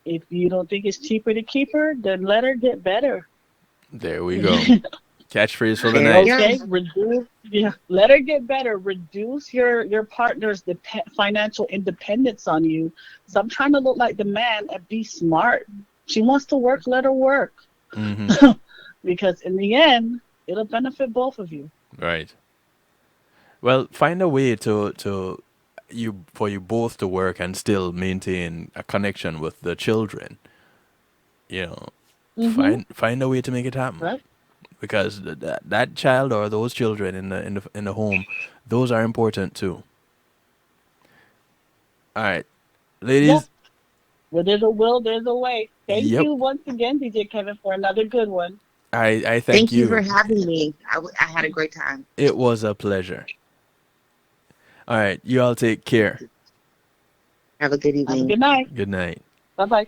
[SPEAKER 3] if you don't think it's cheaper to keep her, then let her get better.
[SPEAKER 1] There we go. Catchphrase for the night.
[SPEAKER 3] Okay, let her get better. Reduce your partner's financial independence on you. Stop trying to look like the man and be smart. She wants to work, let her work.
[SPEAKER 1] Mm-hmm.
[SPEAKER 3] Because in the end, it'll benefit both of you.
[SPEAKER 1] Right. Well, find a way for you both to work and still maintain a connection with the children.
[SPEAKER 3] Mm-hmm.
[SPEAKER 1] Find a way to make it happen.
[SPEAKER 3] Right.
[SPEAKER 1] Because that child or those children in the home, those are important too. All right, ladies.
[SPEAKER 3] Yep. Where there's a will, there's a way. Thank
[SPEAKER 1] Yep.
[SPEAKER 3] you once again, DJ Kevin, for another good one.
[SPEAKER 1] I
[SPEAKER 4] Thank you for having me. I had a great time.
[SPEAKER 1] It was a pleasure. All right, you all take care.
[SPEAKER 4] Have a good
[SPEAKER 3] Have a
[SPEAKER 4] evening.
[SPEAKER 3] good night.
[SPEAKER 1] Good night.
[SPEAKER 3] Bye-bye.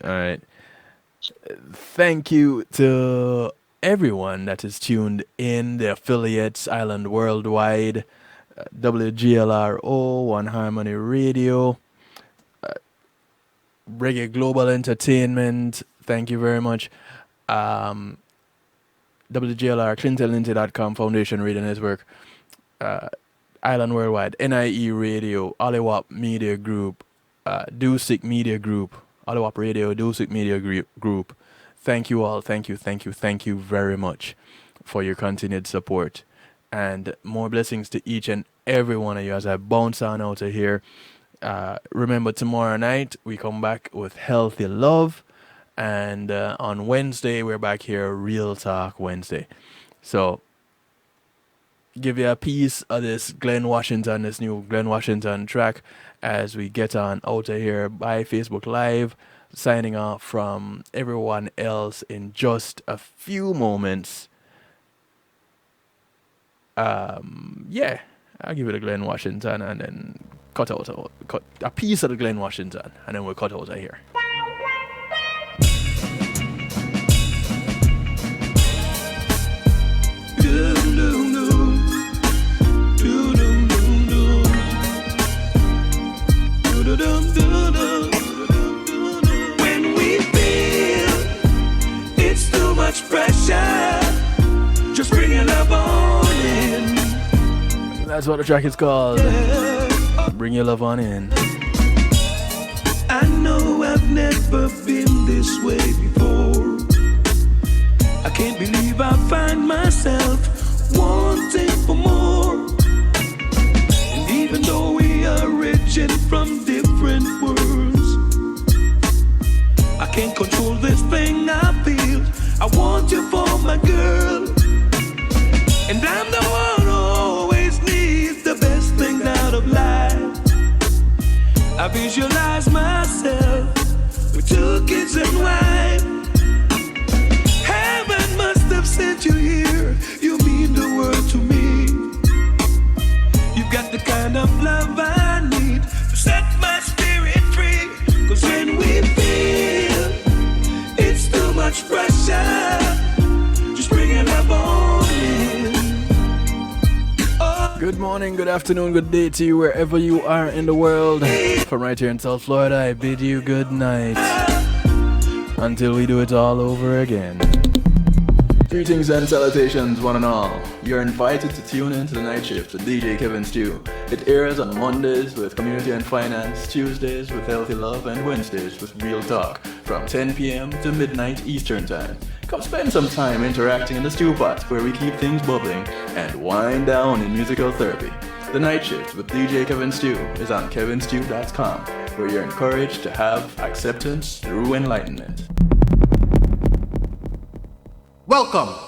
[SPEAKER 1] All right. Thank you to everyone that is tuned in, the affiliates, Island Worldwide, WGLRO, One Harmony Radio, Reggae Global Entertainment. Thank you very much. WGLR, ClintonLindsay.com, Foundation Radio Network, Island Worldwide, NIE Radio, Oliwap Media Group, Dusik Media Group, Oliwap Radio, Dusik Media Group. Thank you all. Thank you very much for your continued support. And more blessings to each and every one of you as I bounce on out of here. Remember, tomorrow night we come back with Healthy Love. And on Wednesday, we're back here, Real Talk Wednesday. So, give you a piece of this new Glenn Washington track as we get on out of here by Facebook Live. Signing off from everyone else in just a few moments. Yeah, I'll give it a Glenn Washington and then cut a piece of the Glenn Washington, and then we'll cut out of here.
[SPEAKER 2] When we feel it's too much pressure, just bring your love on in.
[SPEAKER 1] That's what the track is called. Bring your love on in.
[SPEAKER 2] I know I've never been this way before. I can't believe I find myself wanting for more. And even though we are origin from different worlds, I can't control this thing I feel. I want you for my girl, and I'm the one who always needs the best things out of life. I visualize myself with 2 kids and wife. Heaven must have sent you here. You mean the world to me. You've got the kind of love I need to set my spirit free. 'Cause when we feel it's too much pressure, just bring your love on in. Oh.
[SPEAKER 1] Good morning, good afternoon, good day to you wherever you are in the world. From right here in South Florida, I bid you good night. until we do it all over again. Greetings and salutations, one and all. You're invited to tune in to the Night Shift with DJ Kevin Stew. It airs on Mondays with Community and Finance, Tuesdays with Healthy Love, and Wednesdays with Real Talk from 10 p.m. to midnight Eastern Time. Come spend some time interacting in the stew pot where we keep things bubbling and wind down in musical therapy. The Night Shift with DJ Kevin Stew is on kevinstew.com, where you're encouraged to have acceptance through enlightenment.
[SPEAKER 5] Welcome